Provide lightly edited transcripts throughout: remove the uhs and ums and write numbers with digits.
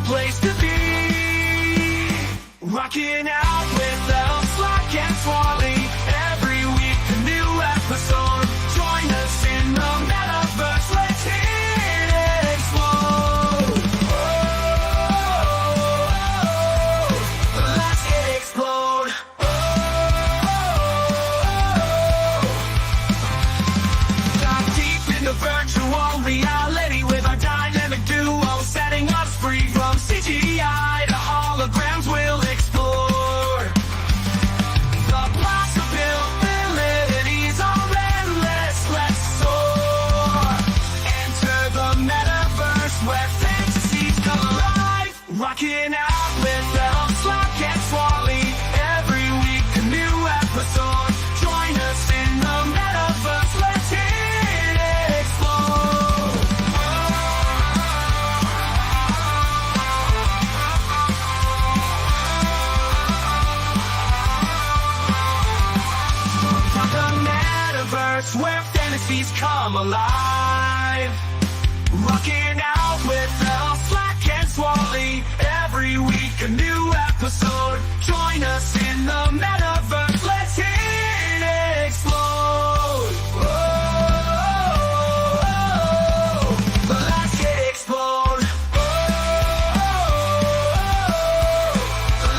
place to be. Rocking out with Elf, Slack, and Swally. Every week a new episode. Join us in the metaverse. Let's hit it explode. Let's hit explode. Dive deep into virtual reality with our dynamic duo, setting us free from CGI to holograms. We'll explore the possibilities are endless. Let's soar. Enter the metaverse where fantasies come alive. Rocking out with Elf, Slack, and Swally. Every week a new episode. Join us in the metaverse. Let's hit it explode. From the metaverse where fantasies come alive. Rocking out with Elf, Slack, and Swally. Every week a new episode. Join us in the metaverse. Let's hit it explode. Let's hit explode.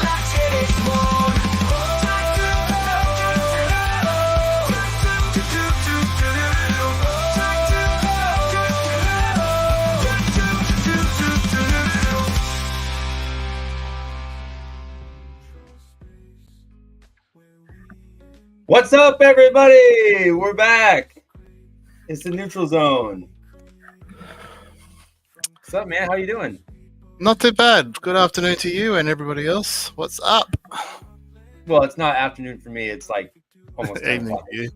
Let's hit explode. What's up, everybody? We're back. It's the Neutral Zone. What's up, man? How you doing? Not too bad. Good afternoon to you and everybody else. What's up? Well, it's not afternoon for me. It's like almost 10 Evening o'clock. for you.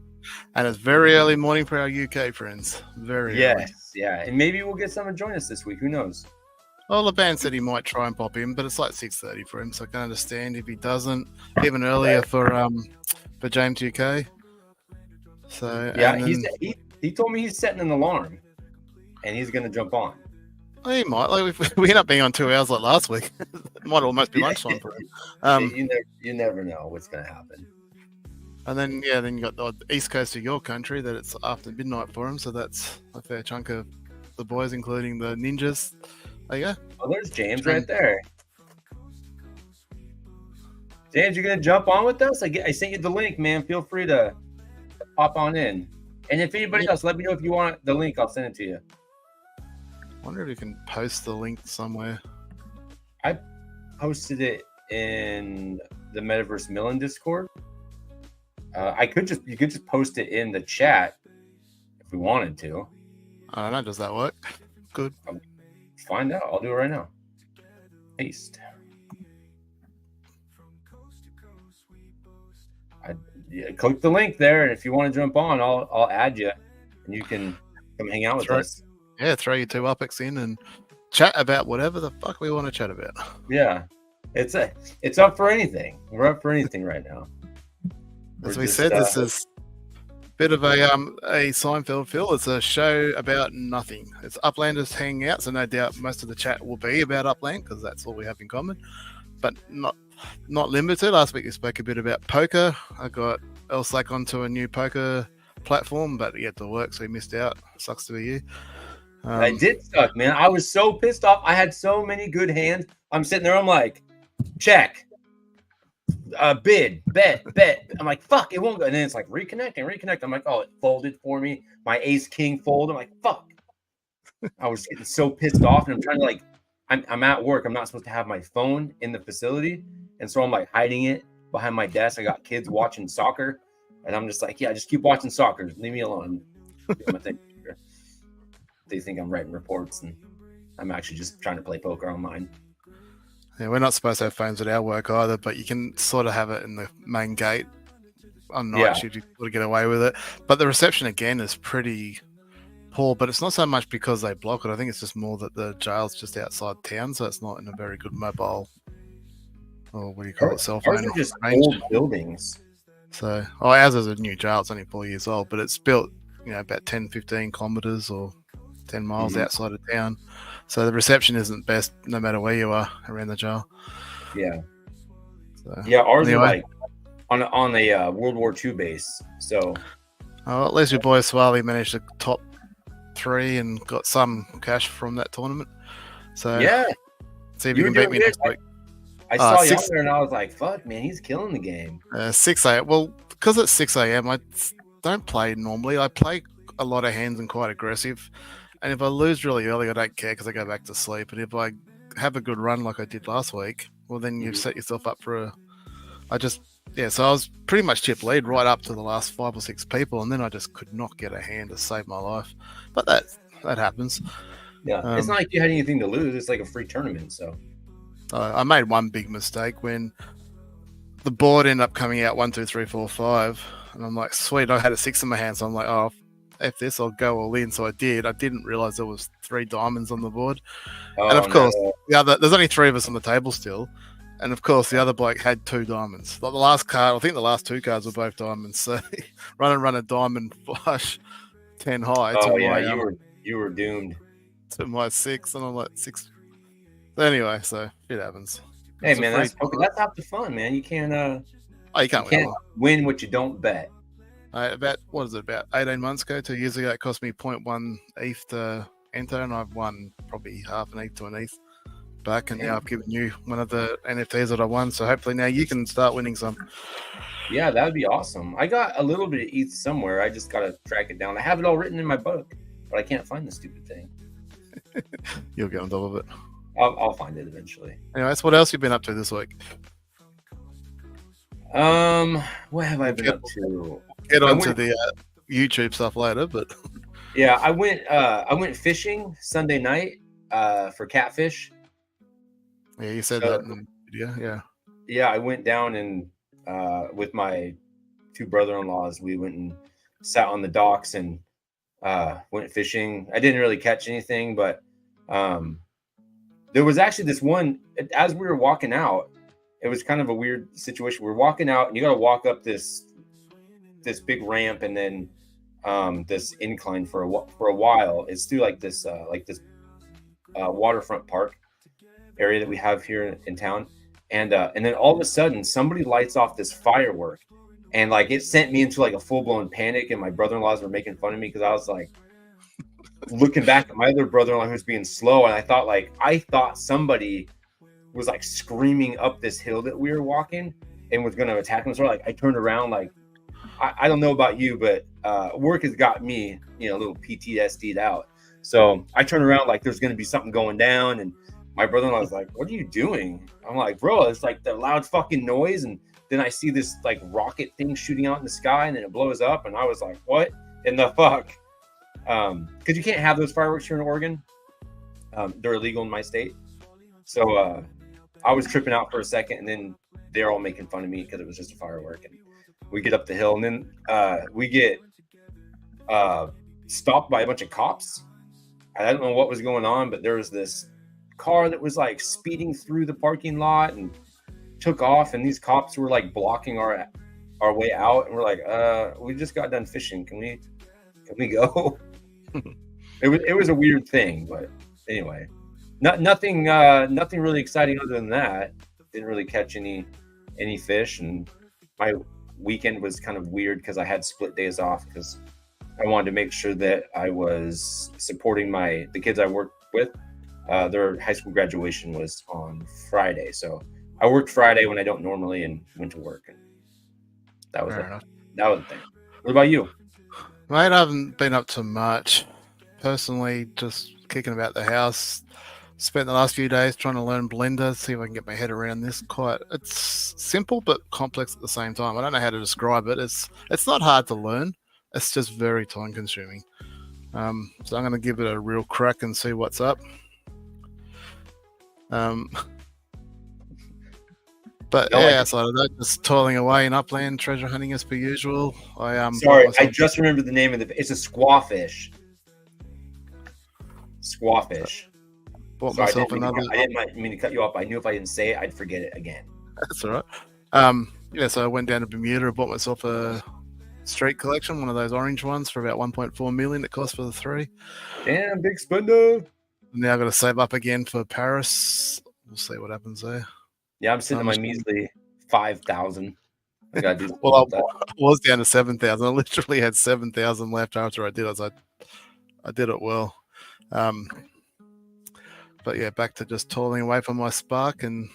And it's very early morning for our UK friends. Very early. Yes, yeah. And maybe we'll get someone to join us this week. Who knows? Well, the band said he might try and pop in, but it's like 6:30 for him, so I can understand if he doesn't. Even earlier for James UK. So Yeah, and he told me he's setting an alarm, and he's going to jump on. he might. Like we end up being on 2 hours like last week. It might almost be lunchtime for him. You never know what's going to happen. And then you got the east coast of your country that it's after midnight for him, so that's a fair chunk of the boys, including the ninjas. There you go. Oh, there's James right there. James, you're gonna jump on with us? I sent you the link, man. Feel free to hop on in. And if anybody else, let me know if you want the link. I'll send it to you. I wonder if you can post the link somewhere. I posted it in the Metaverse Millen Discord. You could just post it in the chat if we wanted to. I don't know. Does that work? Good. Find out. I'll do it right now. Paste. Click the link there, and if you want to jump on, I'll add you, and you can come hang out with us. Yeah, throw your two UpX in and chat about whatever the fuck we want to chat about. Yeah, it's up for anything. We're up for anything right now. As we said, this is a bit of a Seinfeld feel. It's a show about nothing. It's Uplanders hanging out, so no doubt most of the chat will be about Upland because that's all we have in common. But not limited. Last week we spoke a bit about poker. I got El Slack onto a new poker platform, but he had to work, so he missed out. Sucks to be you. I did suck, man. I was so pissed off. I had so many good hands. I'm sitting there. I'm like, check, bid, bet. I'm like, fuck, it won't go. And then it's like reconnect. I'm like, oh, it folded for me. My ace king fold. I'm like, fuck. I was getting so pissed off, and I'm trying to I'm at work. I'm not supposed to have my phone in the facility. And so I'm like hiding it behind my desk. I got kids watching soccer. And I'm just like, yeah, just keep watching soccer. Leave me alone. They think I'm writing reports, and I'm actually just trying to play poker online. Yeah, we're not supposed to have phones at our work either, but you can sort of have it in the main gate on night shift. You sort of get away with it. But the reception, again, is pretty poor, but it's not so much because they block it. I think it's just more that the jail's just outside town, so it's not in a very good mobile, or what do you call it, cell phone. Ours are just old buildings. So, ours is a new jail. It's only 4 years old, but it's built, about 10, 15 kilometers or 10 miles Mhm. outside of town. So the reception isn't best no matter where you are around the jail. Yeah. So, Yeah, ours anyway. are like on a World War II base. So At least your boy Swally managed to top 3 and got some cash from that tournament. So yeah, see if you you were can beat doing me good. next week. I saw you out 6 there and I was like, fuck, man, he's killing the game. 6 a.m. Well, because it's 6 a.m., I don't play normally. I play a lot of hands and quite aggressive. And if I lose really early, I don't care because I go back to sleep. And if I have a good run like I did last week, well, then you've set yourself up for a. So I was pretty much chip lead right up to the last 5 or 6 people, and then I just could not get a hand to save my life. But that happens. Yeah, it's not like you had anything to lose. It's like a free tournament, so. I made one big mistake when the board ended up coming out 1, 2, 3, 4, 5, and I'm like, sweet, I had a 6 in my hand, so I'm like, oh, F this, I'll go all in. So I did. I didn't realize there was 3 diamonds on the board, and of course, there's only 3 of us on the table still, and of course, the other bloke had 2 diamonds. Like the last card, I think the last 2 cards were both diamonds. So run a diamond flush 10 high. Oh yeah, you were doomed. To my 6, and I'm like 6. So anyway, so it happens. Hey man, that's half the fun, man. You can't you can't win what you don't bet. About 18 months ago, 2 years ago, it cost me 0.1 ETH to enter, and I've won probably half an ETH to an ETH back. And now I've given you one of the NFTs that I won, so hopefully now you can start winning some. Yeah, that would be awesome. I got a little bit of ETH somewhere. I just gotta track it down. I have it all written in my book, but I can't find the stupid thing. You'll get on top of it. I'll find it eventually. Anyways, what else have you been up to this week? What have I been up to? Get onto the YouTube stuff later, but yeah, I went fishing Sunday night for catfish. Yeah, you said that in the video. Yeah. Yeah, I went down and with my 2 brother-in-laws, we went and sat on the docks and went fishing. I didn't really catch anything, but there was actually this one as we were walking out. It was kind of a weird situation. We're walking out, and you got to walk up this big ramp, and then this incline for a while. It's through like this waterfront park area that we have here in town, and then all of a sudden somebody lights off this firework, and like it sent me into like a full-blown panic. And my brother-in-laws were making fun of me because I was like looking back at my other brother-in-law who's being slow, and I thought somebody was like screaming up this hill that we were walking and was going to attack us. So like I turned around, like I don't know about you, but work has got me, a little PTSD'd out. So I turned around like there's going to be something going down, and my brother-in-law was like, "What are you doing?" I'm like, "Bro, it's like the loud fucking noise." And then I see this like rocket thing shooting out in the sky, and then it blows up, and I was like, "What in the fuck?" Because you can't have those fireworks here in Oregon. They're illegal in my state. So I was tripping out for a second, and then they're all making fun of me because it was just a firework. And we get up the hill, and then we get stopped by a bunch of cops. I don't know what was going on, but there was this car that was like speeding through the parking lot and took off, and these cops were like blocking our way out, and we're like, we just got done fishing. Can we go? It was a weird thing, but anyway, nothing really exciting other than that. Didn't really catch any fish, and my weekend was kind of weird because I had split days off because I wanted to make sure that I was supporting the kids I work with. Their high school graduation was on Friday, so I worked Friday when I don't normally and went to work, and that was the thing. What about you? Mate, I haven't been up to much. Personally, just kicking about the house. Spent the last few days trying to learn Blender, see if I can get my head around this. It's simple but complex at the same time. I don't know how to describe it. It's not hard to learn. It's just very time consuming. So I'm going to give it a real crack and see what's up. But outside of that, just toiling away in Upland, treasure hunting as per usual. Sorry, I just remembered the name of it's a squawfish. Squawfish. Bought myself another. I didn't mean to cut you off. I knew if I didn't say it, I'd forget it again. That's all right. So I went down to Bermuda and bought myself a Street Collection, one of those orange ones for about 1.4 million. It cost for the 3. Damn, big spender. Now I've got to save up again for Paris. We'll see what happens there. Yeah, I'm sitting at my measly 5,000. I gotta do Well, that. I was down to 7,000. I literally had 7,000 left after I did it. I did it well. But yeah, back to just toiling away from my Spark. And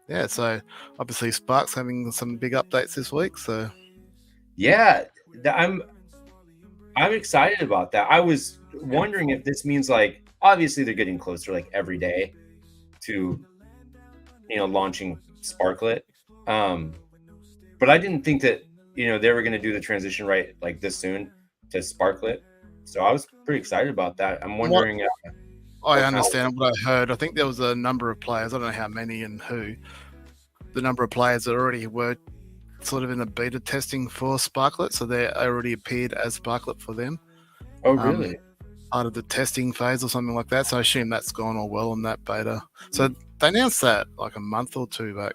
yeah, so obviously Spark's having some big updates this week. So yeah, I'm excited about that. I was wondering if this means like obviously they're getting closer like every day to launching Sparklet. But I didn't think that they were going to do the transition right like this soon to Sparklet. So I was pretty excited about that. I'm wondering. I understand what I heard. I think there was a number of players. I don't know how many and who. The number of players that already were sort of in the beta testing for Sparklet, so they already appeared as Sparklet for them. Oh, really? Part of the testing phase or something like that. So I assume that's gone all well in that beta. So they announced that like a month or two back.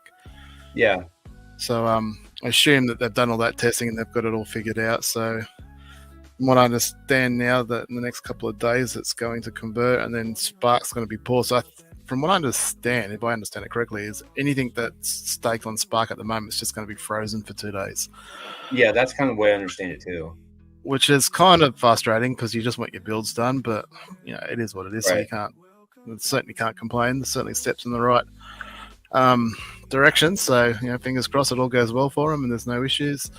Yeah. So I assume that they've done all that testing and they've got it all figured out. So from what I understand now, that in the next couple of days it's going to convert and then Spark's going to be paused. So from what I understand, if I understand it correctly, is anything that's staked on Spark at the moment is just going to be frozen for 2 days. Yeah, that's kind of the way I understand it too. Which is kind of frustrating because you just want your builds done, but it is what it is. Right. So certainly can't complain. There's certainly steps in the right direction. So fingers crossed it all goes well for them and there's no issues.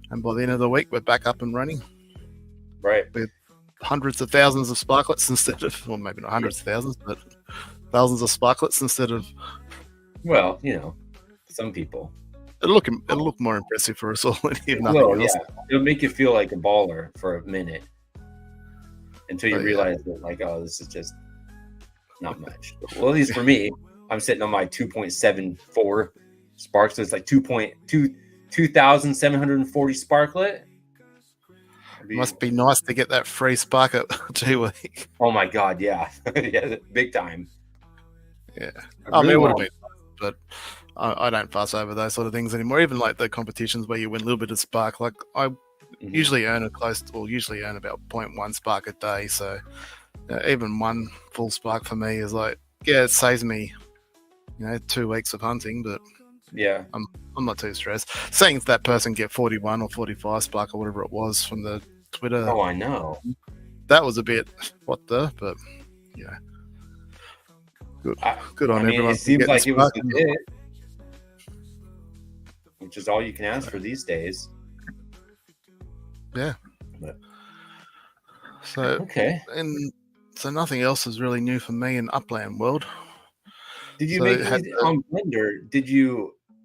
And by the end of the week, we're back up and running. Right. With hundreds of thousands of Sparklets instead of, well, maybe not hundreds of thousands, but thousands of Sparklets instead of. Well, some people. It'll look more impressive for us all. If nothing else. Yeah. It'll make you feel like a baller for a minute until you realize that, like, oh, this is just not much. Well, at least for me, I'm sitting on my 2.74 Spark, so it's like 2,740 Sparklet. Must be nice to get that free Spark at 2 week. Oh my god, yeah. Yeah, big time. Yeah. I mean, it would have been, but I don't fuss over those sort of things anymore. Even like the competitions where you win a little bit of Spark, like I usually earn about 0.1 Spark a day. So even one full Spark for me is like, it saves me, 2 weeks of hunting, but yeah, I'm not too stressed. Seeing that person get 41 or 45 Spark or whatever it was from the Twitter. Oh, I know. That was a bit but yeah. Good on everyone. It seems like it was legit, which is all you can ask for these days. Yeah. But, so okay. And so nothing else is really new for me in Upland world. Did you make it on Blender?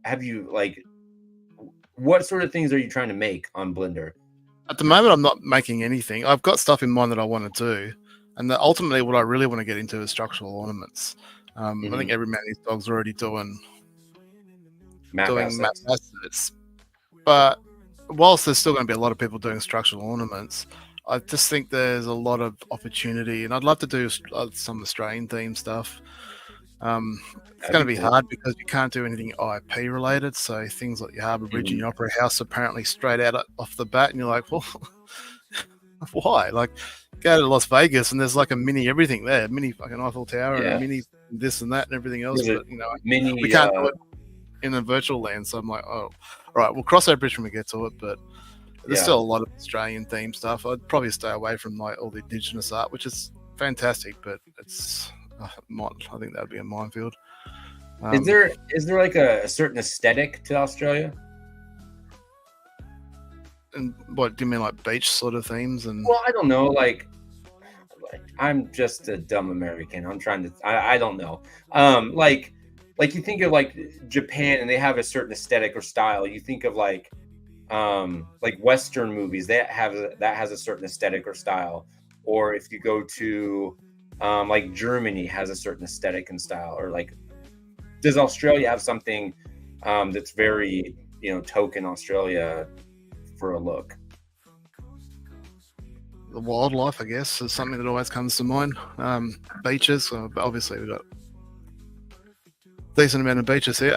Have you like what sort of things are you trying to make on Blender? At the moment, I'm not making anything. I've got stuff in mind that I want to do, and ultimately, what I really want to get into is structural ornaments. I think every man and his dog's already doing map assets, but whilst there's still going to be a lot of people doing structural ornaments, I just think there's a lot of opportunity, and I'd love to do some Australian themed stuff. It's going to be hard because you can't do anything IP related. So things like your Harbour Bridge and your Opera House apparently straight out off the bat, and you're like, well, why? Like, go to Las Vegas and there's like a mini everything there, mini fucking Eiffel Tower and a mini this and that and everything else. But we can't do it in a virtual land. So I'm like, oh, all right, we'll cross that bridge when we get to it. But there's still a lot of Australian themed stuff. I'd probably stay away from like all the Indigenous art, which is fantastic, but it's. I think that would be a minefield. Is there like a certain aesthetic to Australia? And what do you mean, like beach sort of themes? And well, I don't know. Like I'm just a dumb American. I'm trying to. I don't know. Like you think of like Japan, and they have a certain aesthetic or style. You think of like Western movies that has a certain aesthetic or style. Or if you go to like Germany has a certain aesthetic and style, or like does Australia have something that's very token Australia for a look? The wildlife, I guess, is something that always comes to mind. Beaches, obviously we've got a decent amount of beaches here.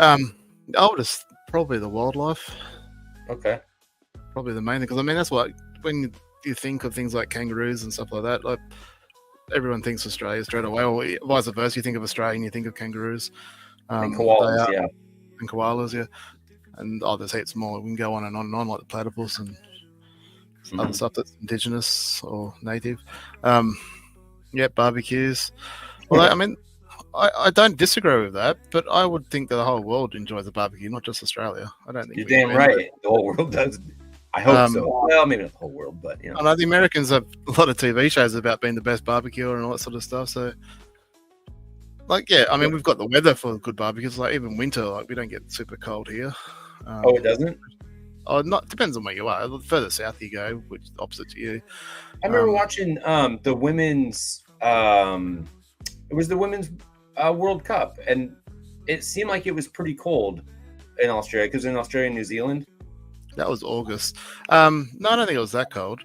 Probably the wildlife. Okay. probably the main thing. Because I mean, that's what when you think of things like kangaroos and stuff like that, like everyone thinks Australia straight away, or vice versa. You think of Australia and you think of kangaroos. And koalas, yeah. And koalas, yeah. And there's heaps more. We can go on and on and on, like the platypus and other stuff that's indigenous or native. Yeah, barbecues. Well, I mean, I don't disagree with that, but I would think that the whole world enjoys a barbecue, not just Australia. I don't think you're damn right. The whole world does. I hope so. Well, maybe not the whole world, but you know. I know the Americans have a lot of TV shows about being the best barbecuer and all that sort of stuff. So, like, yeah, I mean, we've got the weather for good barbecues. Like even winter, like we don't get super cold here. Oh, it doesn't. Oh, not depends on where you are. The further south you go, which is opposite to you. I remember watching the women's. It was the women's World Cup, and it seemed like it was pretty cold in Australia because in Australia and New Zealand. That was August. No, I don't think it was that cold.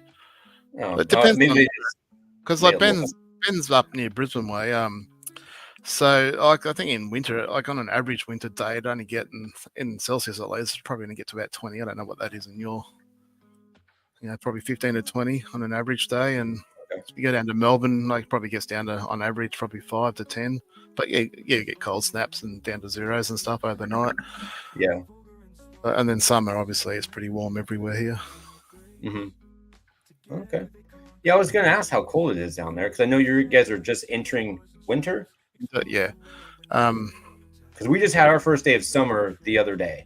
Oh, it depends because like yeah, Ben's up near Brisbane way. So like I think in winter, like on an average winter day, it only get in Celsius at least, it's probably going to get to about 20. I don't know what that is in your, probably 15 to 20 on an average day. And you go down to Melbourne, like probably gets down to on average probably 5 to 10. But yeah, you get cold snaps and down to zeros and stuff overnight. Yeah. And then summer, obviously, it's pretty warm everywhere here. Mm-hmm. Okay. Yeah, I was going to ask how cold it is down there because I know you guys are just entering winter. But yeah. Because we just had our first day of summer the other day.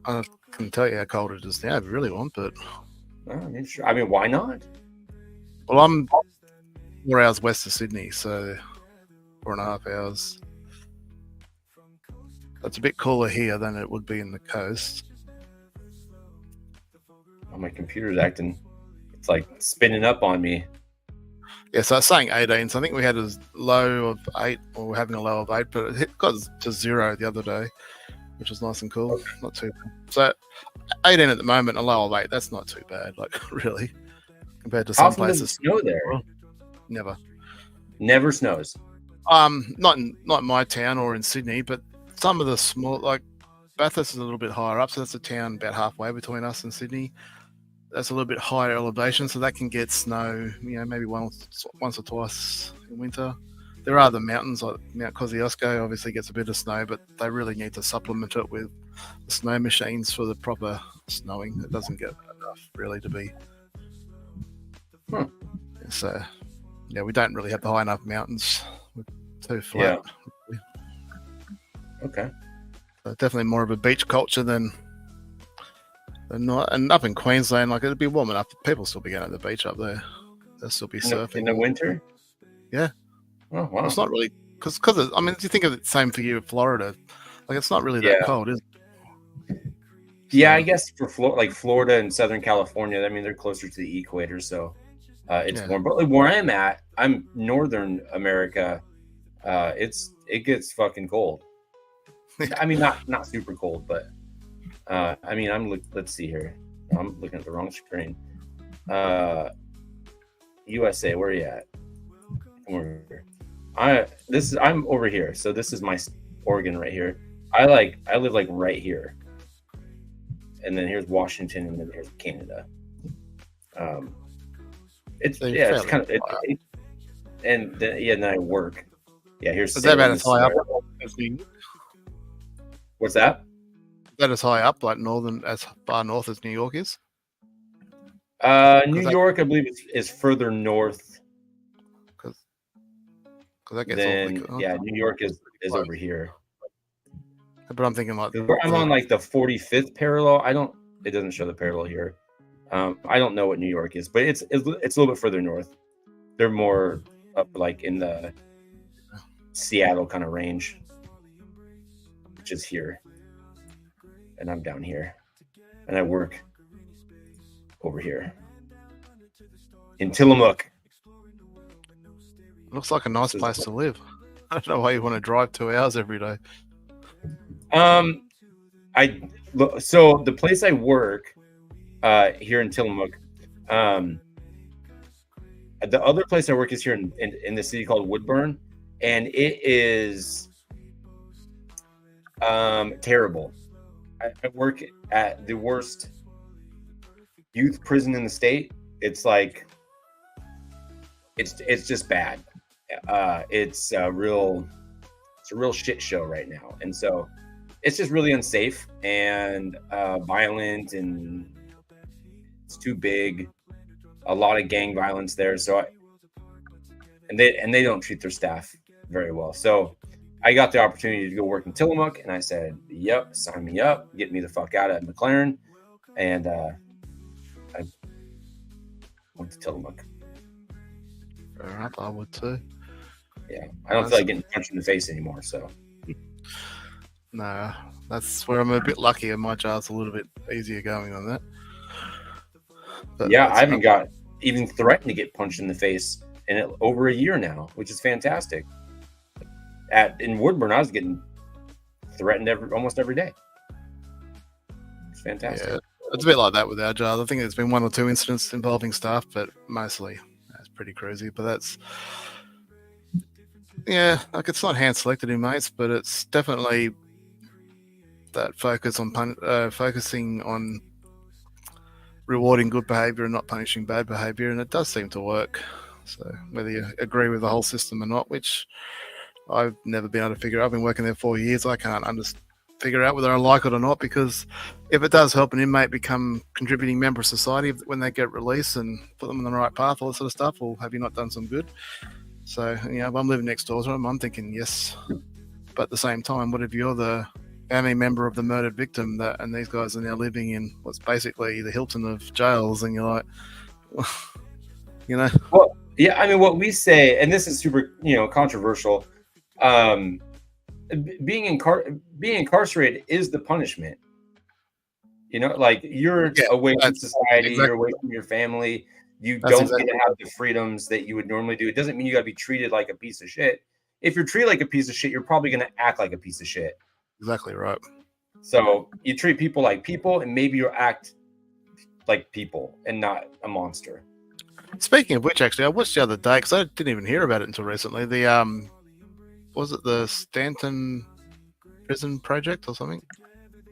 I can tell you how cold it is now if you really want, but... I mean, why not? Well, I'm 4 hours west of Sydney, so 4.5 hours. It's a bit cooler here than it would be in the coast. Oh, my computer's acting. It's like spinning up on me. Yeah, so I was saying 18. So I think we had a low of 8, or we're having a low of 8, but it got to 0 the other day, which was nice and cool. Okay. Not too bad. So 18 at the moment, a low of 8. That's not too bad, like really, compared to some places. Does it snow there? Never. Never snows. Not in my town or in Sydney, but some of the small, like Bathurst is a little bit higher up, so that's a town about halfway between us and Sydney. That's a little bit higher elevation, so that can get snow, maybe once or twice in winter. There are the mountains, like Mount Kosciuszko obviously gets a bit of snow, but they really need to supplement it with the snow machines for the proper snowing. It doesn't get enough really to be. So, yeah, we don't really have the high enough mountains. We're too flat. Yeah. Okay. So definitely more of a beach culture than not. And up in Queensland, like it'd be warm enough. People still be going to the beach up there. They'll still be surfing in the winter. Yeah. Oh wow. It's not really because I mean, you think of it same for you in Florida, like it's not really that cold, is it? Yeah, I guess for Florida and Southern California, I mean they're closer to the equator, so it's warm. But like where I'm at, I'm Northern America. It gets fucking cold. I mean, not super cold, but I mean, let's see here. I'm looking at the wrong screen. USA, where are you at? Come over here. I'm over here, so this is my Oregon right here. I live like right here, and then here's Washington, and then here's Canada. It's kind of and then I work. Yeah, here's. Is that about as high up as New York? What's that? Is that as high up, like as far north as New York is? New York, I believe, is further north. Because that gets New York is over here. But I'm thinking like I'm on like the 45th parallel. It doesn't show the parallel here. I don't know what New York is, but it's a little bit further north. They're more up like in the Seattle kind of range, which is here, and I'm down here, and I work over here in Tillamook. Looks like a nice place to live. I don't know why you want to drive 2 hours every day. So the place I work here in Tillamook, the other place I work is here in the city called Woodburn, and it is terrible. I work at the worst youth prison in the state. It's like it's just bad. It's a real shit show right now, and so it's just really unsafe and violent, and it's too big. A lot of gang violence there. So they don't treat their staff very well. So I got the opportunity to go work in Tillamook, and I said, "Yep, sign me up, get me the fuck out of McLaren," and I went to Tillamook. Fair enough, I would too. Yeah, I don't feel like getting punched in the face anymore. So no, that's where I'm a bit luckier. My job's a little bit easier going on that. But yeah, I haven't got even threatened to get punched in the face in over a year now, which is fantastic. In Woodburn, I was getting threatened almost every day. It's fantastic. Yeah, it's a bit like that with our job. I think there's been 1 or 2 incidents involving staff, but mostly that's pretty crazy. But that's, yeah, like it's not hand selected inmates, but it's definitely that focus on focusing on rewarding good behavior and not punishing bad behavior, and it does seem to work. So whether you agree with the whole system or not, which I've never been able to figure out. I've been working there 4 years. I can't figure out whether I like it or not, because if it does help an inmate become a contributing member of society when they get released and put them on the right path, all that sort of stuff, well, have you not done some good? So, you know, if I'm living next door to them, I'm thinking yes. But at the same time, what if you're the family member of the murdered victim and these guys are now living in what's basically the Hilton of jails, and you're like, you know? Well, yeah, I mean, what we say, and this is super, controversial, being incarcerated is the punishment. Like you're away from society, you're away from your family, you don't get to have the freedoms that you would normally do. It doesn't mean you got to be treated like a piece of shit. If you're treated like a piece of shit, you're probably going to act like a piece of shit. Exactly right. So you treat people like people, and maybe you'll act like people and not a monster. Speaking of which, actually, I watched the other day, because I didn't even hear about it until recently. The was it the Stanton Prison Project or something?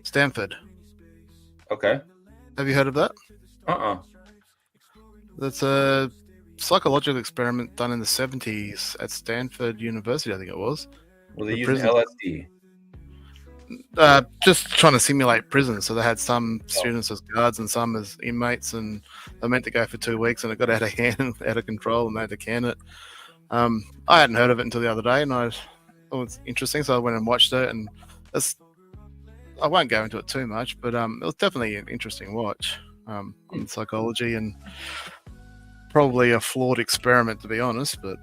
Stanford. Okay. Have you heard of that? That's a psychological experiment done in the 70s at Stanford University, I think it was. Were they using LSD? Just trying to simulate prison. So they had some students as guards and some as inmates, and they meant to go for 2 weeks, and it got out of hand, out of control, and they had to can it. I hadn't heard of it until the other day, and it was interesting, so I went and watched it, and I won't go into it too much, but it was definitely an interesting watch on psychology, and probably a flawed experiment, to be honest, but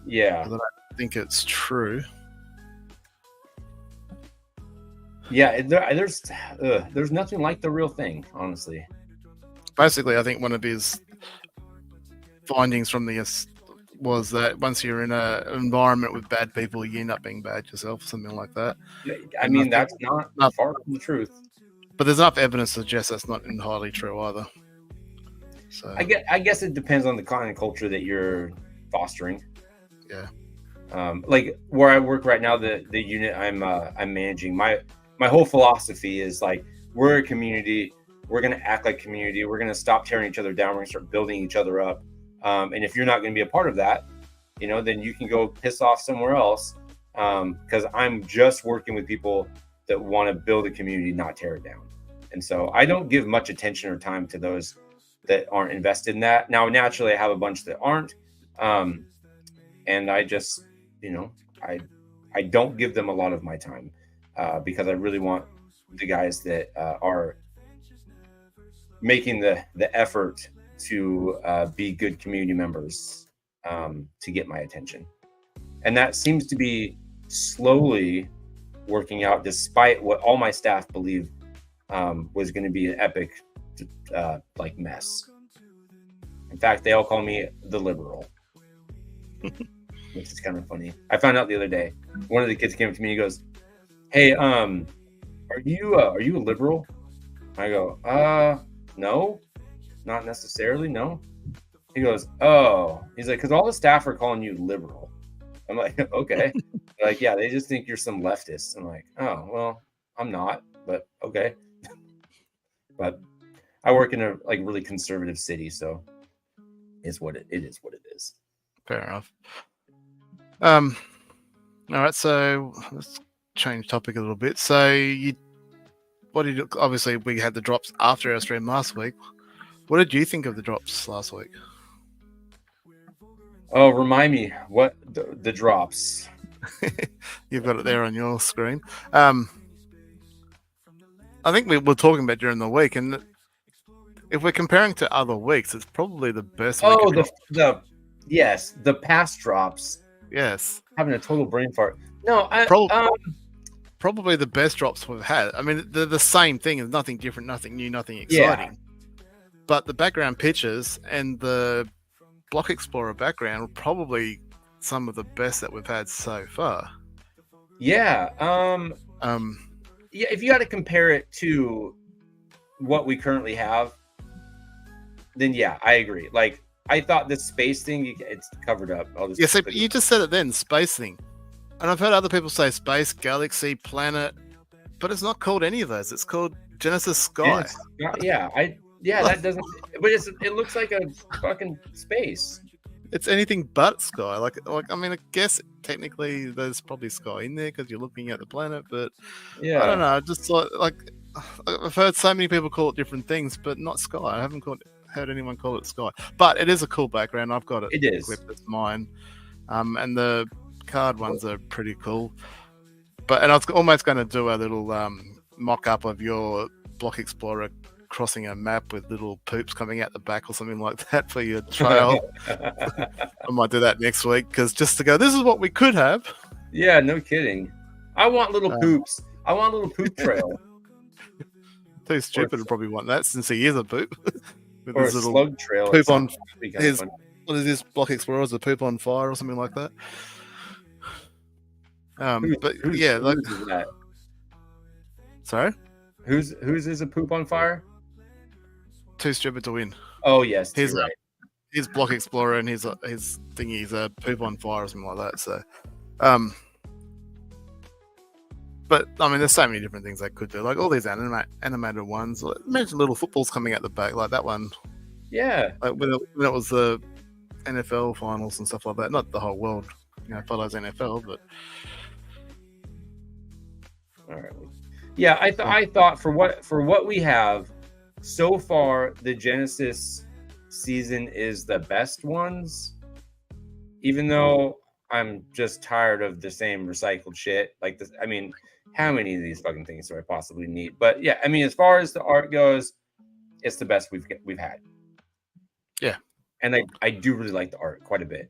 yeah, I don't think it's true. Yeah, there's nothing like the real thing, honestly. Basically, I think one of his findings from this was that once you're in an environment with bad people, you end up being bad yourself, something like that. I mean, that's not far from the truth. But there's enough evidence to suggest that's not entirely true either. So I guess it depends on the kind of culture that you're fostering. Yeah. Like where I work right now, the unit I'm managing, my whole philosophy is like, we're a community. We're going to act like community. We're going to stop tearing each other down. We're going to start building each other up. And if you're not going to be a part of that, then you can go piss off somewhere else. Because I'm just working with people that want to build a community, not tear it down. And so I don't give much attention or time to those that aren't invested in that. Now, naturally, I have a bunch that aren't. And I just, I don't give them a lot of my time. Because I really want the guys that are making the effort to be good community members to get my attention. And that seems to be slowly working out, despite what all my staff believe was going to be an epic mess. In fact, they all call me the liberal, which is kind of funny. I found out the other day, one of the kids came up to me and he goes, "Hey, are you a liberal?" I go, no, not necessarily, no. He goes, "Oh," he's like, "because all the staff are calling you liberal." I'm like, "Okay." Like, yeah, they just think you're some leftist. I'm like, "Oh, well, I'm not, but okay." But I work in a like really conservative city, so it's what it is. What it is. Fair enough. All right, so let's change topic a little bit. So obviously we had the drops after our stream last week. What did you think of the drops last week? Oh, remind me what the drops. You've got it there on your screen. I think we were talking about during the week, and if we're comparing to other weeks, it's probably the best. Oh, the past drops. Yes, having a total brain fart. No, probably the best drops we've had. I mean, they're the same thing. It's nothing different, nothing new, nothing exciting. Yeah. But the background pictures and the Block Explorer background are probably some of the best that we've had so far. Yeah. Yeah. If you had to compare it to what we currently have, then yeah, I agree. Like, I thought the space thing, it's covered up. See, but you just said it then, space thing. And I've heard other people say space, galaxy, planet, but it's not called any of those. It's called Genesis Sky. That doesn't. But it looks like a fucking space. It's anything but sky. Like I mean, I guess technically there's probably sky in there because you're looking at the planet, but yeah, I don't know. I just thought, like, I've heard so many people call it different things, but not sky. I haven't heard anyone call it sky, but it is a cool background. I've got it. It is equipped as mine, and the card ones are pretty cool. And I was almost going to do a little mock-up of your Block Explorer crossing a map with little poops coming out the back or something like that for your trail. I might do that next week because just to go, this is what we could have. Yeah, no kidding. I want little poops. I want a little poop trail. Too stupid to probably want that since he is a poop. With or a slug trail. Poop on his, what is this Block Explorer? Is a poop on fire or something like that? Who's that? Sorry? Whose is a poop on fire? Too stupid to win. Oh yes, his right. His Block Explorer and his thingy's a poop on fire or something like that. So, but I mean, there's so many different things they could do. Like all these animated ones. Like, imagine little footballs coming out the back, like that one. Yeah. Like when it was the NFL finals and stuff like that. Not the whole world, follows NFL, but. All right. Yeah, I thought for what we have so far, the Genesis season is the best ones. Even though I'm just tired of the same recycled shit. Like this, I mean, how many of these fucking things do I possibly need? But yeah, I mean, as far as the art goes, it's the best we've had. Yeah, and I do really like the art quite a bit.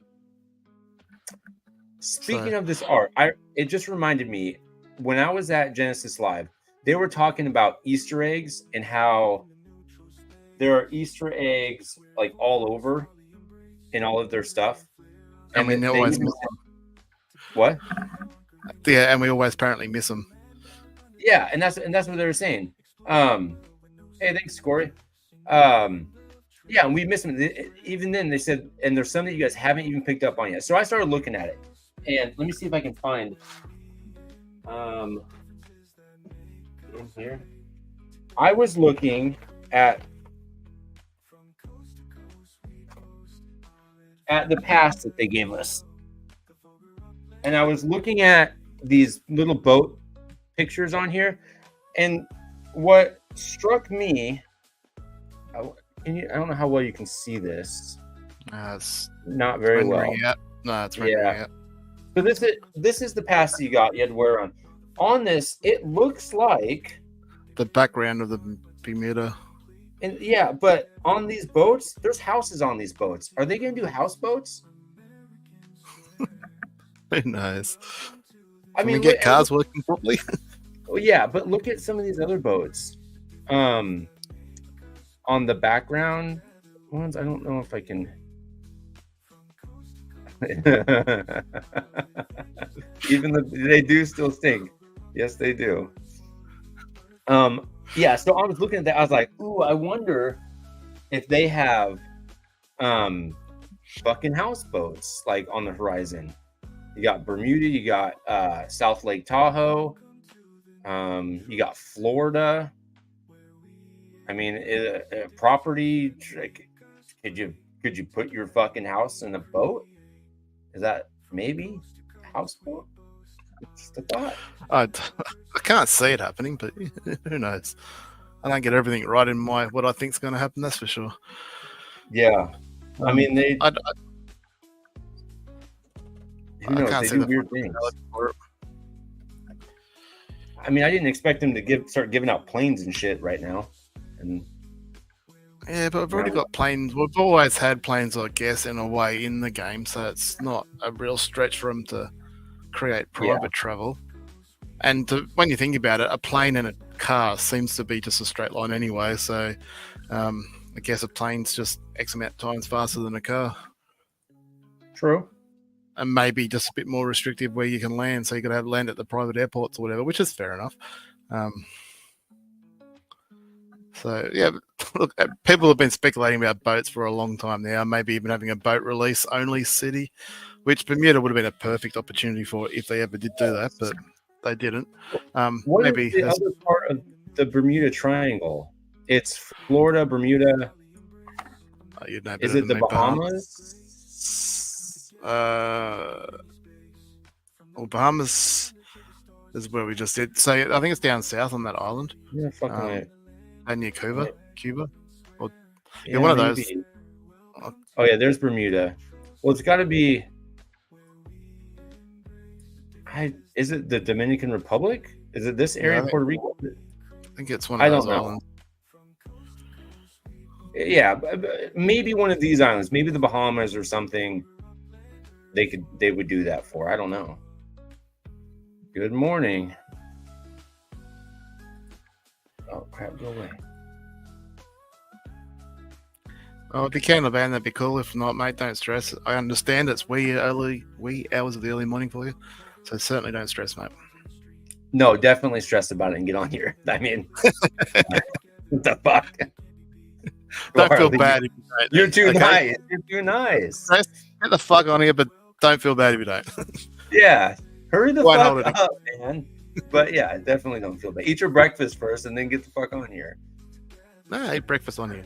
Speaking of this art, it just reminded me when I was at Genesis Live, they were talking about Easter eggs and how there are Easter eggs like all over in all of their stuff. And we always miss them. What? Yeah, and we always apparently miss them. Yeah, and that's what they were saying. Hey, thanks, Corey. Yeah, and we miss them. Even then, they said, and there's some that you guys haven't even picked up on yet. So I started looking at it, and let me see if I can find. In here, I was looking at the past that they gave us, and I was looking at these little boat pictures on here, and what struck me, I don't know how well you can see this. It's not very well. No, it's rendering out. So this is the past you got. You had to wear on. On this, it looks like the background of the Bermuda. And yeah, but on these boats, there's houses on these boats. Are they going to do houseboats? Who knows? Can we get cars working properly? Well, yeah, but look at some of these other boats. On the background ones, I don't know if I can. Even they do still stink. Yes, they do. Yeah, so I was looking at that. I was like, ooh, I wonder if they have fucking houseboats like on the horizon. You got Bermuda, you got South Lake Tahoe, you got Florida. I mean, property. Like, could you put your fucking house in a boat? Is that maybe a houseboat? Just a thought. I can't see it happening, but who knows? I don't get everything right in what I think's going to happen. That's for sure. Yeah, I mean they. I Who knows? can't They see do the weird things. for it. I mean, I didn't expect them to start giving out planes and shit right now. And Yeah, but we've already got planes. We've always had planes, I guess, in a way in the game, so it's not a real stretch for them to create private travel. And when you think about it, a plane and a car seems to be just a straight line anyway. So I guess a plane's just X amount of times faster than a car. true. And maybe just a bit more restrictive where you can land. So you got to have land at the private airports or whatever, which is fair enough. So, yeah, look, people have been speculating about boats for a long time now, maybe even having a boat release only city, which Bermuda would have been a perfect opportunity for if they ever did do that, but they didn't. What Maybe is the other part of the Bermuda Triangle? It's Florida, Bermuda. You'd know Is better it the than me, Bahamas? Well, Bahamas is where we just did. So I think it's down south on that island, Yeah, fucking right. and near Cuba. Yeah, one of those. maybe. Oh yeah, there's Bermuda. Well, it's got to be. Is it the Dominican Republic? Is it this area, I think- Puerto Rico? I think it's one I of don't those know. islands. Yeah, maybe one of these islands, maybe the Bahamas or something. They would do that for. I don't know. Good morning. Oh crap! Go away. Oh, if you can, LeVan, that'd be cool. If not, mate, don't stress. I understand it's wee hours of the early morning for you, so certainly don't stress, mate. No, definitely stressed about it and get on here. I mean, what the fuck? Don't feel Harley, bad if you don't. You're too Okay? nice. You're too nice. Get the fuck on here, but don't feel bad if you don't. Yeah, hurry the Won't hold fuck it up, man. But yeah, definitely don't feel bad. Eat your breakfast first, and then get the fuck on here. No, eat breakfast on here.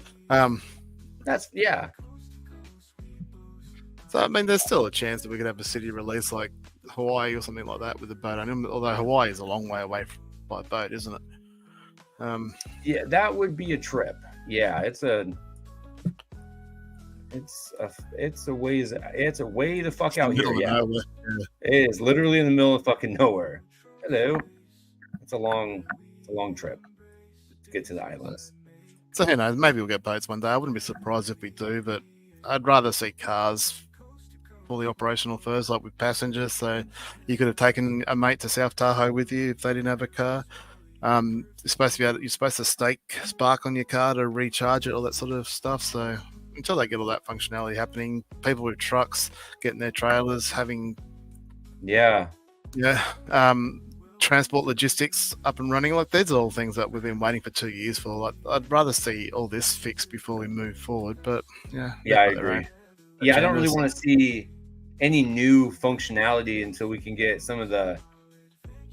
That's yeah. So I mean, there's still a chance that we could have a city release like Hawaii or something like that with a boat on it. Although Hawaii is a long way away by boat, isn't it? Yeah, that would be a trip. Yeah, it's a way the fuck out here. Yeah, Nowhere. it is literally in the middle of fucking nowhere. Hello, it's a long trip to get to the islands. So who knows? Maybe we'll get boats one day. I wouldn't be surprised if we do, but I'd rather see cars fully operational first, like with passengers. So you could have taken a mate to South Tahoe with you if they didn't have a car. You're supposed to stake spark on your car to recharge it, all that sort of stuff. So until they get all that functionality happening, people with trucks getting their trailers, having transport logistics up and running, like these are all things that we've been waiting for 2 years for. Like, I'd rather see all this fixed before we move forward. But I agree. Yeah, I don't really want to see any new functionality until we can get some of the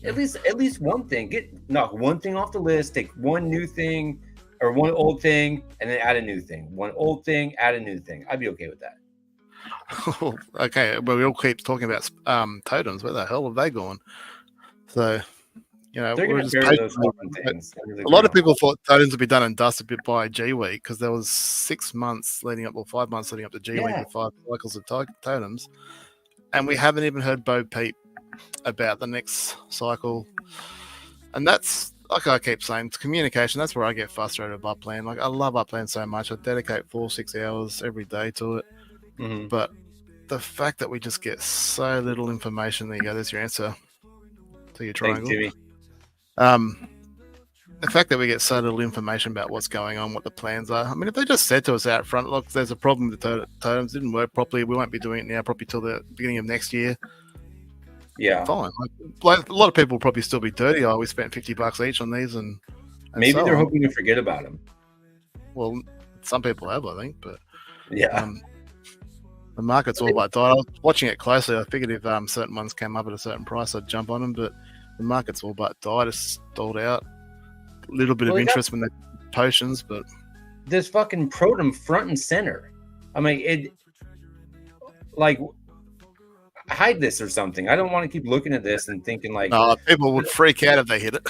at least one thing. Knock one thing off the list, take one new thing or one old thing, and then add a new thing. One old thing, add a new thing. I'd be okay with that. Okay, well, we all keep talking about totems. Where the hell have they gone? So, They're going to bury those fucking things. A lot of people thought totems would be done and dusted by G Week because there was 6 months leading up, or 5 months leading up to G Week with 5 cycles of totems, and we haven't even heard Bo Peep about the next cycle. And that's, like I keep saying, it's communication. That's where I get frustrated with Upland. Like, I love Upland so much. I dedicate 4-6 hours every day to it. Mm-hmm. But the fact that we just get so little information, there you go. There's your answer to your triangle. Thanks, Jimmy. The fact that we get so little information about what's going on, what the plans are. I mean, if they just said to us out front, look, there's a problem with the totems, didn't work properly, we won't be doing it now, probably till the beginning of next year. Yeah. Fine. Like, a lot of people will probably still be dirty. Oh, we spent $50 each on these, and maybe so they're on. hoping to forget about them. Well, some people have, I think, but Yeah. the market's all about diet. I was watching it closely. I figured if certain ones came up at a certain price, I'd jump on them, but the market's all about diet. It's stalled out. A little bit of Well, interest when they potions, but this fucking Protum front and center. I mean, it like hide this or something. I don't want to keep looking at this and thinking like, no, people would freak out if they hit it.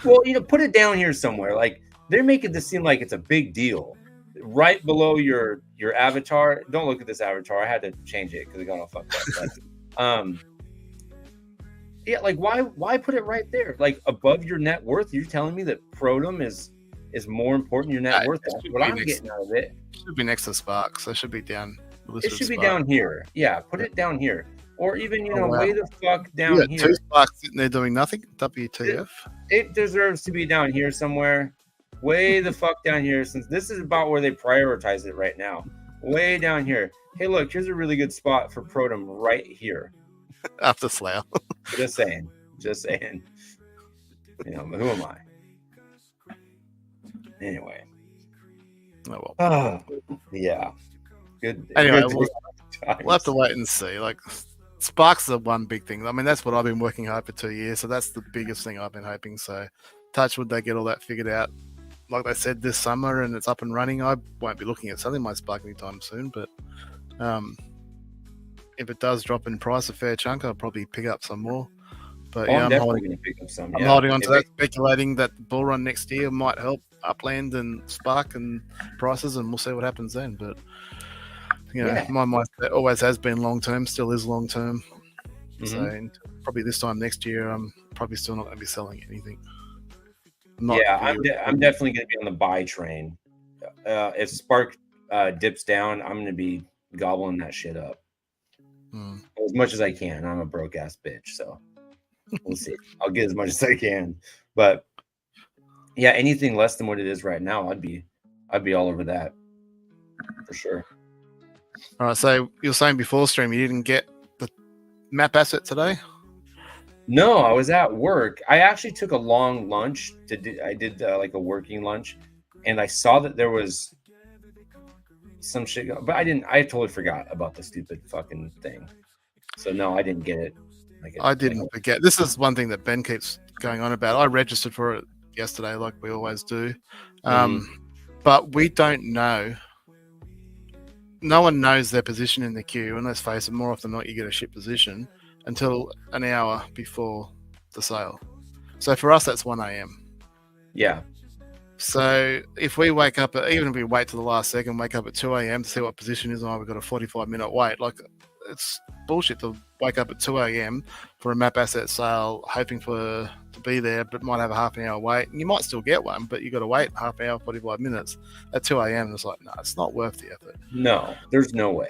well, put it down here somewhere. Like they're making this seem like it's a big deal. Right below your avatar. Don't look at this avatar. I had to change it because it got all fucked up. But, yeah, like why put it right there? Like above your net worth, you're telling me that Protum is more important than your net worth. That's what I'm getting out of it. It should be next to Spark, so it should be down. It should be down here. Yeah, put it down here. Or even, wow. way the fuck down here. 2 Sparks sitting there doing nothing. WTF? It deserves to be down here somewhere. Way the fuck down here, since this is about where they prioritize it right now. Way down here. Hey, look, here's a really good spot for Protum right here. After Slough. Just saying. Who am I? Anyway. Oh, well. Yeah. Good. Anyway, good we'll have to wait and see. Like, Sparks are one big thing. I mean, that's what I've been working hard for 2 years, so that's the biggest thing I've been hoping. So, touch wood, they get all that figured out. Like they said, this summer, and it's up and running. I won't be looking at selling my Spark anytime soon, but if it does drop in price a fair chunk, I'll probably pick up some more. But yeah, I'm definitely going to pick up some. I'm holding on to that, speculating that the bull run next year might help Upland and Spark and prices, and we'll see what happens then. But my mindset always has been long term, still is long term. Mm-hmm. So probably this time next year, I'm probably still not going to be selling anything. I'm definitely going to be on the buy train. If Spark dips down, I'm going to be gobbling that shit up as much as I can. I'm a broke ass bitch, so we'll see. I'll get as much as I can, but yeah, anything less than what it is right now, I'd be all over that for sure. All right, so you were saying before stream you didn't get the map asset today? No, I was at work. I actually took a long lunch I did like a working lunch, and I saw that there was some shit, but I totally forgot about the stupid fucking thing. So no, I didn't get it. I didn't forget. This is one thing that Ben keeps going on about. I registered for it yesterday, like we always do, but we don't know. No one knows their position in the queue, and let's face it, more often than not, you get a shit position until an hour before the sale. So for us, that's 1 a.m. Yeah. So if we wake up, even if we wait to the last second, wake up at 2 a.m. to see what position is on, we've got a 45-minute wait. Like, it's bullshit to wake up at 2 a.m. for a map asset sale, hoping to be there, but might have a half an hour wait. And you might still get one, but you got to wait half an hour, 45 minutes at 2 a.m. It's like, no, it's not worth the effort. No, there's no way.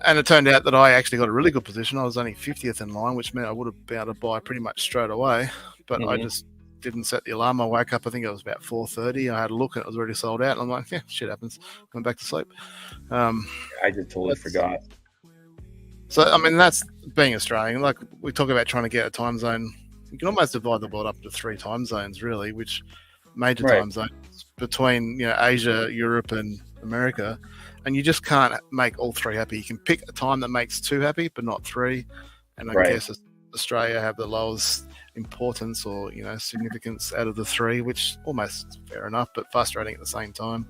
And it turned out that I actually got a really good position. I was only 50th in line, which meant I would have been able to buy pretty much straight away. But I just didn't set the alarm. I woke up, I think it was about 4:30. I had a look and it was already sold out. And I'm like, yeah, shit happens. Went back to sleep. I just totally forgot. So, I mean, that's being Australian. Like, we talk about trying to get a time zone. You can almost divide the world up into 3 time zones, really, which major time zones between, Asia, Europe, and America. And you just can't make all 3 happy. You can pick a time that makes 2 happy, but not 3. And I guess Australia have the lowest importance or, significance out of the 3, which almost fair enough, but frustrating at the same time.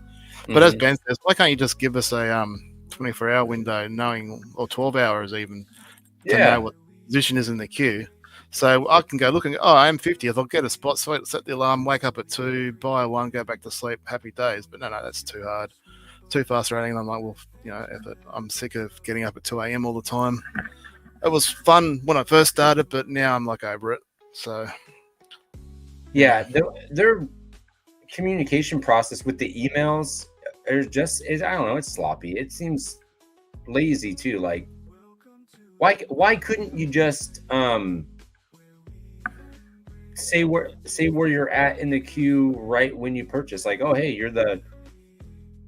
But as Ben says, why can't you just give us a 24-hour window, knowing, or 12 hours even, to know what position is in the queue? So I can go look and go, I am 50th. I'll get a spot, so set the alarm, wake up at 2, buy 1, go back to sleep, happy days. But no, that's too hard. Too frustrating. And I'm like, well, I'm sick of getting up at 2 a.m. all the time. It was fun when I first started, but now I'm like over it. So, yeah, their communication process with the emails is I don't know, it's sloppy. It seems lazy too. Like, why couldn't you just say where you're at in the queue right when you purchase? Like, oh, hey, you're the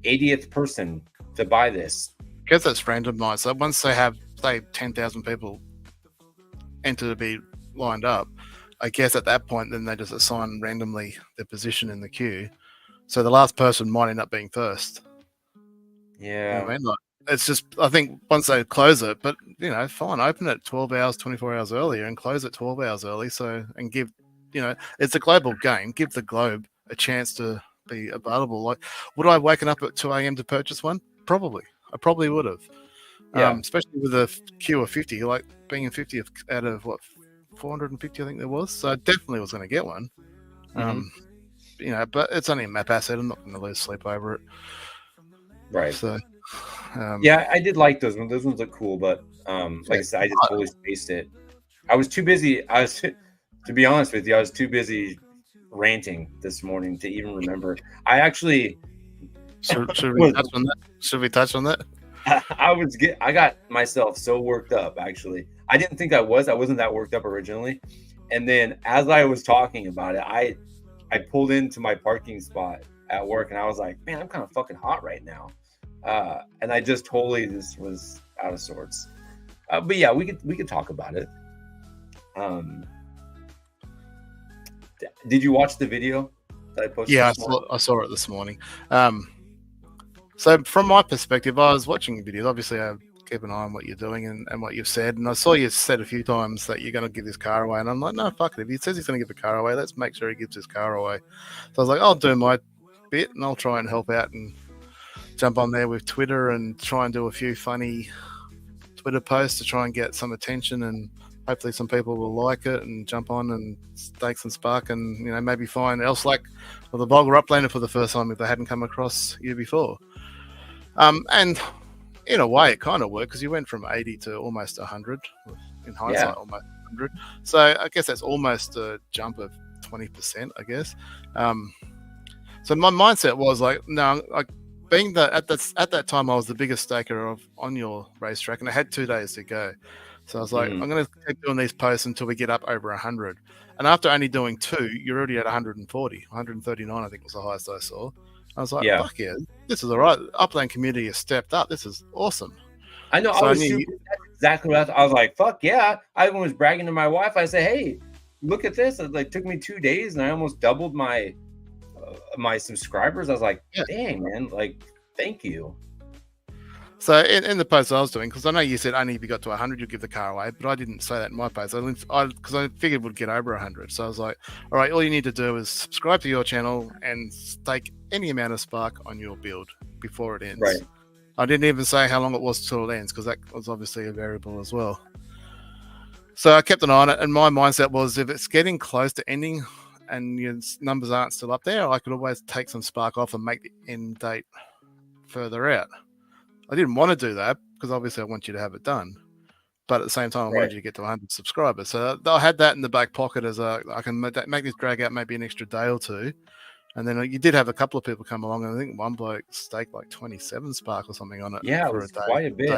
80th person to buy this. Because that's randomized. So once they have, say, 10,000 people enter to be lined up, I guess at that point, then they just assign randomly their position in the queue. So the last person might end up being first. Yeah. You know what I mean? Like, it's just, I think once they close it, but, fine, open it 12 hours, 24 hours earlier and close it 12 hours early. So, and give, it's a global game. Give the globe a chance to be available. Like, would I have woken up at 2 a.m. to purchase one? Probably. I probably would have. Yeah. Especially with a queue of 50, like being in 50 out of what 450, I think there was. So I definitely was going to get one. But it's only a map asset. I'm not going to lose sleep over it. Right. So, yeah, I did like those ones. Those ones look cool, but like I said, I just totally spaced it. I was too busy. To be honest with you, I was too busy ranting this morning to even remember. I actually should we touch on that? Should we touch on that? I got myself so worked up. Actually, I didn't think I wasn't that worked up originally, and then as I was talking about it, I pulled into my parking spot at work, and I was like, man, I'm kind of fucking hot right now, and I just totally just was out of sorts. But yeah, we could talk about it. Did you watch the video that I posted? Yeah, I saw it this morning. So from my perspective, I was watching videos. Obviously, I keep an eye on what you're doing and what you've said. And I saw you said a few times that you're going to give this car away. And I'm like, no, fuck it. If he says he's going to give the car away, let's make sure he gives his car away. So I was like, I'll do my bit and I'll try and help out and jump on there with Twitter and try and do a few funny Twitter posts to try and get some attention, and hopefully some people will like it and jump on and stake some spark and, maybe find else like the Vulgar Uplander for the first time if they hadn't come across you before. And in a way, it kind of worked because you went from 80 to almost 100. In hindsight, almost 100. So I guess that's almost a jump of 20%, I guess. So my mindset was like, no, being at that time, I was the biggest staker on your racetrack, and I had 2 days to go. So I was like, I'm going to keep doing these posts until we get up over 100. And after only doing 2, you're already at 140, 139, I think was the highest I saw. I was like, fuck yeah, this is all right. Upland community has stepped up. This is awesome. I know. So that's exactly what I was like, fuck yeah. I was bragging to my wife. I said, hey, look at this. It took me 2 days and I almost doubled my subscribers. I was like, dang, man, like, thank you. So in the post I was doing, because I know you said only if you got to 100 you'll give the car away, but I didn't say that in my post. Because I figured we'd get over 100. So I was like, all right, all you need to do is subscribe to your channel and stake any amount of spark on your build before it ends. Right. I didn't even say how long it was till it ends, because that was obviously a variable as well. So I kept an eye on it, and my mindset was if it's getting close to ending and your numbers aren't still up there, I could always take some spark off and make the end date further out. I didn't want to do that because obviously I want you to have it done, but at the same time I wanted you to get to 100 subscribers. So I had that in the back pocket as I can make this drag out maybe an extra day or two. And then you did have a couple of people come along, and I think one bloke staked like 27 spark or something on it. Yeah, for it was quite a bit.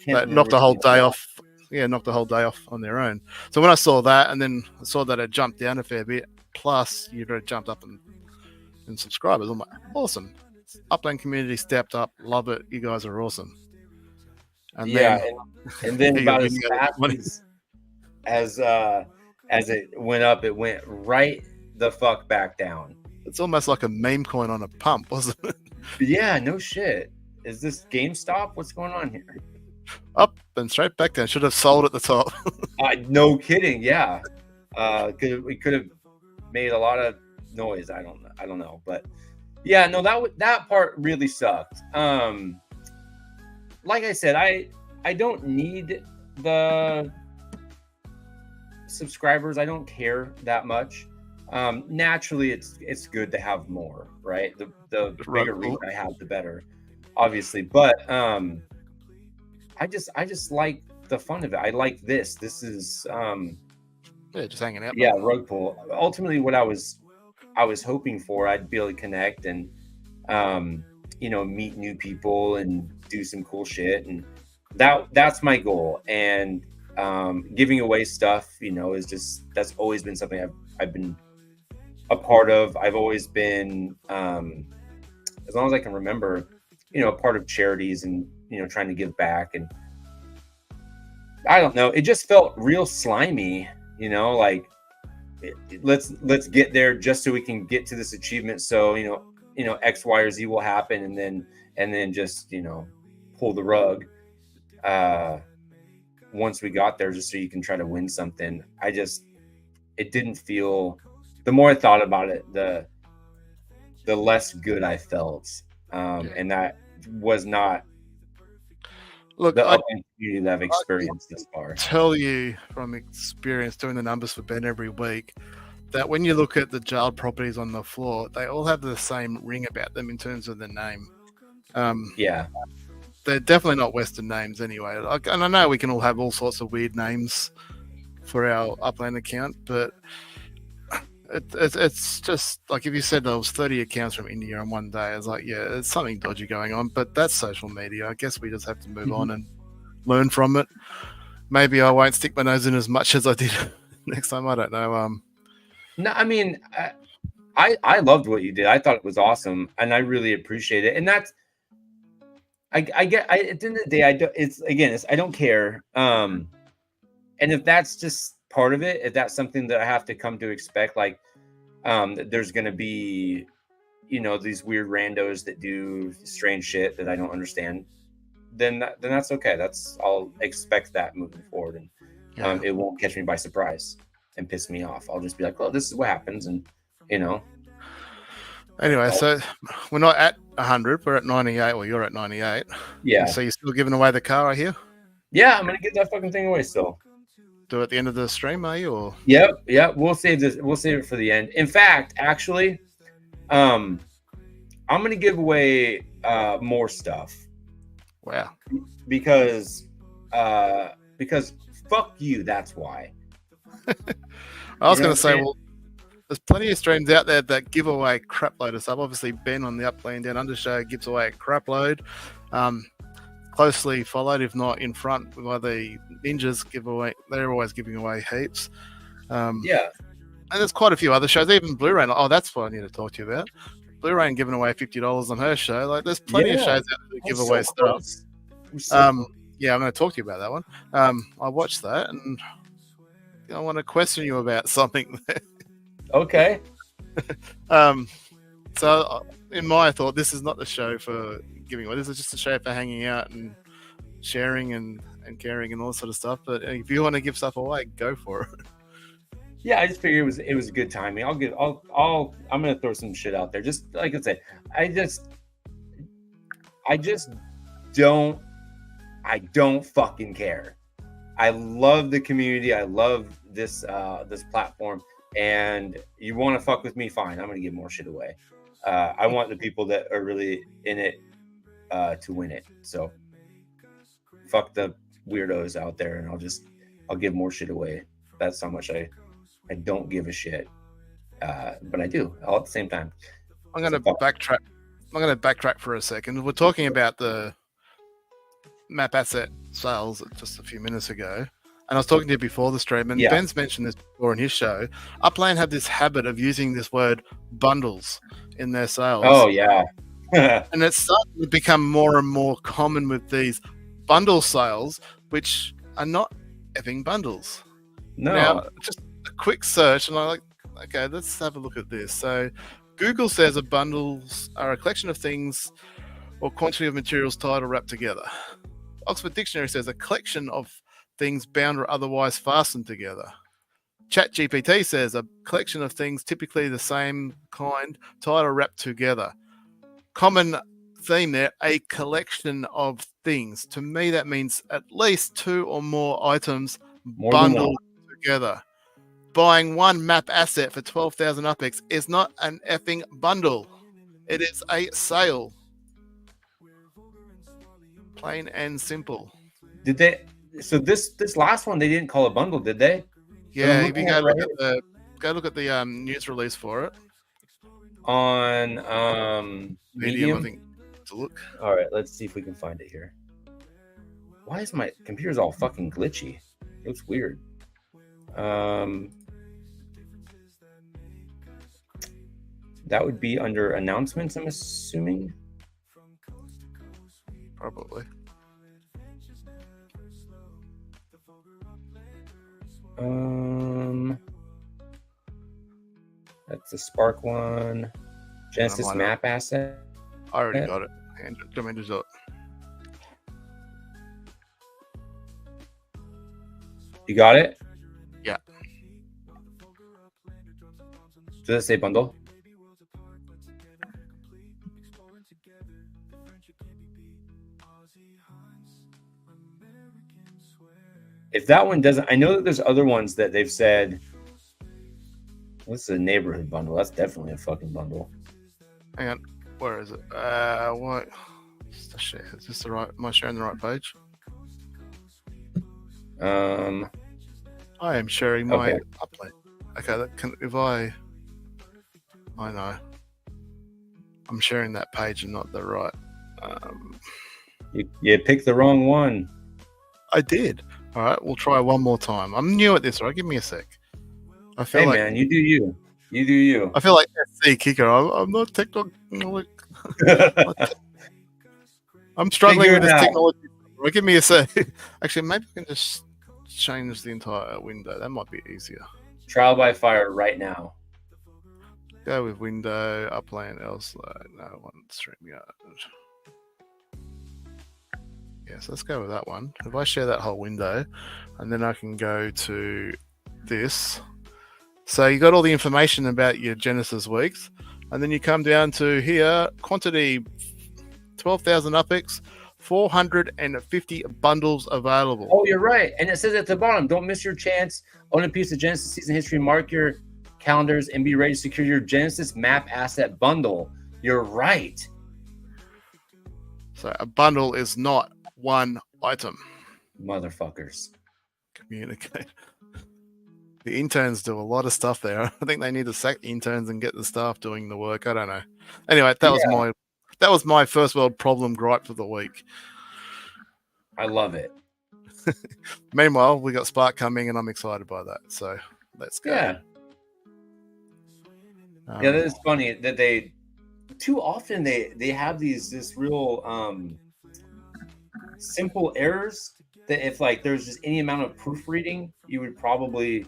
That knocked the whole day off. Yeah, knocked the whole day off on their own. So when I saw that, and then I saw that it jumped down a fair bit, plus you'd jumped up in subscribers, I'm like, awesome. Upland community stepped up. Love it. You guys are awesome. And then about as fast as it went up, it went right the fuck back down. It's almost like a meme coin on a pump, wasn't it? Yeah, no shit. Is this GameStop? What's going on here? Up and straight back down. Should have sold at the top. No kidding. Yeah, we could have made a lot of noise. I don't know, but. Yeah, no, that part really sucked. Like I said, I don't need the subscribers. I don't care that much. Naturally, it's good to have more, right? The bigger reach I have, the better, obviously. But I just like the fun of it. I like this. This is just hanging out. Yeah, rug pull. Ultimately, what I was hoping for, I'd be able to connect and, meet new people and do some cool shit. And that's my goal. And giving away stuff, that's always been something I've been a part of. I've always been, as long as I can remember, a part of charities and, trying to give back. And I don't know, it just felt real slimy, like, let's get there just so we can get to this achievement. So X, Y, or Z will happen, and then just pull the rug once we got there, just so you can try to win something. It didn't feel. The more I thought about it, the less good I felt. And that was not Look, the I upland community that I've experienced thus far. tell you from experience doing the numbers for Ben every week that when you look at the jailed properties on the floor, they all have the same ring about them in terms of the name. Yeah. They're definitely not Western names anyway. Like, and I know we can all have all sorts of weird names for our Upland account, but it's just like if you said there was 30 accounts from India on one day, I was like, yeah, there's something dodgy going on. But that's social media. I guess we just have to move on and learn from it. Maybe I won't stick my nose in as much as I did next time. I don't know. No, I mean, I loved what you did. I thought it was awesome, and I really appreciate it. And that's, at the end of the day, I don't care. And if that's just part of it, if that's something that I have to come to expect, like, that there's going to be, these weird randos that do strange shit that I don't understand, then that's okay. I'll expect that moving forward, and it won't catch me by surprise and piss me off. I'll just be like, well, this is what happens, and Anyway, so we're not at 100. We're at 98. Well, you're at 98. Yeah. So you're still giving away the car, I hear? Yeah, I'm gonna get that fucking thing away still. Do it at the end of the stream, are you? Or Yep. We'll save this. We'll save it for the end. In fact, actually, I'm gonna give away more stuff. Wow. Because fuck you. That's why. I was You know going what to say, I'm saying? well, there's plenty of streams out there that give away a crap load of stuff. Obviously, Ben on the Upland Down Under show gives away a crap load. Closely followed, if not in front, by the Ninjas giveaway. They're always giving away heaps. Yeah. And there's quite a few other shows, even Blue Rain. Oh, that's what I need to talk to you about. Blue Rain giving away $50 on her show. Like, there's plenty of shows out there that give away stuff. Yeah, I'm going to talk to you about that one. I watched that, and I want to question you about something. Okay. So, in my thought, this is not the show for giving away. This is just a show for hanging out and sharing and caring and all that sort of stuff. But if you want to give stuff away, go for it. Yeah, I just figured it was a good timing. I'm gonna throw some shit out there. Just like I said, I just don't fucking care. I love the community. I love this platform. And you want to fuck with me? Fine. I'm gonna give more shit away. I want the people that are really in it to win it. So fuck the weirdos out there, and I'll give more shit away. That's how much I don't give a shit, but I do all at the same time. I'm going to backtrack. I'm going to backtrack for a second. We're talking about the map asset sales just a few minutes ago, and I was talking to you before the stream, and Ben's mentioned this before in his show. Upland have this habit of using this word bundles in their sales. Oh yeah. And it's starting to become more and more common with these bundle sales, which are not effing bundles. No. Now, just a quick search, and I'm like, okay, let's have a look at this. So, Google says a bundles are a collection of things or quantity of materials tied or wrapped together. Oxford Dictionary says a collection of things bound or otherwise fastened together. ChatGPT says a collection of things typically the same kind tied or wrapped together. Common theme there, a collection of things. To me, that means at least two or more items bundled together. Buying one map asset for 12,000 UpX is not an effing bundle. It is a sale. Plain and simple. Did they? So this last one they didn't call a bundle, did they? Yeah, if you go look at the news release for it on Medium, I think. To look. All right, let's see if we can find it here. Why is my computer's all fucking glitchy? It looks weird. That would be under announcements, I'm assuming. Probably. That's the Spark one. Genesis map asset. I already got it. And do me to it. You got it? Yeah. Does it say bundle? If that one doesn't, I know that there's other ones that they've said. This is a neighborhood bundle. That's definitely a fucking bundle. Hang on, where is it? What? Just a share. Is this the right? Am I sharing the right page? I am sharing my upload. Okay, that can if I know. I'm sharing that page and not the right. You picked the wrong one. I did. All right, we'll try one more time. I'm new at this, right? Give me a sec. I feel Hey like, man, you do you. You do you. I feel like SC Kicker. I'm not technical. I'm struggling with this technology. Right, give me a sec. Actually, maybe I can just change the entire window. That might be easier. Trial by fire right now. Go with window, upland, else. No one, StreamYard. Yes, let's go with that one. If I share that whole window, and then I can go to this. So you got all the information about your Genesis weeks, and then you come down to here, quantity 12,000 UPX, 450 bundles available. Oh, you're right. And it says at the bottom, don't miss your chance. Own a piece of Genesis season history, mark your calendars, and be ready to secure your Genesis map asset bundle. You're right. So a bundle is not one item. Motherfuckers. Communicate. The interns do a lot of stuff there. I think they need to sack the interns and get the staff doing the work. I don't know. Anyway, that was my first world problem gripe for the week. I love it. Meanwhile, we got Spark coming, and I'm excited by that. So let's go. Yeah. Yeah, that is funny that they too often they have this real simple errors that if like there's just any amount of proofreading, you would probably.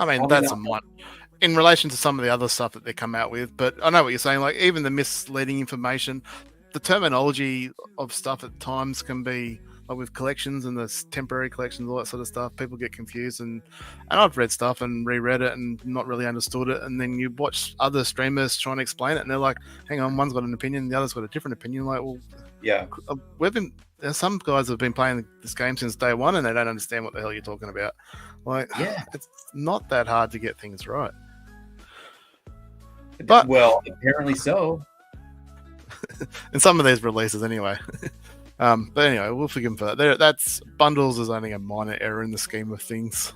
I mean, that's a one in relation to some of the other stuff that they come out with. But I know what you're saying. Like even the misleading information, the terminology of stuff at times can be like with collections and the temporary collections, all that sort of stuff. People get confused, and I've read stuff and reread it and not really understood it. And then you watch other streamers trying to explain it, and they're like, "Hang on, one's got an opinion, the other's got a different opinion." Like, well, yeah, there's some guys have been playing this game since day one, and they don't understand what the hell you're talking about. Like, yeah, it's not that hard to get things right. But well, apparently so. in some of these releases, anyway. But anyway, we'll forgive them for that. That's bundles is only a minor error in the scheme of things.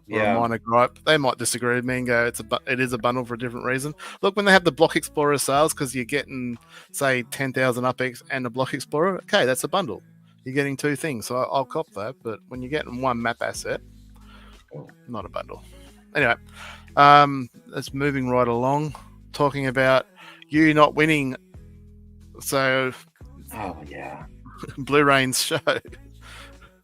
Yeah, a minor gripe. They might disagree with me and go, it is a bundle for a different reason. Look, when they have the Block Explorer sales, because you're getting say 10,000 UPX and a Block Explorer, okay, that's a bundle. You're getting two things, so I'll cop that. But when you're getting one map asset, not a bundle. Anyway, it's moving right along, talking about you not winning. So, oh yeah, Blue Rain's show.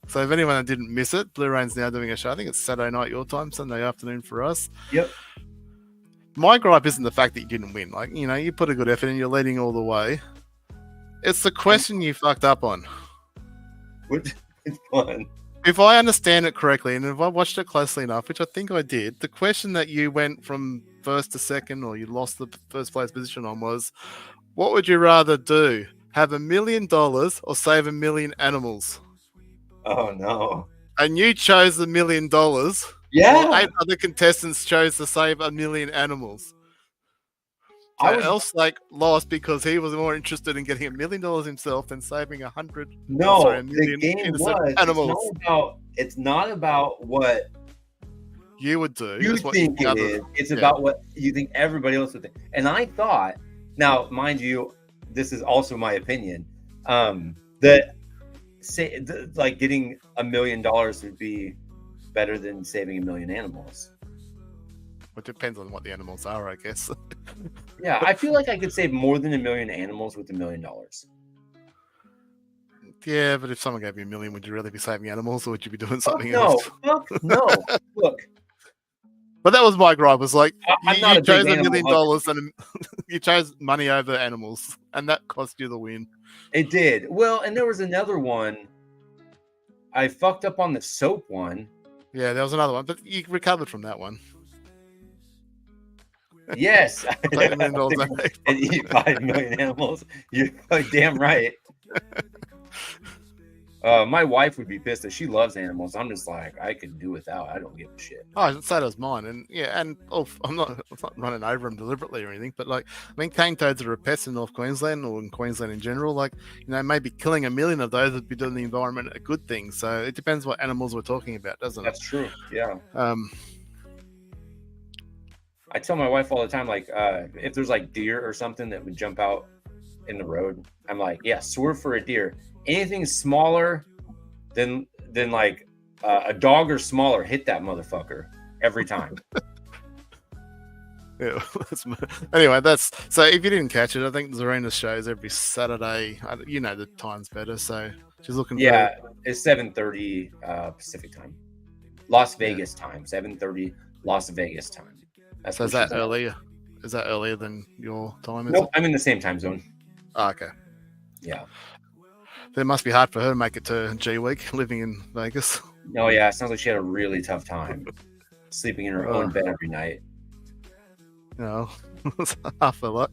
So if anyone that didn't miss it, Blue Rain's now doing a show. I think it's Saturday night your time, Sunday afternoon for us. Yep. My gripe isn't the fact that you didn't win. Like, you know, you put a good effort and you're leading all the way. It's the question you fucked up on. Which one? If I understand it correctly, and if I watched it closely enough, which I think I did, the question that you went from first to second, or you lost the first place position on was, what would you rather do? Have $1 million or save 1 million animals? Oh no! And you chose $1 million. Yeah. While 8 other contestants chose to save 1 million animals. So Elslake lost because he was more interested in getting $1 million himself than saving 100. No, sorry, 1 million the game was. animals. It's not about what You would do. you It's what think you it is. It's about what you think everybody else would think. And I thought, now, mind you, this is also my opinion, that like getting $1 million would be better than saving 1 million animals. It depends on what the animals are, I guess. Yeah, I feel like I could save more than 1 million animals with $1 million. Yeah, but if someone gave you 1 million, would you really be saving animals, or would you be doing something no, else? No. Look, but that was my gripe. Was like I'm you not a chose big $1 million animal and you chose money over animals, and that cost you the win. It did. Well, and there was another one. I fucked up on the soap one. Yeah, there was another one, but you recovered from that one. Yes. $1 million and eat 5 million animals. You're damn right. My wife would be pissed that she loves animals. I'm just like, I could do without. I don't give a shit. Oh, so does mine, and yeah, and I'm not running over them deliberately or anything, but like, I mean, cane toads are a pest in North Queensland or in Queensland in general. Like, maybe killing 1 million of those would be doing the environment a good thing. So it depends what animals we're talking about, doesn't it? That's true. Yeah. Um, I tell my wife all the time, like, if there's like deer or something that would jump out in the road, I'm like, yeah, swerve for a deer. Anything smaller than like a dog or smaller, hit that motherfucker every time. Yeah. Anyway, that's so. If you didn't catch it, I think Zarina shows every Saturday. The time's better, so she's looking. Yeah, it's 7:30 Pacific time, Las Vegas time. 7:30 Las Vegas time. So is that earlier? Is that earlier than your time? Nope, I'm in the same time zone. Oh, okay. Yeah. It must be hard for her to make it to G Week living in Vegas. Oh yeah, it sounds like she had a really tough time sleeping in her own bed every night. It's half the luck.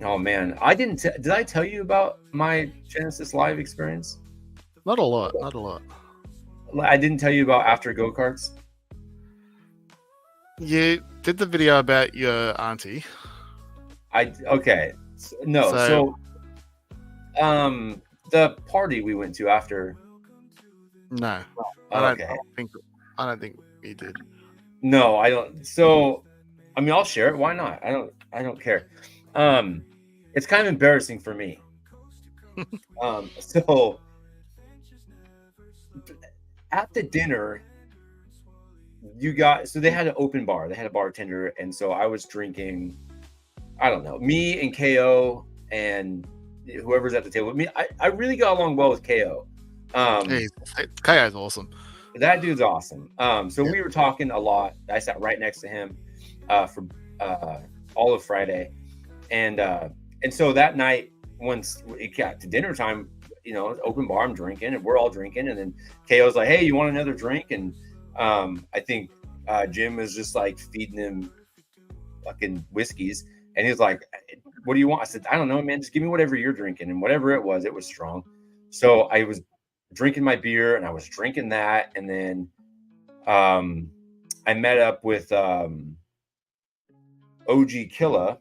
Oh man, did I tell you about my Genesis Live experience? Not a lot. I didn't tell you about after go-karts. You did the video about your auntie. Okay. So the party we went to after. No, Okay. I don't think you did. No, I don't. So, I mean, I'll share it. Why not? I don't care. It's kind of embarrassing for me. So at the dinner, so they had an open bar. They had a bartender, and so I was drinking. I don't know, me and KO and whoever's at the table with me. I really got along well with KO. KO's awesome. That dude's awesome. So we were talking a lot. I sat right next to him for all of Friday, and so that night, once it got to dinner time, open bar, I'm drinking, and we're all drinking, and then KO's like, "Hey, you want another drink?" And I think Jim was just like feeding him fucking whiskeys, and he was like, "What do you want?" I said, "I don't know, man. Just give me whatever you're drinking." And whatever it was strong. So I was drinking my beer, and I was drinking that, and then I met up with OG Killa,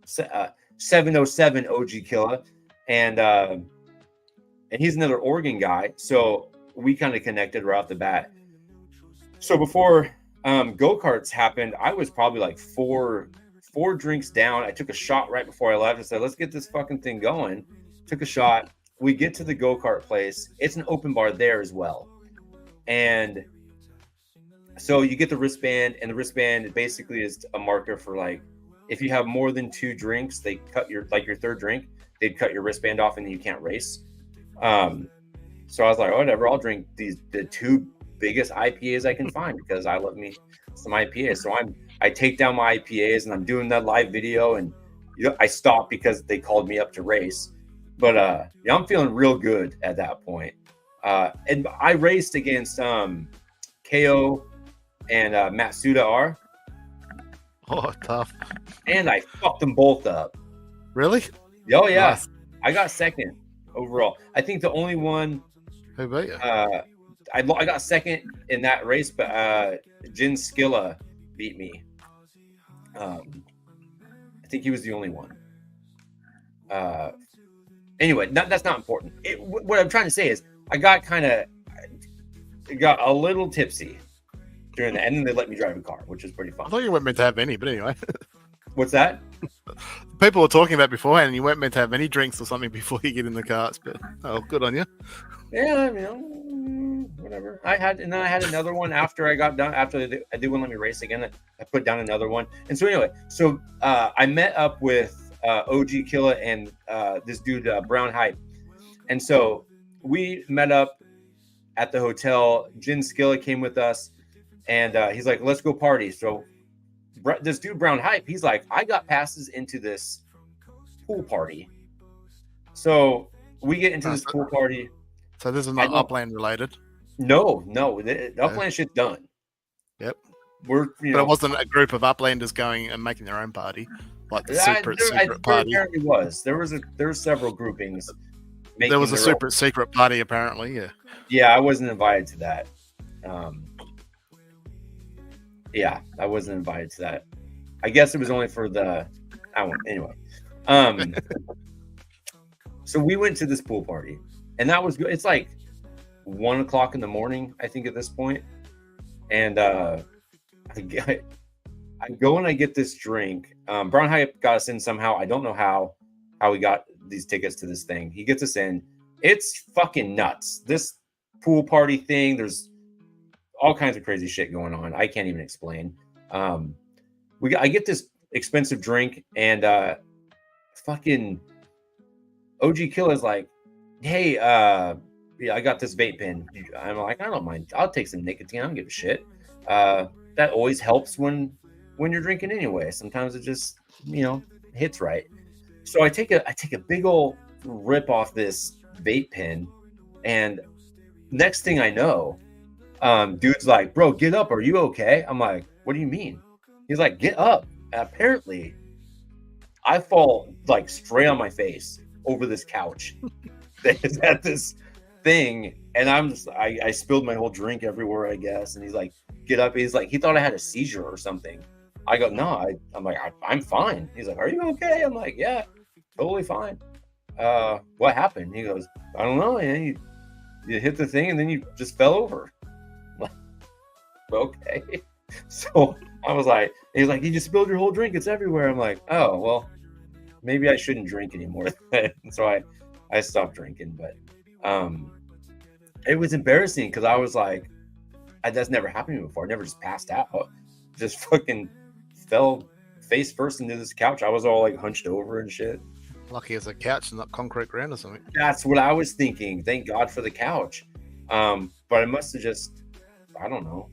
707 OG Killa, and he's another Oregon guy, so we kind of connected right off the bat. So before go-karts happened, I was probably like four drinks down. I took a shot right before I left and said, "Let's get this fucking thing going." Took a shot. We get to the go-kart place. It's an open bar there as well. And so you get the wristband, and the wristband basically is a marker for, like, if you have more than 2 drinks, they cut your third drink, they'd cut your wristband off and then you can't race. So I was like, whatever, I'll drink the 2 biggest IPAs I can find because I love me some IPAs. So I take down my IPAs and I'm doing that live video, and I stopped because they called me up to race. But I'm feeling real good at that point. And I raced against KO and Matsuda R. Oh, tough. And I fucked them both up. Really? Oh yeah. Nice. I got second overall. I think the only one Who beat you? I got second in that race, but Jin Skilla beat me. I think he was the only one. Anyway, that's not important. What I'm trying to say is I got a little tipsy during that, and then they let me drive a car, which was pretty fun. I thought you weren't meant to have any, but anyway. What's that? People were talking about beforehand, and you weren't meant to have any drinks or something before you get in the cars. But good on you. Yeah, whatever. I had another one after I got done. After they wouldn't let me race again, I put down another one. And so anyway, I met up with OG Killa and this dude Brown Hype, and so we met up at the hotel. Jin Skilla came with us, and he's like, "Let's go party." So this dude Brown Hype, he's like, "I got passes into this pool party." So we get into this pool party. So this is not Upland related. No, the Upland shit's done. Yep. But it wasn't a group of Uplanders going and making their own party, like the secret party. There was several groupings. there was a their own- super secret party apparently. Yeah. Yeah, I wasn't invited to that. Yeah, I wasn't invited to that. I guess it was only for the. I won't. Anyway. So we went to this pool party, and that was good. It's like 1 o'clock in the morning, I think, at this point, and I go and I get this drink. Brown Hype got us in somehow. I don't know how we got these tickets to this thing. He gets us in. It's fucking nuts. This pool party thing. There's all kinds of crazy shit going on. I can't even explain. I get this expensive drink, and fucking OG Killa's like, hey, yeah, I got this vape pen. I'm like, I don't mind. I'll take some nicotine. I don't give a shit. That always helps when you're drinking anyway. Sometimes it just, hits right. So I take a big old rip off this vape pen, and next thing I know, dude's like, bro, get up. Are you okay? I'm like, what do you mean? He's like, get up. And apparently, I fall like straight on my face over this couch that is at this thing, and I spilled my whole drink everywhere, I guess. And he's like, get up. He's like, he thought I had a seizure or something. I go, no, I'm like, I'm fine. He's like, are you okay? I'm like, yeah, totally fine. What happened? He goes, I don't know. And you hit the thing and then you just fell over. I'm like, okay. So I was like, he's like, you just spilled your whole drink. It's everywhere. I'm like, oh, well, maybe I shouldn't drink anymore. So I stopped drinking, but it was embarrassing because I was like, that's never happened to me before. I never just passed out. Just fucking fell face first into this couch. I was all like hunched over and shit. Lucky as a couch and not concrete ground or something. That's what I was thinking. Thank God for the couch. But I must have just, I don't know,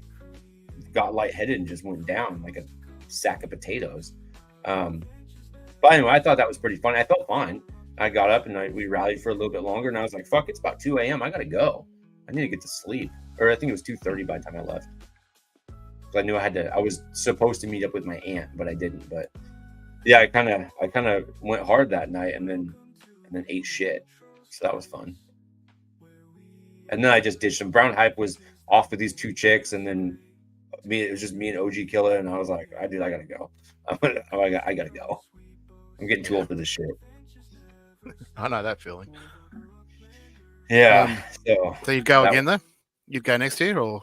got lightheaded and just went down like a sack of potatoes. But anyway, I thought that was pretty fun. I felt fine. I got up and we rallied for a little bit longer, and I was like, fuck, it's about 2 a.m. I gotta go. I need to get to sleep. Or I think it was 2:30 by the time I left. I knew I was supposed to meet up with my aunt, but I didn't. But yeah, I kind of went hard that night and then ate shit. So that was fun. And then I just did some. Brown Hype was off with these two chicks, and then it was just me and OG Killa, and I was like, I gotta go. I gotta go. I'm getting too old for this shit. I know that feeling. Yeah. So you'd go again though? You'd go next year, or?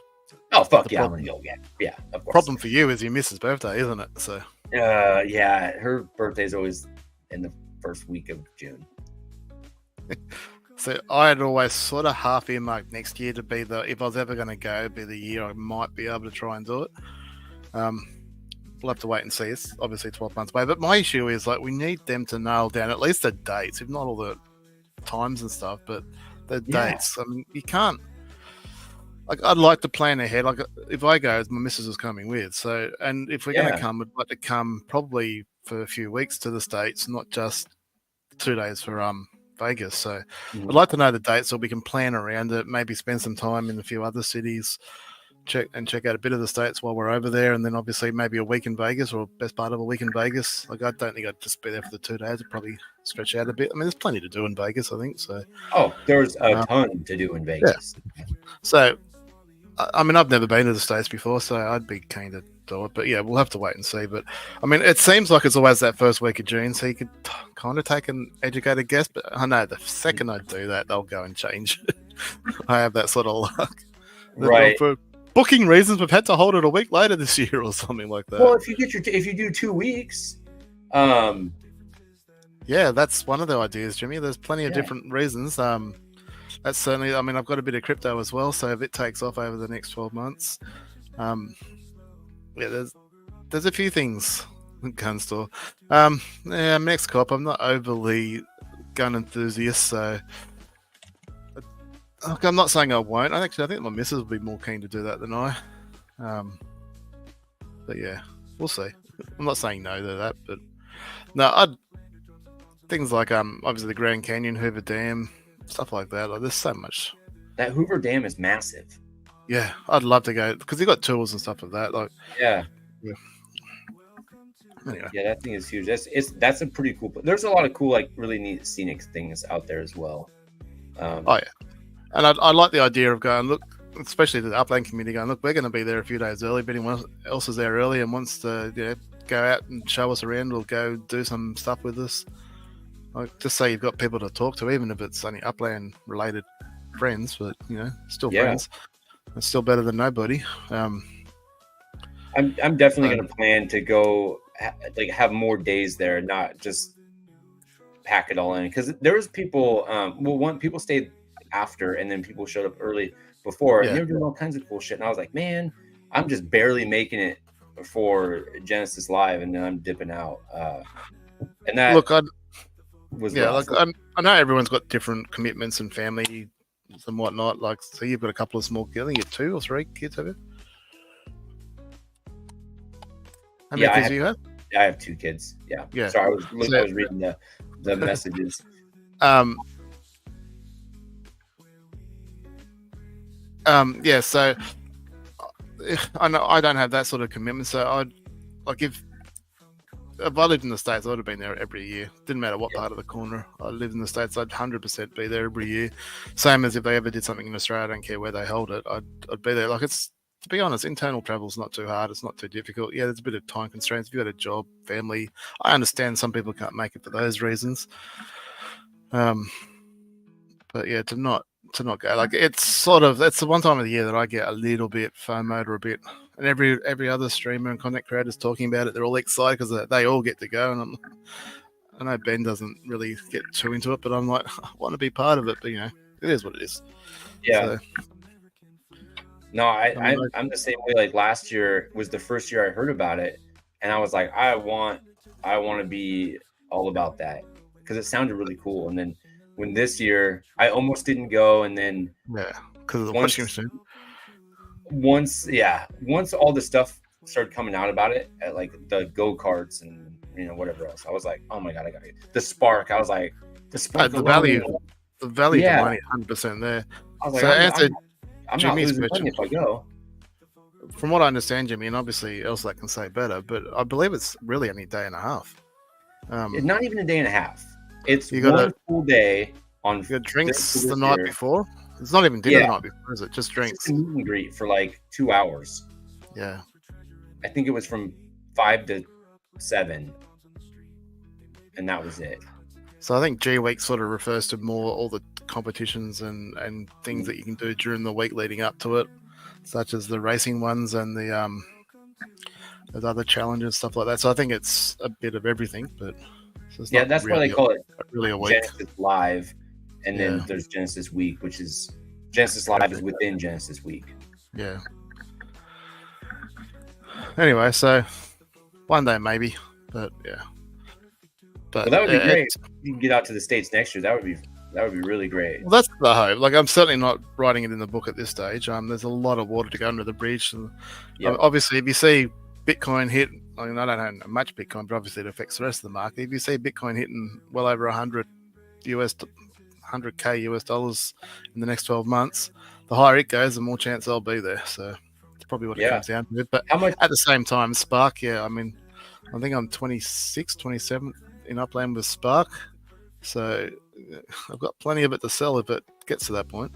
Oh fuck yeah, I'm gonna go again. Yeah, of course. Problem for you is your missus' birthday, isn't it? So. Yeah, her birthday's always in the first week of June. So I had always sort of half earmarked next year to be if I was ever going to go, it'd be the year I might be able to try and do it. We'll have to wait and see. It's obviously 12 months away. But my issue is like we need them to nail down at least the dates, if not all the times and stuff, but the dates. I mean, you can't. Like, I'd like to plan ahead. Like, if I go, my missus is coming with. So, and if we're going to come, we'd like to come probably for a few weeks to the States, not just 2 days for Vegas. So, I'd like to know the dates so we can plan around it. Maybe spend some time in a few other cities, check out a bit of the States while we're over there, and then obviously maybe a week in Vegas or best part of a week in Vegas. Like, I don't think I'd just be there for the 2 days. I'd probably stretch out a bit. I mean, there's plenty to do in Vegas, I think. So, there's a ton to do in Vegas. Yeah. So. I mean, I've never been to the States before, so I'd be keen to do it. But yeah, we'll have to wait and see. But I mean, it seems like it's always that first week of June, so you could kind of take an educated guess. But I know the second I do that, they'll go and change. I have that sort of luck. Right. For booking reasons, we've had to hold it a week later this year or something like that. Well, if you do 2 weeks, yeah, that's one of the ideas, Jimmy. There's plenty of different reasons. That's certainly, I mean, I've got a bit of crypto as well, so if it takes off over the next 12 months, there's a few things gun store. Next cop, I'm not overly gun enthusiast, so look, I'm not saying I won't. I think my missus will be more keen to do that than I. But yeah, we'll see. I'm not saying no to that, but no, things like obviously the Grand Canyon, Hoover Dam, stuff like that. Like, there's so much. That Hoover Dam is massive. Yeah, I'd love to go because they got tours and stuff like that. Like, yeah. Anyway. Yeah, that thing is huge. That's a pretty cool. There's a lot of cool, like really neat scenic things out there as well. Oh yeah, and I like the idea of going, look, especially the Upland community, going, look, we're going to be there a few days early. If anyone else is there early and wants to, go out and show us around or go do some stuff with us, like just say you've got people to talk to, even if it's only Upland related friends, but still friends. It's still better than nobody. I'm definitely going to plan to go have more days there, not just pack it all in, because there was people. People stayed after, and then people showed up early before, and they were doing all kinds of cool shit. And I was like, man, I'm just barely making it for Genesis Live, and then I'm dipping out. And that was rough. I know everyone's got different commitments and family and whatnot. Like, so you've got a couple of small kids. I think you have 2 or 3 kids, have you? How many kids do you have? I have 2 kids. Yeah. Sorry, I was reading the messages. So I know I don't have that sort of commitment. So if I lived in the States, I would have been there every year. Didn't matter what part of the corner I lived in the States, I'd 100% be there every year. Same as if they ever did something in Australia, I don't care where they hold it, I'd be there. Like, it's, to be honest, internal travel's not too hard. It's not too difficult. Yeah, there's a bit of time constraints. If you've got a job, family, I understand some people can't make it for those reasons. But yeah, to not go, like, it's the one time of the year that I get a little bit FOMO or a bit, and every other streamer and content creator is talking about it. They're all excited because they all get to go, and I know Ben doesn't really get too into it, but I'm like, I want to be part of it, but it is what it is. Yeah. So, no, I'm the same way. Like, last year was the first year I heard about it, and I was like, I want to be all about that because it sounded really cool. And then when this year I almost didn't go, and then because of the washing machine. Once all the stuff started coming out about it, at like the go-karts and whatever else, I was like, oh my god, I gotta get the Spark. I was like, the Spark, the value of money, 100% there. I was like, I'm not losing money if I go. From what I understand, Jimmy, and obviously Elsa can say better, but I believe it's really only a day and a half. It's not even a day and a half. It's one full day on. You got drinks the night before. It's not even dinner the night before, is it? Just drinks. Just a meet and greet for like 2 hours. Yeah. I think it was from 5 to 7, and that was it. So I think G Week sort of refers to more all the competitions and things that you can do during the week leading up to it, such as the racing ones and the there's other challenges, stuff like that. So I think it's a bit of everything, but that's why they call it really a week. Genesis Live, and then there's Genesis Week, which is Genesis Live is within Genesis Week. Yeah. Anyway, so one day maybe, but yeah. But that would be great. If you can get out to the States next year. That would be really great. Well, that's the hope. Like, I'm certainly not writing it in the book at this stage. There's a lot of water to go under the bridge. And obviously, if you see Bitcoin hit, I mean, I don't know much Bitcoin, but obviously it affects the rest of the market. If you see Bitcoin hitting well over $100K US dollars in the next 12 months, the higher it goes, the more chance I'll be there. So it's probably what it comes down to. But at the same time, Spark, I mean, I think I'm 26, 27 in Upland with Spark. So I've got plenty of it to sell if it gets to that point.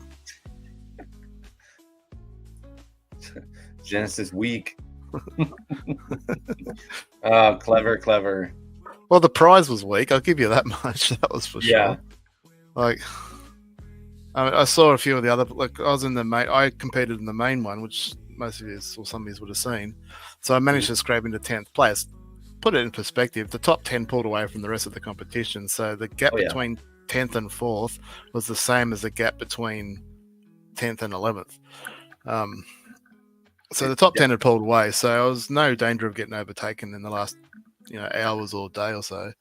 Genesis Week. Oh, clever. Well, the prize was weak. I'll give you that much. That was for sure. Like, I saw a few of the other. Like, I competed in the main one, which most of you or some of you would have seen. So I managed to scrape into 10th place. Put it in perspective, the top 10 pulled away from the rest of the competition. So the gap between 10th and 4th was the same as the gap between 10th and 11th. So the top 10 had pulled away. So I was no danger of getting overtaken in the last hours or day or so.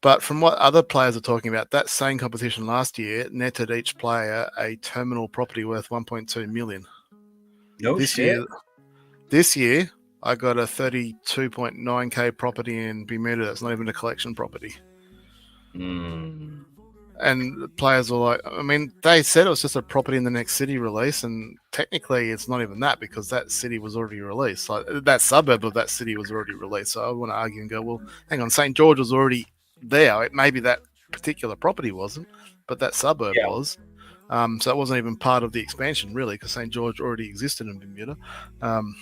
But from what other players are talking about, that same competition last year netted each player a terminal property worth 1.2 million. This year, I got a 32.9k property in Bermuda. That's not even a collection property. And the players were like, I mean, they said it was just a property in the next city release, and technically it's not even that because that city was already released. Like, that suburb of that city was already released. So I want to argue and go, well, hang on, St. George was already there. Maybe that particular property wasn't, but that suburb Yeah. was. So it wasn't even part of the expansion, really, because St. George already existed in Bermuda. And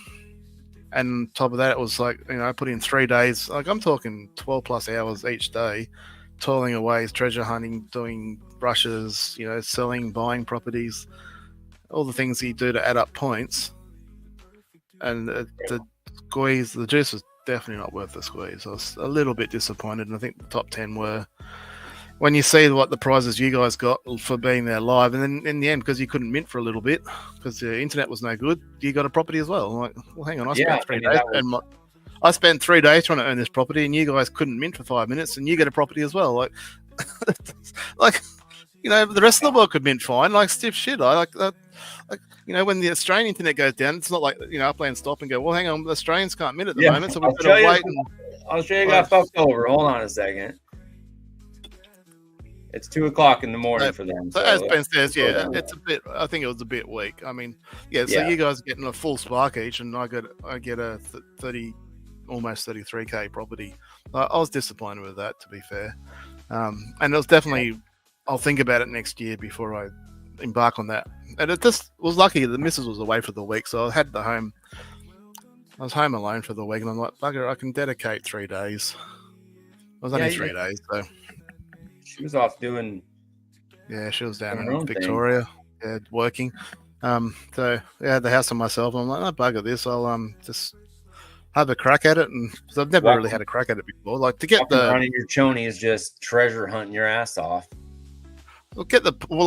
on top of that, it was like, I put in 3 days, like I'm talking 12 plus hours each day, toiling away, treasure hunting, doing brushes, selling, buying properties, all the things that you do to add up points. And the squeeze, the juice was definitely not worth the squeeze. I was a little bit disappointed, and I think the top 10 were. When you see what the prizes you guys got for being there live, and then in the end, because you couldn't mint for a little bit, because the internet was no good, you got a property as well. I'm like, well, hang on, I spent 3 days, I spent 3 days trying to earn this property, and you guys couldn't mint for 5 minutes, and you get a property as well. Like, the rest of the world could mint fine, like stiff shit. I like that. When the Australian internet goes down, it's not like Upland stop and go, well, hang on, the Australians can't mint at the moment, so we've got to wait. Australia got fucked over. Hold on a second. It's 2:00 in the morning for them. So as Ben says, it's a bit. I think it was a bit weak. I mean, So you guys are getting a full spark each, and I get a 30, almost 33K property. I was disappointed with that, to be fair. And it was definitely. I'll think about it next year before I embark on that. And it just was lucky the missus was away for the week, so I had the home. I was home alone for the week, and I'm like, bugger, I can dedicate 3 days. It was only 3 days, so. She was off doing. Yeah, she was down in Victoria, working. So I had the house to myself. I'm like, no, bugger this. I'll just have a crack at it, and because I've never really had a crack at it before. Like to get running your chony is just treasure hunting your ass off. I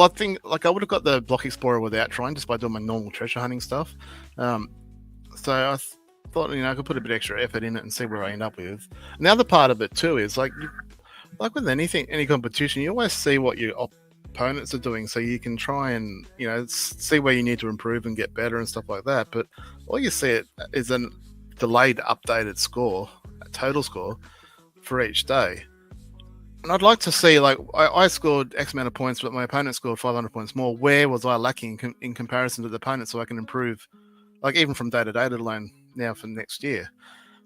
think I would have got the Block Explorer without trying, just by doing my normal treasure hunting stuff. So I thought I could put a bit extra effort in it and see where I end up with. And the other part of it too is like with anything, any competition, you always see what your opponents are doing, so you can try and see where you need to improve and get better and stuff like that. But all you see is a delayed, updated score, a total score for each day. And I'd like to see, I scored X amount of points, but my opponent scored 500 points more. Where was I lacking in comparison to the opponent, so I can improve, even from day to day, let alone now for next year.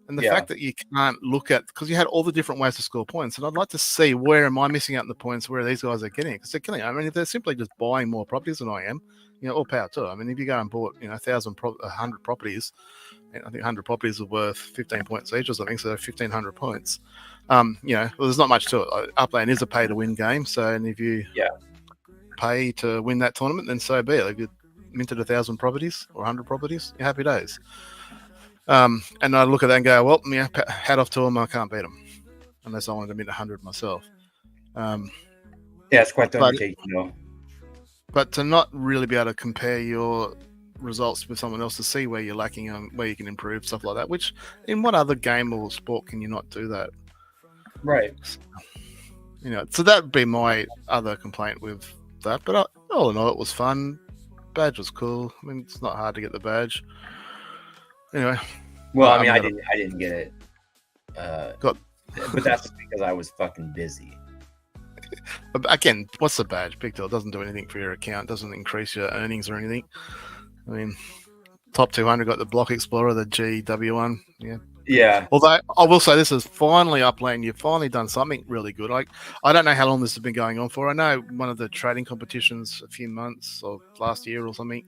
And the fact that you can't look at, because you had all the different ways to score points, and I'd like to see where am I missing out in the points, where these guys are getting it, because they're killing it. I mean, if they're simply just buying more properties than I am, all power to it. I mean, if you go and bought, 100 properties, I think 100 properties are worth 15 points each or something, so 1,500 points. There's not much to it. Upland is a pay-to-win game, and if you pay to win that tournament, then so be it. If you minted 1,000 properties or 100 properties, you're happy days. And I look at that and go, well, hat off to them. I can't beat them unless I wanted to mint 100 myself. It's quite the undertaking, But to not really be able to compare your results with someone else to see where you're lacking and where you can improve, stuff like that, which in what other game or sport can you not do that? Right. So that would be my other complaint with that. But all in all, it was fun. Badge was cool. I mean, it's not hard to get the badge. Anyway. Well, I didn't get it. But that's just because I was fucking busy. Again, what's the badge? Big deal. It doesn't do anything for your account. Doesn't increase your earnings or anything. I mean, top 200 got the Block Explorer, the GW1. Yeah. Although I will say this is finally Upland. You've finally done something really good. I don't know how long this has been going on for. I know one of the trading competitions a few months or last year or something.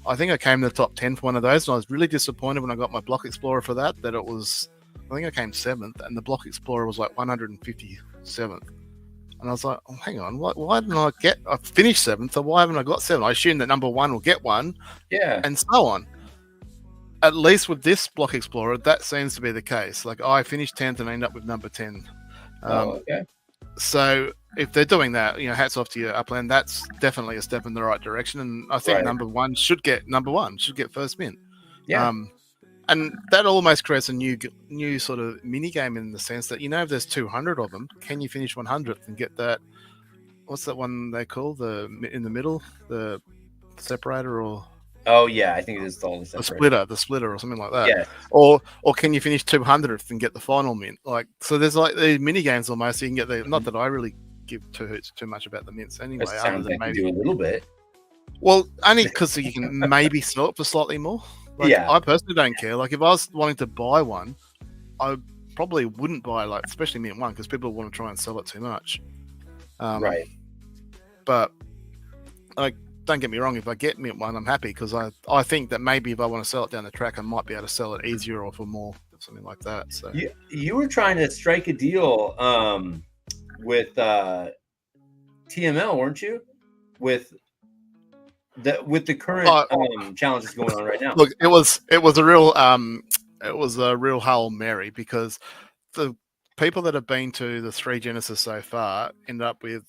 I think I came to the top 10 for one of those, and I was really disappointed when I got my Block Explorer for that. That it was, I think I came 7th, and the Block Explorer was 157th. And I was like, oh, hang on, why didn't I get? I finished 7th, so why haven't I got 7? I assume that number 1 will get one, and so on. At least with this Block Explorer, that seems to be the case. I finished 10th and I end up with number 10. Okay. So if they're doing that, hats off to you, Upland. That's definitely a step in the right direction, and I think number one should get first mint. Yeah. And that almost creates a new sort of mini game in the sense that if there's 200 of them, can you finish 100th and get that? What's that one they call in the middle, the separator or? Oh yeah, I think it is the separator. The splitter, or something like that. Yeah. Or can you finish 200th and get the final mint? So there's these mini games almost. So you can get not that I really give two hoots too much about the mints anyway. It sounds like maybe you do a little bit. Well, only because you can maybe sell it for slightly more. I personally don't care. If I was wanting to buy one, I probably wouldn't buy especially mint 1 because people want to try and sell it too much. Right. But like, don't get me wrong. If I get mint one, I'm happy because I think that maybe if I want to sell it down the track, I might be able to sell it easier or for more, something like that. So You were trying to strike a deal with TML, weren't you? With the current challenges going on right now. Look, it was a real Hail Mary because the people that have been to the 3 Genesis so far end up with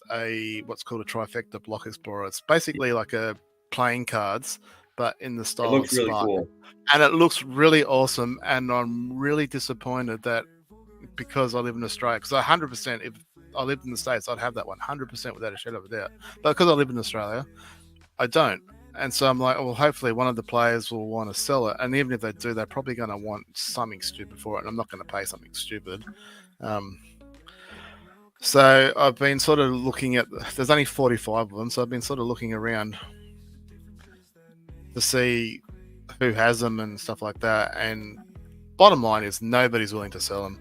what's called a trifecta block explorer. It's basically like a playing cards, but in the style It looks of really Smart. cool. And it looks really awesome. And I'm really disappointed that because I live in Australia, because 100%, if I lived in the States, I'd have that 100% without a shadow of a doubt. But because I live in Australia, I don't. And so I'm like, well, hopefully one of the players will want to sell it. And even if they do, they're probably going to want something stupid for it. And I'm not going to pay something stupid. So I've been sort of looking at, there's only 45 of them. So I've been sort of looking around to see who has them and stuff like that. And bottom line is nobody's willing to sell them.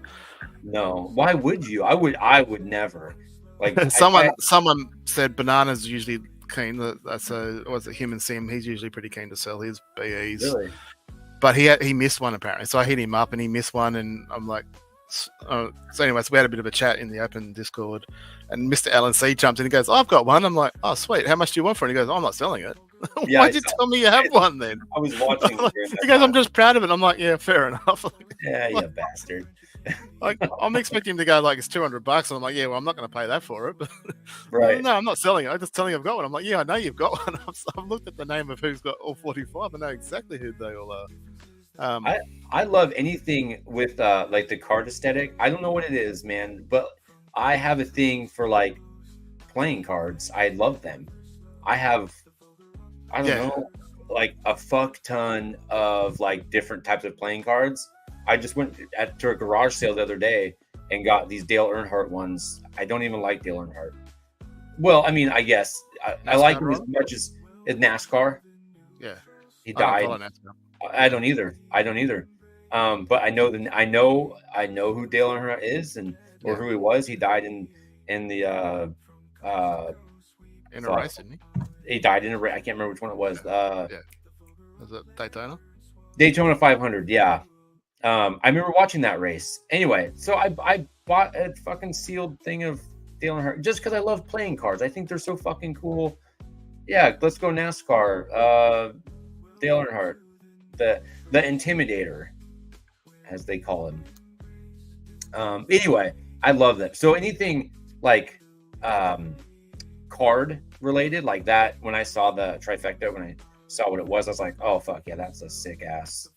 No. Why would you? I would never. Like someone said Banana's usually keen. Was it Human Sim? He's usually pretty keen to sell his BEs. Really? But he missed one apparently. So I hit him up and he missed one, and I'm like, so anyways, we had a bit of a chat in the open Discord, and Mr. LNC jumps in and goes, I've got one. I'm like, oh sweet, how much do you want for it? And he goes, I'm not selling it. Yeah, Why'd you tell me you have one then? I was watching. He goes, I'm just proud of it. I'm like, yeah, fair enough. Yeah, you bastard. Like, I'm expecting him to go like, it's $200, and I'm like, yeah, well, I'm not going to pay that for it. But Right. no, I'm not selling it. I'm just telling you I've got one. I'm like, yeah, I know you've got one. I've looked at the name of who's got all 45. I know exactly who they all are. I love anything with like the card aesthetic. I don't know what it is, man, but I have a thing for like playing cards. I love them. I don't know, like a fuck ton of like different types of playing cards. I just went to a garage sale the other day and got these Dale Earnhardt ones. I don't even like Dale Earnhardt. Well, I mean, I guess I like him as much as NASCAR. Yeah, he died. I don't either. But I know who Dale Earnhardt is or who he was. He died in the a race, didn't he? He died in a race. I can't remember which one it was. Was it Daytona? Daytona 500. Yeah. I remember watching that race. Anyway, so I bought a fucking sealed thing of Dale Earnhardt just because I love playing cards. I think they're so fucking cool. Yeah, let's go NASCAR. Dale Earnhardt, the Intimidator, as they call him. Anyway, I love that. So anything like card related like that, when I saw the trifecta, when I saw what it was, I was like, oh fuck yeah, that's a sick ass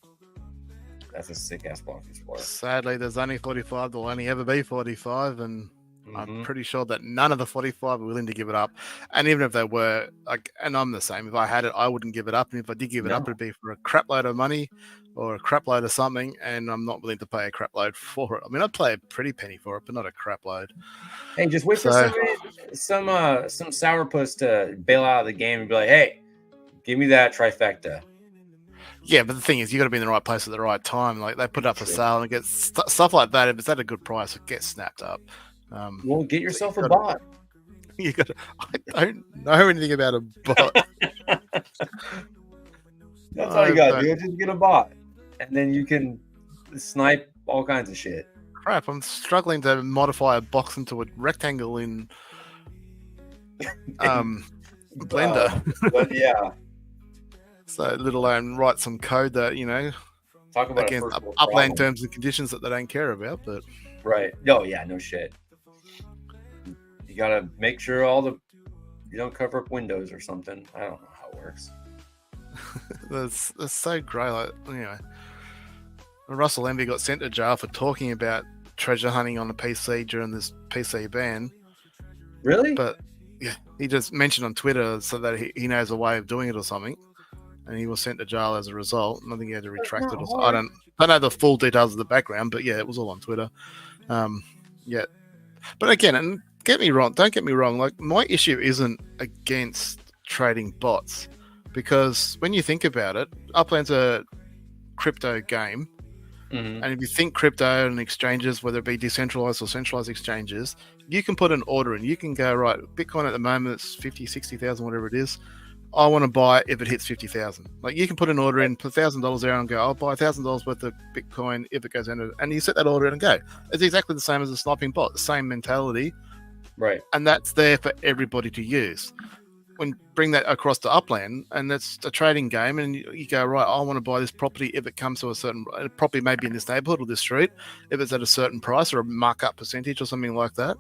block explorer. Sadly, there's only 45. There'll only ever be 45, and I'm pretty sure that none of the 45 are willing to give it up. And even if they were, and I'm the same. If I had it, I wouldn't give it up. And if I did give it up, it'd be for a crap load of money or a crap load of something. And I'm not willing to pay a crap load for it. I mean, I'd pay a pretty penny for it, but not a crap load. Hey, just wait for some sourpuss to bail out of the game and be like, hey, give me that trifecta. Yeah, but the thing is, you got to be in the right place at the right time. Like, they put it up for sale and get stuff like that. If it's at a good price, it gets snapped up. Well, get yourself a bot. I don't know anything about a bot. That's all you got to do. Just get a bot, and then you can snipe all kinds of shit. Crap! I'm struggling to modify a box into a rectangle in Blender. But yeah. So, let alone write some code that talk about against upland terms and conditions that they don't care about. But right, no, yeah, no shit. You gotta make sure you don't cover up windows or something. I don't know how it works. That's so grey. Like, Russell Envy got sent to jail for talking about treasure hunting on the PC during this PC ban. Really? But yeah, he just mentioned on Twitter so that he knows a way of doing it or something, and he was sent to jail as a result. I think he had to retract it. I don't know the full details of the background, but yeah, it was all on Twitter. Yeah, but again, and don't get me wrong. Like, my issue isn't against trading bots, because when you think about it, Upland's a crypto game, Mhm. And if you think crypto and exchanges, whether it be decentralized or centralized exchanges, you can put an order in. You can go, right, Bitcoin at the moment it's 50, 60,000, whatever it is. I want to buy it if it hits 50,000. Like you can put an order in, put $1,000 there and go, I'll buy $1,000 worth of Bitcoin if it goes in, and you set that order in and go. It's exactly the same as a sniping bot, the same mentality, Right. and that's there for everybody to use. When bring that across to Upland, and that's a trading game, and you go, right, I want to buy this property if it comes to a certain property, maybe in this neighborhood or this street, if it's at a certain price or a markup percentage or something like that.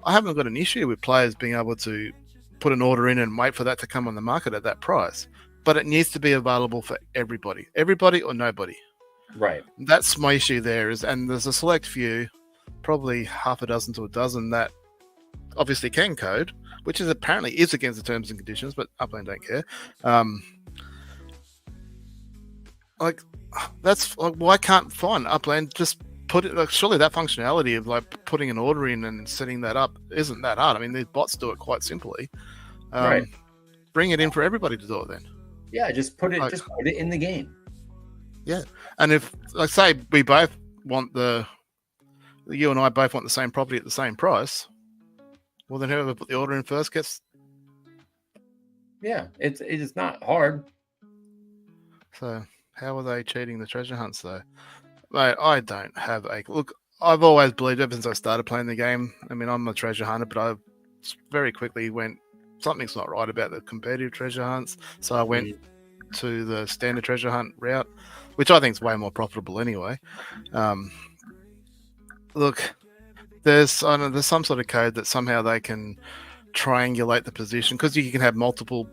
I haven't got an issue with players being able to put an order in and wait for that to come on the market at that price, but it needs to be available for everybody or nobody. Right. That's my issue there. And there's a select few, probably half a dozen to a dozen, that obviously can code, which is apparently is against the terms and conditions, but Upland don't care. That's like, why can't fine Upland just put it? Like, surely that functionality of like putting an order in and setting that up isn't that hard. I mean, these bots do it quite simply. Right. Bring it in for everybody to do it then. Yeah, just put Like- it in the game. And if, like, say we both want you and I both want the same property at the same price, well, then whoever put the order in first gets. Yeah, it's not hard. So how are they cheating the treasure hunts though? Mate, I don't have a look. I've always believed ever since I started playing the game. I mean, I'm a treasure hunter, but I very quickly went, something's not right about the competitive treasure hunts. So I went to the standard treasure hunt route, which I think is way more profitable anyway. Look, there's some sort of code that somehow they can triangulate the position, because you can have multiple.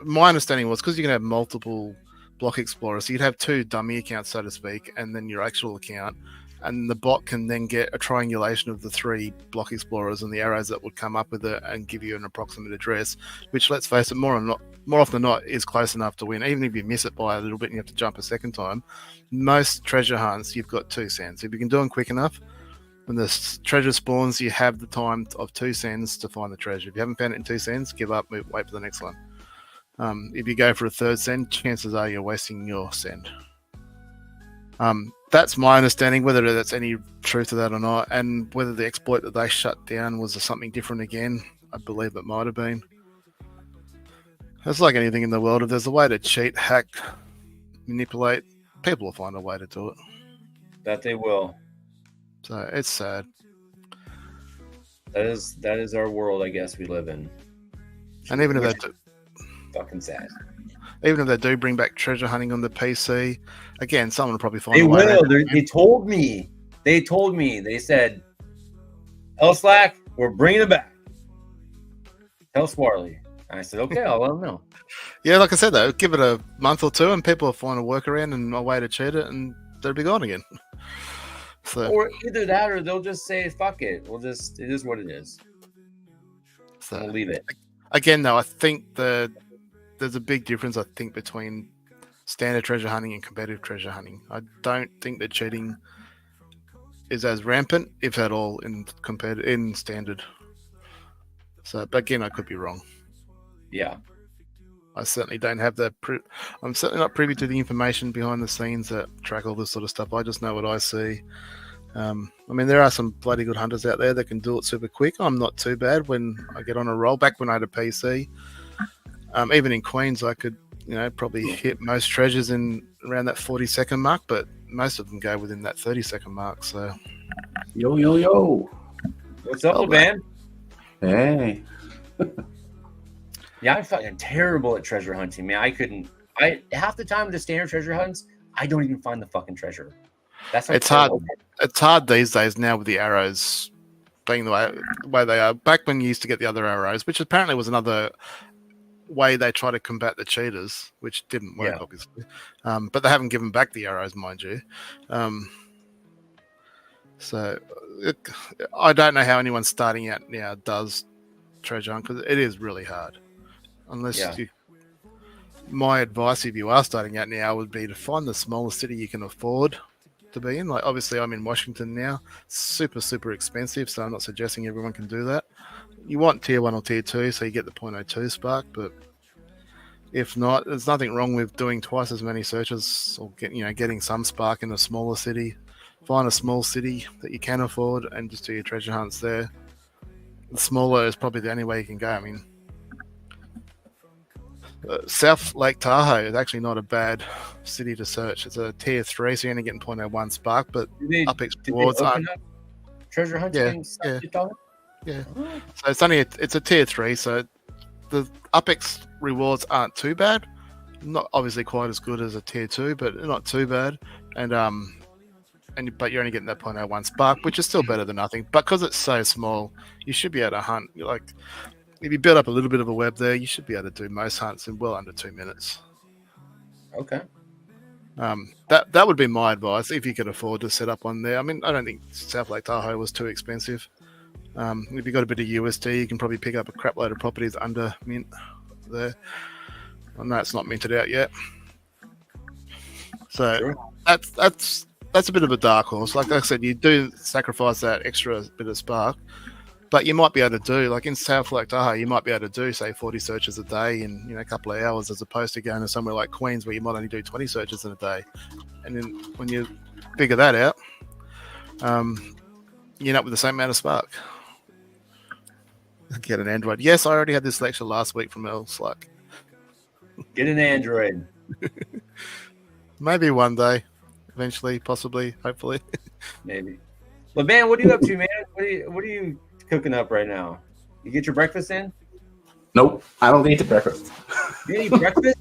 My understanding was because you can have multiple block explorers, so you'd have two dummy accounts, so to speak, and then your actual account, and the bot can then get a triangulation of the three block explorers and the arrows that would come up with it and give you an approximate address, which, let's face it, more often than not is close enough to win. Even if you miss it by a little bit and you have to jump a second time, most treasure hunts you've got 2 cents. If you can do them quick enough, when the treasure spawns, you have the time of 2 cents to find the treasure. If you haven't found it in 2 cents, give up, wait for the next one. If you go for a third send, chances are you're wasting your send. That's my understanding. Whether that's any truth to that or not, and whether the exploit that they shut down was something different again, I believe it might have been. It's like anything in the world. If there's a way to cheat, hack, manipulate, people will find a way to do it. That they will. So it's sad. That is our world, I guess, we live in. And even if Which they do, fucking sad. even if they do bring back treasure hunting on the PC, again, someone will probably find They a way. will. They told me. They said, Slack, we're bringing it back. Tell Swarley. I said, okay, I'll let them know. Yeah, like I said, though, give it a month or two, and people will find a workaround and a way to cheat it, and they'll be gone again. So, Or either that, or they'll just say, fuck it. It is what it is. so We'll leave it. again, though, I think there's a big difference, I think, between standard treasure hunting and competitive treasure hunting. I don't think that cheating is as rampant, if at all, in standard. So, but again, I could be wrong. Yeah. I certainly don't have the. I'm certainly not privy to the information behind the scenes that track all this sort of stuff. I just know what I see. I mean, there are some bloody good hunters out there that can do it super quick. I'm not too bad when I get on a roll. Back when I had a PC, even in Queens, I could, probably hit most treasures in around that 40-second mark, but most of them go within that 30-second mark. So, Yo. What's up, Oh, man? Hey. Yeah, I'm fucking terrible at treasure hunting, man. Half the time the standard treasure hunts, I don't even find the fucking treasure. That's It's hard. It's hard these days now with the arrows being the way they are. Back when you used to get the other arrows, which apparently was another way they try to combat the cheaters, which didn't work, Yeah. obviously. But they haven't given back the arrows, mind you. I don't know how anyone starting out now does treasure hunt, because it is really hard. My advice, if you are starting out now, would be to find the smallest city you can afford to be in. Like, obviously, I'm in Washington now. Super, super expensive, so I'm not suggesting everyone can do that. You want tier 1 or tier 2, so you get the .02 spark, but If not, there's nothing wrong with doing twice as many searches or getting some spark in a smaller city. Find a small city that you can afford and just do your treasure hunts there. The smaller is probably the only way you can go. I mean, South Lake Tahoe is actually not a bad city to search. It's a tier 3, so you're only getting 0.01 spark, but Upex rewards aren't. Treasure hunts? Yeah. So it's a tier 3, so the Upex rewards aren't too bad. Not obviously quite as good as a tier 2, but not too bad. But you're only getting that 0.01 spark, which is still better than nothing. But because it's so small, you should be able to hunt. If you build up a little bit of a web there, you should be able to do most hunts in well under 2 minutes. Okay. That would be my advice if you could afford to set up one there. I mean, I don't think South Lake Tahoe was too expensive. If you've got a bit of USD, you can probably pick up a crap load of properties under mint there. I know it's not minted out yet. So Sure. that's a bit of a dark horse. Like I said, you do sacrifice that extra bit of spark, but you might be able to do, like in South Lake Tahoe, you might be able to do, say, 40 searches a day in a couple of hours, as opposed to going to somewhere like Queens where you might only do 20 searches in a day. And then when you figure that out, you end up with the same amount of spark. Get an Android. Yes, I already had this lecture last week from El Slack. Get an Android. Maybe one day, eventually, possibly, hopefully. Maybe. But man, what are you up to, man? What are you cooking up right now? You get your breakfast in? Nope, I don't eat the breakfast. You eat breakfast?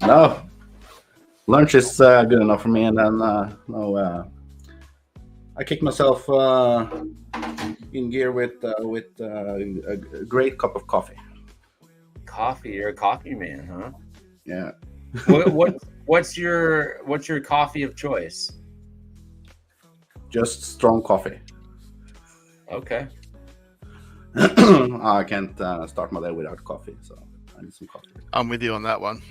No, lunch is good enough for me, and then I kick myself in gear with a great cup of coffee. Coffee? You're a coffee man, huh? Yeah. What's your coffee of choice? Just strong coffee. Okay. I can't start my day without coffee, so I need some coffee. I'm with you on that one.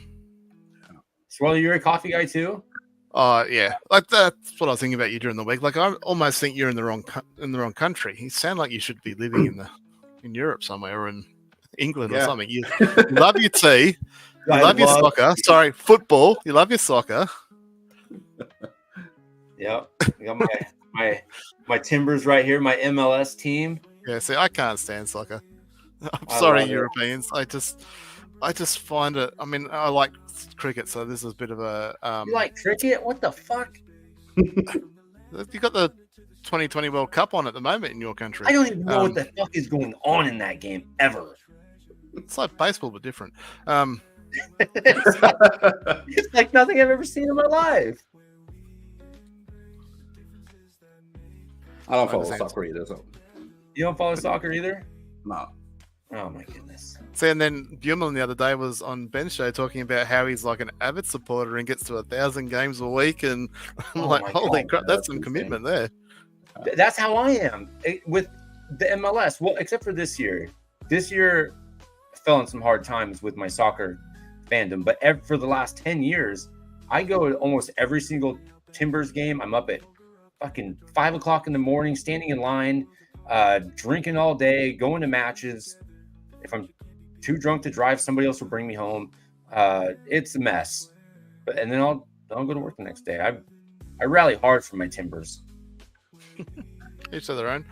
Swirl, you're a coffee guy too? Yeah. Like that's what I was thinking about you during the week. Like I almost think you're in the wrong country. You sound like you should be living in Europe somewhere or in England or something. You love your tea. You love your soccer. Sorry, football. You love your soccer. Yep. I got my Timbers right here, my MLS team. Yeah, see, I can't stand soccer. I'm I sorry, love it. Europeans. I just find it. I mean, I like cricket, so this is a bit of a. You like cricket? What the fuck? You got the 2020 World Cup on at the moment in your country. I don't even know what the fuck is going on in that game ever. It's like baseball, but different. It's like nothing I've ever seen in my life. I don't follow understand. soccer either, so You don't follow soccer either? no. Oh my goodness. See, and then Bjornman the other day was on Ben's show talking about how he's like an avid supporter and gets to 1,000 games a week, and I'm Oh like, my holy God, crap, that's some insane. commitment there. That's how I am with the MLS. Well, except for this year. This year I fell in some hard times with my soccer fandom, but for the last 10 years, I go to almost every single Timbers game. I'm up at fucking 5 o'clock in the morning, standing in line, drinking all day, going to matches. If I'm too drunk to drive, somebody else will bring me home. It's a mess. And then I'll go to work the next day. I rally hard for my Timbers. Each to their own.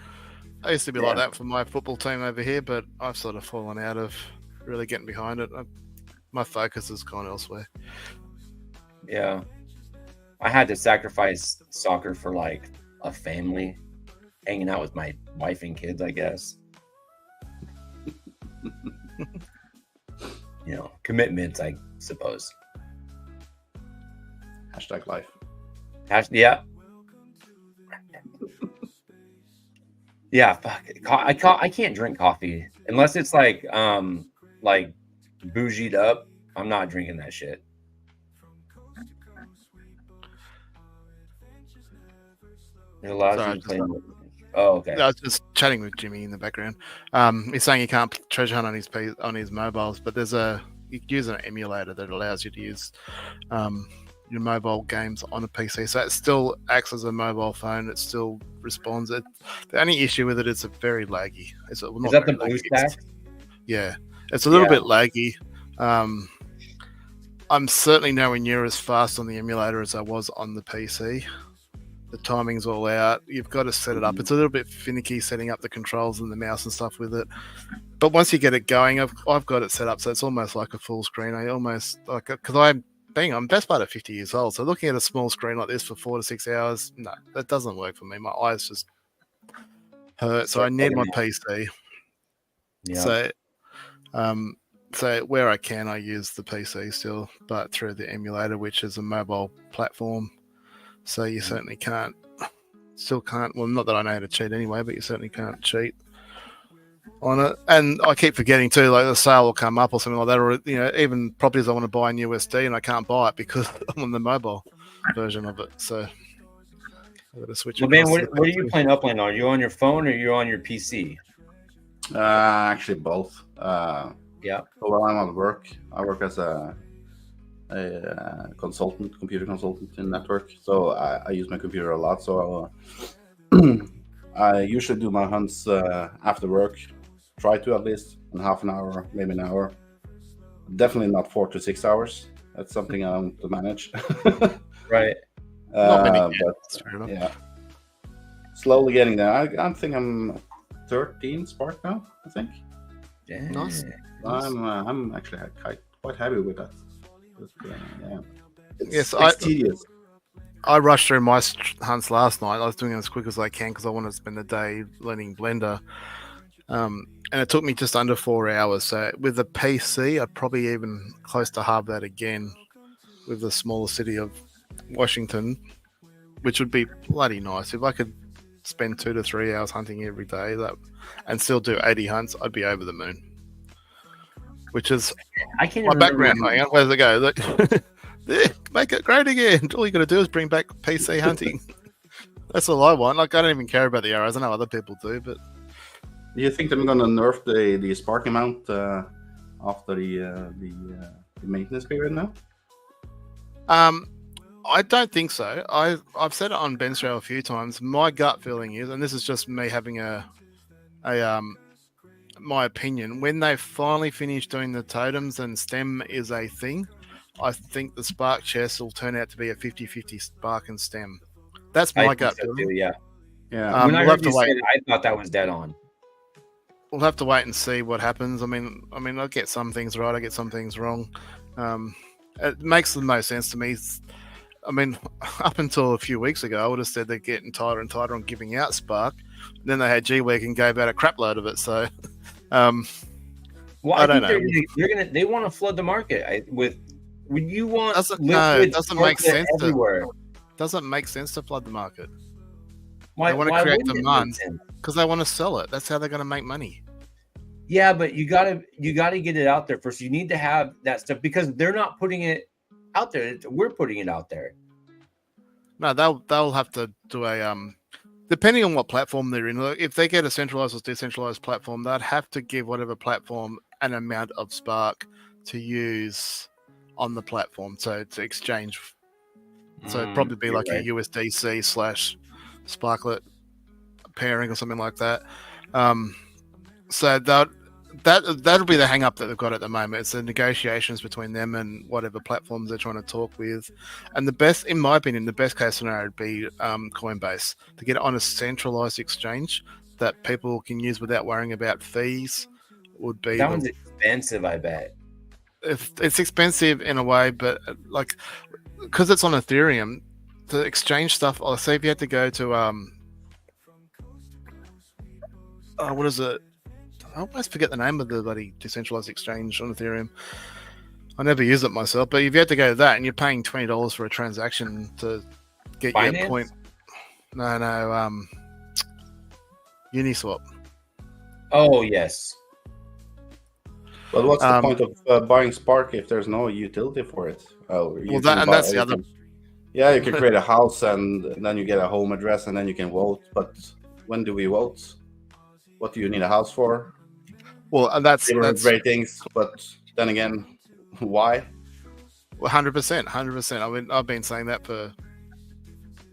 I used to be like that for my football team over here, but I've sort of fallen out of really getting behind it. My focus has gone elsewhere. Yeah. I had to sacrifice soccer for like a family, hanging out with my wife and kids, I guess. Commitments, I suppose. Hashtag life. Yeah. Yeah, fuck. I can't drink coffee unless it's like bougied up. I'm not drinking that shit. It allows Sorry, you to play. Oh, okay. I was just chatting with Jimmy in the background. He's saying he can't treasure hunt on his mobiles, but you can use an emulator that allows you to use your mobile games on a PC. So it still acts as a mobile phone. It still responds. The only issue with it is it's very laggy. Is that the BlueStack? Yeah, it's a little bit laggy. I'm certainly nowhere near as fast on the emulator as I was on the PC. The timing's all out. You've got to set it up. It's a little bit finicky setting up the controls and the mouse and stuff with it. But once you get it going, I've got it set up so it's almost like a full screen. I almost like because I'm best part of 50 years old. So looking at a small screen like this for 4 to 6 hours, no, that doesn't work for me. My eyes just hurt. So I need my PC. Yeah. So where I can, I use the PC still, but through the emulator, which is a mobile platform. So you certainly can't. Well, not that I know how to cheat anyway, but you certainly can't cheat on it. And I keep forgetting too, like the sale will come up or something like that, or even properties I want to buy in USD and I can't buy it because I'm on the mobile version of it. So I've got to switch. Well, man, what are you playing Upland on? Are you on your phone or are you on your PC? Actually, both. Yeah. So while I'm at work, I work as a computer consultant in network. So I use my computer a lot. So I usually do my hunts after work. Try to at least in half an hour, maybe an hour. Definitely not 4 to 6 hours. That's something I want to manage. Right. Not many, but yeah, slowly getting there. I think I'm 13 Spark now. I think. Yeah. Nice. I'm actually quite happy with that. But, yeah. It's tedious. I rushed through my hunts last night. I was doing it as quick as I can because I wanted to spend the day learning Blender. And it took me just under 4 hours. So with the PC, I'd probably even close to half that again with the smaller city of Washington, which would be bloody nice. If I could spend 2 to 3 hours hunting every day and still do 80 hunts, I'd be over the moon. Which is I can't my remember background. Hang on, where's it go? Look, make it great again. All you got to do is bring back PC hunting. That's all I want. Like I don't even care about the arrows. I know other people do, but Do you think they're going to nerf the spark amount after the maintenance period now? I don't think so. I've said it on Ben's show a few times. My gut feeling is, and this is just me having my opinion, when they finally finish doing the totems and stem is a thing, I think the spark chest will turn out to be a 50-50 spark and stem. That's my gut feeling. Too, yeah. Yeah. When I we'll heard have to you wait. say it, I thought that was dead on. We'll have to wait and see what happens. I mean, I get some things right, I get some things wrong. It makes the most sense to me. I mean, up until a few weeks ago, I would have said they're getting tighter and tighter on giving out Spark. Then they had G-Week and gave out a crap load of it. So, Well, I don't know. They want to flood the market when you want. It doesn't make sense everywhere. Doesn't make sense to flood the market. Why, they want to why create wouldn't it make demand sense? because they want to sell it. That's how they're going to make money. Yeah, but you gotta get it out there first. You need to have that stuff because they're not putting it out there. We're putting it out there. No, they'll have to do a depending on what platform they're in. If they get a centralized or decentralized platform, they'd have to give whatever platform an amount of Spark to use on the platform, so to exchange. So it'd probably be like right. a USDC / Sparklet pairing or something like that. So that'll be the hang up that they've got at the moment. It's the negotiations between them and whatever platforms they're trying to talk with. And the best, in my opinion, the best case scenario would be Coinbase to get it on a centralized exchange that people can use without worrying about fees. Would be That one's expensive, I bet. if it's expensive in a way, but like because it's on Ethereum, the exchange stuff. I'll say if you had to go to what is it? I almost forget the name of the bloody decentralized exchange on Ethereum. I never use it myself, but if you had to go to that and you're paying $20 for a transaction to get Binance? your point. No, Uniswap. Oh yes. But what's the point of buying Spark if there's no utility for it? That's the other. Yeah, you can create a house and then you get a home address and then you can vote. But when do we vote? What do you need a house for? Well, and that's ratings. But then again, why? 100%. I mean, I've been saying that for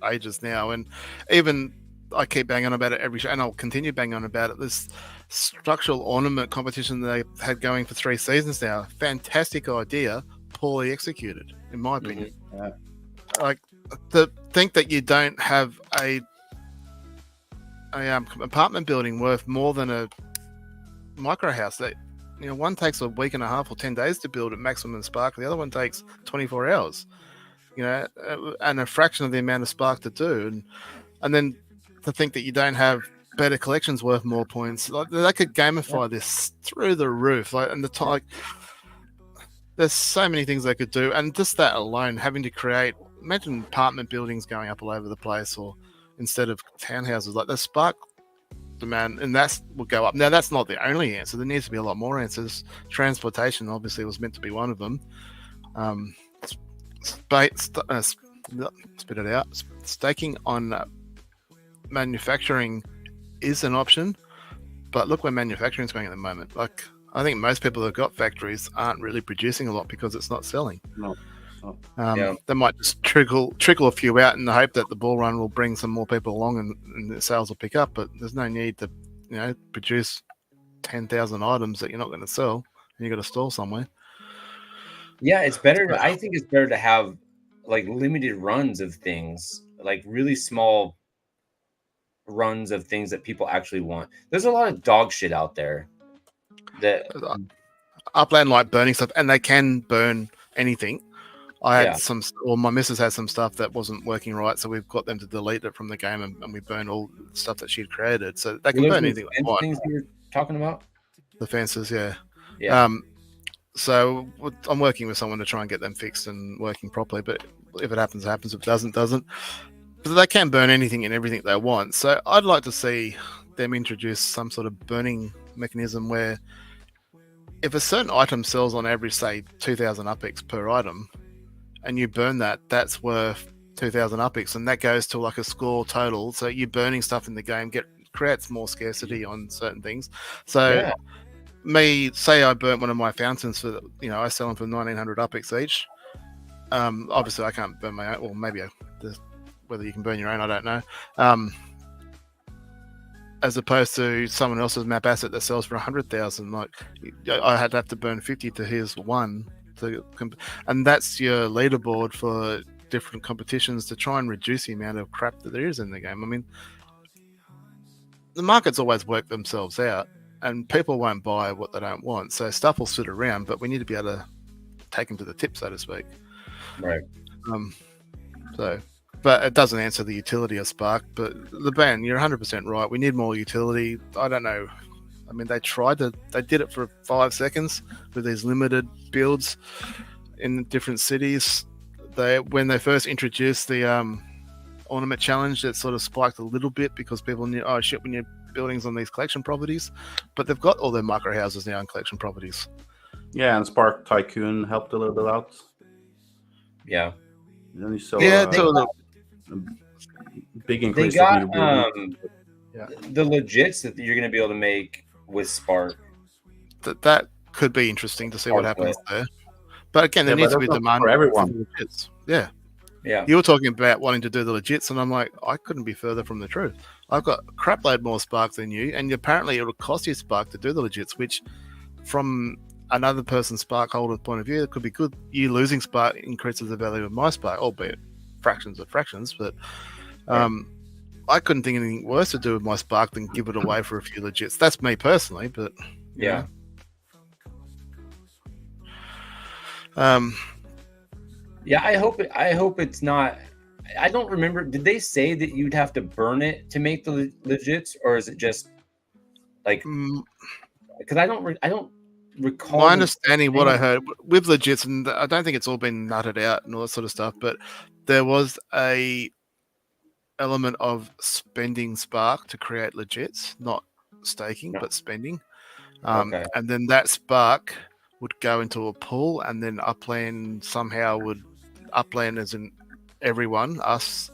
ages now, and even I keep banging on about it every show, and I'll continue banging on about it. This structural ornament competition they had going for 3 seasons now, fantastic idea. poorly executed, in my opinion. Yeah. Like, to think that you don't have a apartment building worth more than a micro house that, you know, one takes a week and a half or 10 days to build at maximum spark, the other one takes 24 hours, you know, and a fraction of the amount of spark to do. And then to think that you don't have better collections worth more points, like they could gamify this through the roof. Like, and there's so many things they could do, and just that alone, having to create, imagine apartment buildings going up all over the place, or instead of townhouses, like the spark demand, and that will go up. Now, that's not the only answer. There needs to be a lot more answers. Transportation obviously was meant to be one of them. Spit it out. Staking on manufacturing is an option, but look where manufacturing is going at the moment. Like, I think most people that have got factories aren't really producing a lot because it's not selling. No. They might just trickle a few out in the hope that the bull run will bring some more people along and the sales will pick up. But there's no need to, you know, produce 10,000 items that you're not going to sell and you got to store somewhere. Yeah, it's better. I think it's better to have like limited runs of things, like really small runs of things that people actually want. There's a lot of dog shit out there that Upland like burning stuff, and they can burn anything. I had my missus had some stuff that wasn't working right, so we've got them to delete it from the game, and we burned all the stuff that she'd created. So they can burn anything they want. Things you were talking about? The fences, yeah. Yeah. So I'm working with someone to try and get them fixed and working properly. But if it happens, it happens. If it doesn't. But they can burn anything and everything they want. So I'd like to see them introduce some sort of burning mechanism where if a certain item sells on average, say 2,000 UPX per item, and you burn that, that's worth 2,000 UPX, and that goes to like a score total. So you burning stuff in the game creates more scarcity on certain things. So say I burnt one of my fountains for, you know, I sell them for 1,900 UPX each. Obviously I can't burn my own, or maybe whether you can burn your own, I don't know. As opposed to someone else's map asset that sells for 100,000, like I had to have to burn 50 to his one. And that's your leaderboard for different competitions to try and reduce the amount of crap that there is in the game. I mean, the markets always work themselves out, and people won't buy what they don't want. So stuff will sit around, but we need to be able to take them to the tip, so to speak. Right. But it doesn't answer the utility of Spark. But the ban, you're 100% right. We need more utility. I don't know. I mean, they did it for 5 seconds with these limited builds in different cities. When they first introduced the ornament challenge, it sort of spiked a little bit because people knew, oh shit, we need buildings on these collection properties. But they've got all their micro houses now on collection properties. Yeah, and Spark Tycoon helped a little bit out. Yeah. Then you saw big increase. They got the legits that you're going to be able to make with Spark. That could be interesting to see what happens there. But again, there needs to be demand for everyone. Yeah. You were talking about wanting to do the legits, and I'm like, I couldn't be further from the truth. I've got a crap load more Spark than you, and apparently it will cost you Spark to do the legits, which from another person's Spark holder's point of view, it could be good. You losing Spark increases the value of my Spark, albeit fractions of fractions, but I couldn't think anything worse to do with my Spark than give it away for a few legits. That's me personally, but yeah. I hope it's not. I don't remember. Did they say that you'd have to burn it to make the legits, or is it just like? Because I don't recall. My understanding, what I heard with legits, and I don't think it's all been nutted out and all that sort of stuff, but there was a element of spending Spark to create legits, not staking, but spending. And then that Spark would go into a pool, and then Upland somehow Upland as in everyone, us,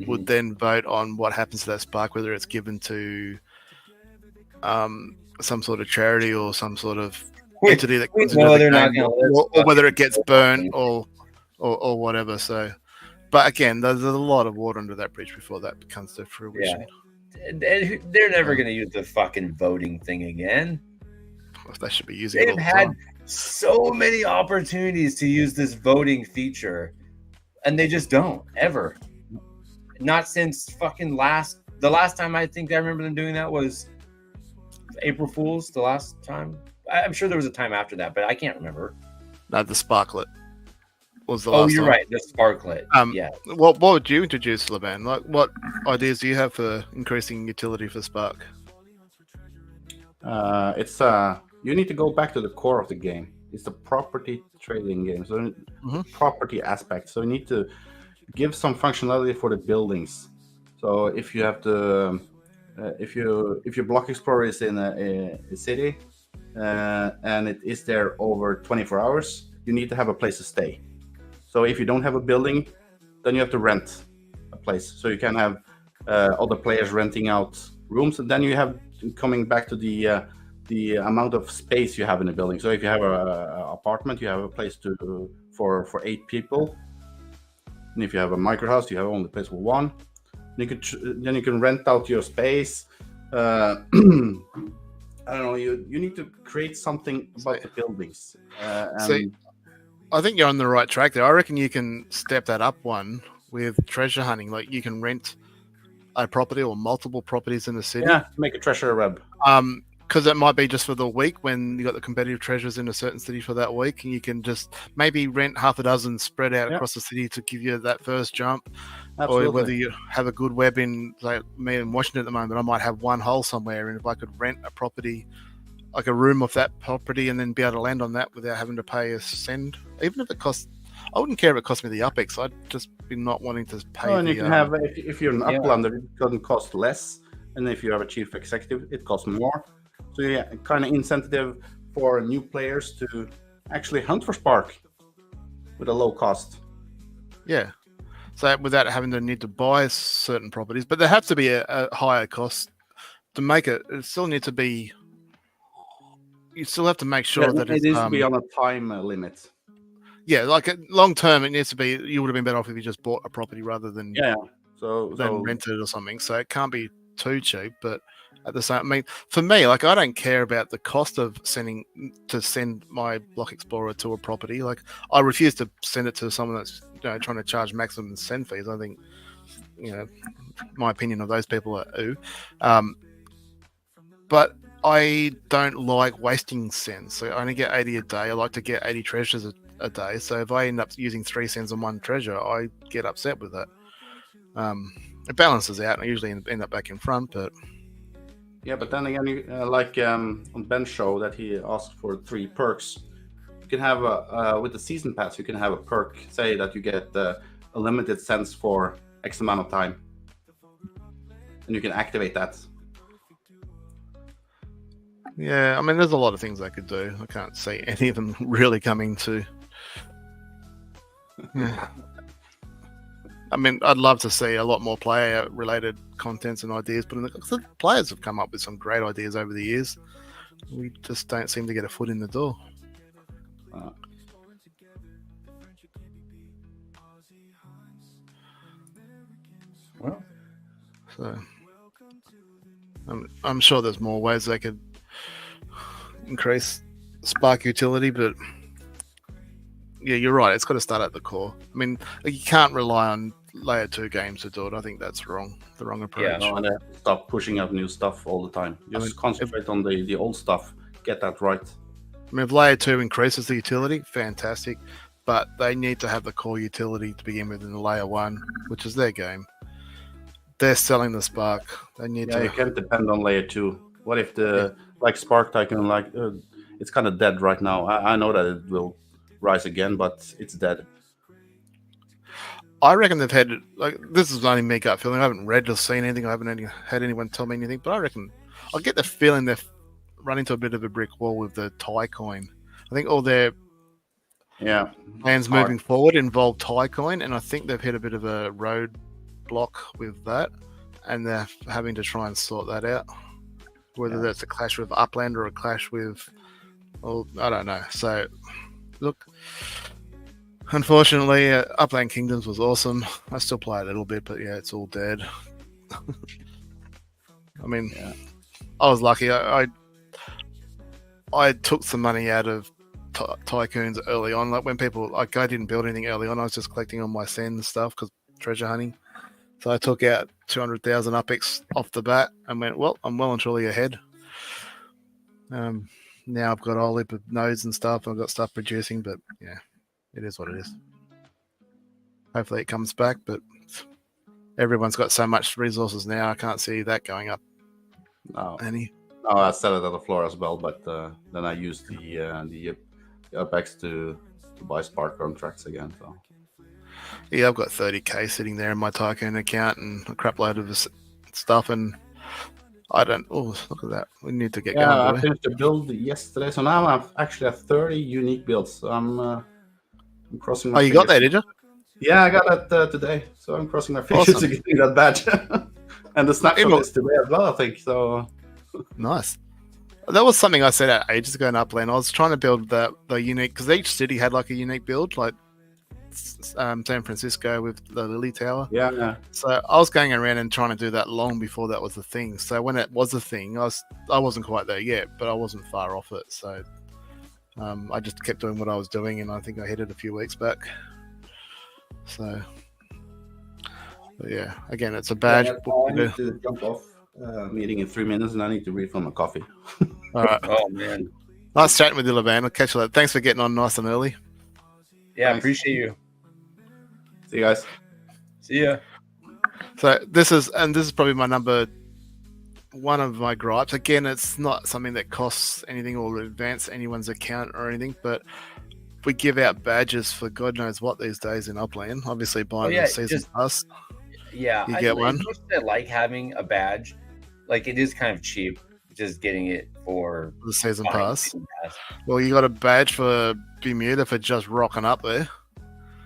would then vote on what happens to that Spark, whether it's given to some sort of charity or some sort of entity that comes into the game, or whether it gets burnt or whatever. So, but again, there's a lot of water under that bridge before that becomes to fruition. Yeah. They're never going to use the fucking voting thing again. They should be using it all the time. so many opportunities to use this voting feature, and they just don't ever. Not since fucking the last time I think I remember them doing that was April Fool's. The last time, I'm sure there was a time after that, but I can't remember. No, the Sparklet was the Oh, last you're time. right. The Sparklet. Yeah. What would you introduce, Laban? Like, what ideas do you have for increasing utility for Spark? It's you need to go back to the core of the game. It's a property trading game, so property aspect. So you need to give some functionality for the buildings. So if you have to, if your block explorer is in a city and it is there over 24 hours, you need to have a place to stay. So if you don't have a building, then you have to rent a place. So you can have other players renting out rooms, and then you have coming back to the amount of space you have in a building. So if you have an apartment, you have a place for 8 people. And if you have a micro house, you have only place for 1. Then you can rent out your space. I don't know. You need to create something about the buildings. I think you're on the right track there. I reckon you can step that up one with treasure hunting. Like you can rent a property or multiple properties in the city. Yeah, make a treasure web. Because it might be just for the week when you got the competitive treasures in a certain city for that week, and you can just maybe rent half a dozen spread out across the city to give you that first jump. Absolutely. Or whether you have a good web in, like me in Washington at the moment, I might have one hole somewhere, and if I could rent a property, like a room of that property, and then be able to land on that without having to pay a send, even if it costs. I wouldn't care if it cost me the UpX. I'd just be not wanting to pay. And you can have if you're an uplander, it doesn't cost less, and if you have a chief executive, it costs more. So yeah, kind of incentive for new players to actually hunt for Spark with a low cost. Yeah. So without having to need to buy certain properties, but there have to be a higher cost to make it. It still needs to be. You still have to make sure that it needs to be on a time limit. Yeah, like long term, it needs to be. You would have been better off if you just bought a property rather than so rented it or something. So it can't be too cheap, but at the same, I mean, for me, like I don't care about the cost of send my Block Explorer to a property. Like I refuse to send it to someone that's trying to charge maximum send fees. I think my opinion of those people are ooh. But I don't like wasting sends. So I only get 80 a day. I like to get 80 treasures a day. So if I end up using 3 sends on one treasure, I get upset with that. It balances out, and I usually end up back in front, but. Yeah, but then again, like on Ben's show that he asked for 3 perks. You can have with the season pass, you can have a perk, say that you get a limited sense for X amount of time. And you can activate that. Yeah, I mean, there's a lot of things I could do. I can't see any of them really coming to. Yeah. I mean, I'd love to see a lot more player-related contents and ideas, but the players have come up with some great ideas over the years. We just don't seem to get a foot in the door. Well, so I'm sure there's more ways they could increase Spark utility, but yeah, you're right. It's got to start at the core. I mean, you can't rely on layer 2 games to do it. I think that's wrong. The wrong approach. Yeah, and stop pushing out new stuff all the time. Just concentrate on the old stuff. Get that right. I mean, if layer 2 increases the utility, fantastic. But they need to have the core utility to begin with in the layer 1, which is their game. They're selling the Spark. They need to. You can't depend on layer 2. What if like Spark Tycoon, it's kind of dead right now. I know that it will rise again, but it's dead. I reckon they've had, like, this is only me gut feeling. I haven't read or seen anything. I haven't had anyone tell me anything, but I get the feeling they're running into a bit of a brick wall with the Ty coin. I think all their plans moving forward involve Ty coin, and I think they've hit a bit of a roadblock with that, and they're having to try and sort that out. Whether that's a clash with Upland or a clash with, I don't know. So, look, unfortunately, Upland Kingdoms was awesome. I still play a little bit, but yeah, it's all dead. I mean, I was lucky. I took some money out of tycoons early on. Like when people, like I didn't build anything early on. I was just collecting on my sand and stuff because treasure hunting. So I took out 200,000 UPX off the bat and went, well, I'm well and truly ahead. Now I've got a whole heap of nodes and stuff. I've got stuff producing, but yeah, it is what it is. Hopefully it comes back, but everyone's got so much resources now. I can't see that going up No, any. no, I sell it on the floor as well, but then I use the Apex to buy Spark contracts again. So Yeah, I've got 30k sitting there in my Tycoon account and a crap load of stuff, and I don't. Oh, look at that! We need to get yeah, going. I Boy. finished the build yesterday, so now I'm actually at 30 unique builds. So I'm crossing my Oh, you got that, fingers. did you? Yeah, I got that today, so I'm crossing my fingers Awesome. to get that badge. And the snapshot Hey, is today as well, I think. So Nice. That was something I said out ages ago in Upland. I was trying to build the unique, because each city had like a unique build, like San Francisco with the Lily Tower. yeah. So I was going around and trying to do that long before that was a thing. So when it was a thing, I wasn't quite there yet, but I wasn't far off it. So I just kept doing what I was doing, and I think I hit it a few weeks back. So, but yeah, again, it's a badge. I need to jump off meeting in 3 minutes, and I need to refill my coffee. All right. Oh man, Nice chatting with you, Levan. I'll catch you later. Thanks for getting on nice and early. yeah, Thanks. appreciate you. See you guys. See ya. So this is probably my number one of my gripes. Again, it's not something that costs anything or advance anyone's account or anything, but we give out badges for God knows what these days in Upland. Obviously, buying yeah, the season just- pass. Yeah, You get one? As much as I like having a badge, like it is kind of cheap just getting it for The season buying pass. season pass. Well, you got a badge for Bermuda for just rocking up there.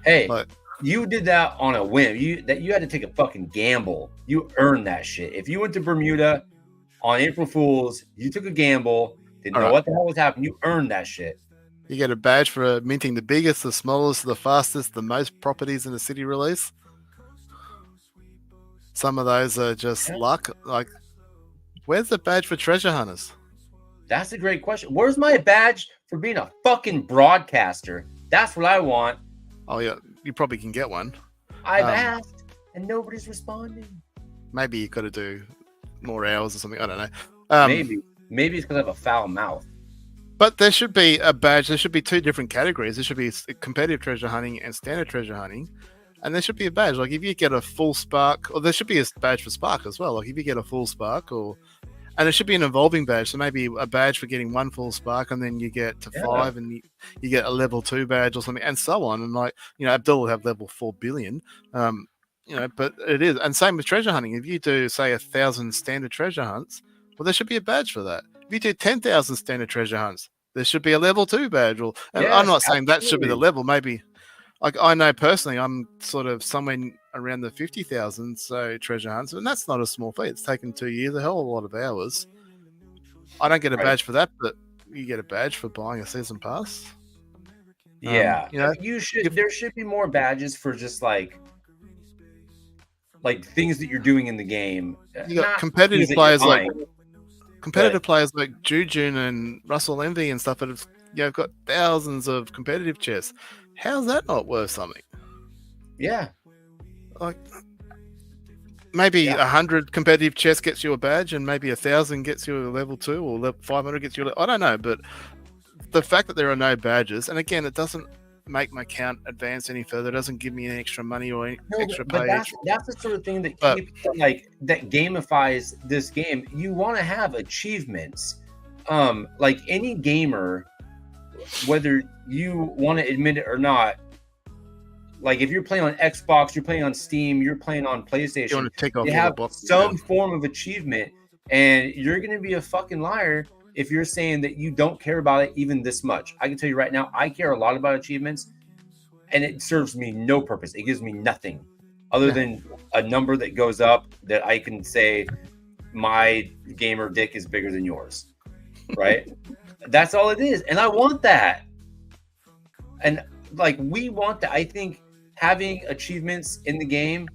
Hey, Like- you did that on a whim. You had to take a fucking gamble. You earned that shit. If you went to Bermuda on April Fools, you took a gamble. Didn't know Alright. what the hell was happening. You earned that shit. You get a badge for minting the biggest, the smallest, the fastest, the most properties in the city release. Some of those are just Yeah. luck. Like, where's the badge for treasure hunters? That's a great question. Where's my badge for being a fucking broadcaster? That's what I want. Oh yeah, you probably can get one. I've Um, asked and nobody's responding. Maybe you got to do more hours or something. I don't know. Maybe it's because I have a foul mouth. But there should be a badge. There should be two different categories. There should be competitive treasure hunting and standard treasure hunting. And there should be a badge. Like if you get a full spark, or there should be a badge for spark as well. Like if you get a full spark, and it should be an evolving badge. So maybe a badge for getting one full spark, and then you get to Yeah. 5, and you get a level 2 badge or something, and so on. And like Abdul will have level 4 billion. But it is, and same with treasure hunting. If you do say 1,000 standard treasure hunts, well, there should be a badge for that. If you do 10,000 standard treasure hunts, there should be a level 2 badge. And Yes, I'm not saying that should be the absolutely. level. Maybe, like I know personally, I'm sort of somewhere around the 50,000 so treasure hunts, and that's not a small feat. It's taken 2 years, a hell of a lot of hours. I don't get a Right. badge for that, but you get a badge for buying a season pass. Yeah, you there should be more badges for just like things that you're doing in the game. You got Not competitive things that players you're like buying. players like Jujun and Russell Envy and stuff that have got thousands of competitive chests. How's that not worth something? Yeah, Like maybe Yeah. 100 competitive chests gets you a badge, and maybe 1,000 gets you a level 2, or 500 gets you. I don't know, but the fact that there are no badges, and again, it doesn't make my count advance any further. It doesn't give me any extra money or any extra but pay. that's the sort of thing that But- keeps that gamifies this game. You want to have achievements. Like any gamer, whether you want to admit it or not, like if you're playing on Xbox, you're playing on Steam, you're playing on You PlayStation, want to take off they all the have boxes. some form of achievement, and you're going to be a fucking liar if you're saying that you don't care about it even this much. I can tell you right now, I care a lot about achievements, and it serves me no purpose. It gives me nothing other Yeah. than a number that goes up that I can say my gamer dick is bigger than yours, right? That's all it is, and I want that. And like we want that. I think having achievements in the game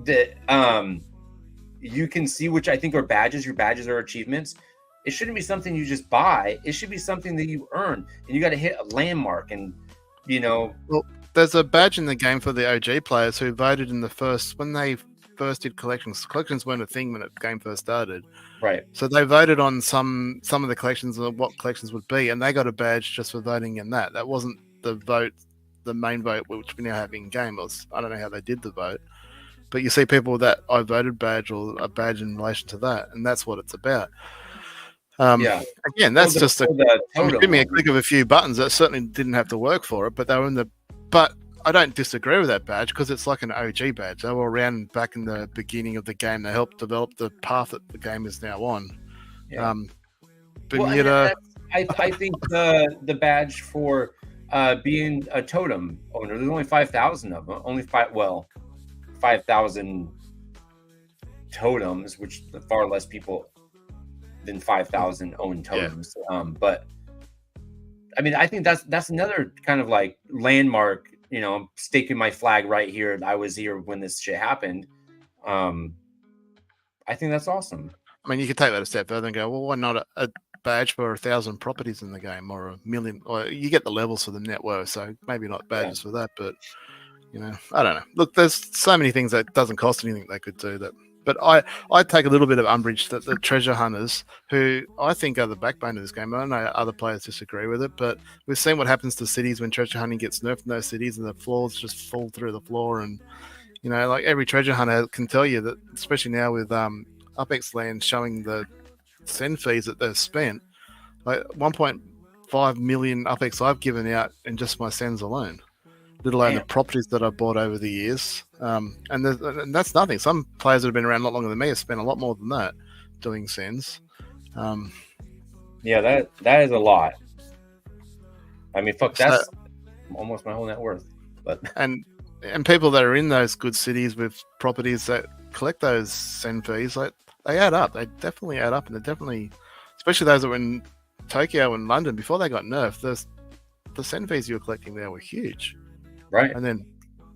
that you can see, which I think are badges. Your badges are achievements. It shouldn't be something you just buy. It should be something that you earn, and you got to hit a landmark. And there's a badge in the game for the OG players who voted in when they first did collections. Collections weren't a thing when the game first started. Right. So they voted on some of the collections and what collections would be, and they got a badge just for voting in that. That wasn't the main vote, which we now have in game. I don't know how they did the vote, but you see people with that I voted badge or a badge in relation to that, and that's what it's about. Again, that's just give me a click of a few buttons. That certainly didn't have to work for it, but they were in the. But I don't disagree with that badge because it's like an OG badge. They were around back in the beginning of the game. They helped develop the path that the game is now on. Yeah. Bermuda. I think the badge for being a totem owner. There's only 5,000 of them. Only 5,000 totems, which far less people than 5,000 own totems. Yeah. But I mean, I think that's another kind of like landmark. I'm staking my flag right here. I was here when this shit happened. I think that's awesome. I mean, you could take that a step further and go, well, why not a badge for 1,000 properties in the game, or 1,000,000? Or you get the levels for the net worth, so maybe not badges for that, but I don't know. Look, there's so many things that doesn't cost anything they could do that. But I take a little bit of umbrage that the treasure hunters, who I think are the backbone of this game, I know other players disagree with it, but we've seen what happens to cities when treasure hunting gets nerfed in those cities and the floors just fall through the floor. And, like every treasure hunter can tell you that, especially now with UpX Land showing the send fees that they've spent, like 1.5 million UpX I've given out in just my sends alone, let alone the properties that I've bought over the years. And that's nothing. Some players that have been around a lot longer than me have spent a lot more than that doing sends. That is a lot. I mean, fuck, that's almost my whole net worth. But and people that are in those good cities with properties that collect those send fees, like they add up. They definitely add up, and they're definitely, especially those that were in Tokyo and London before they got nerfed. The send fees you were collecting there were huge. Right. And then,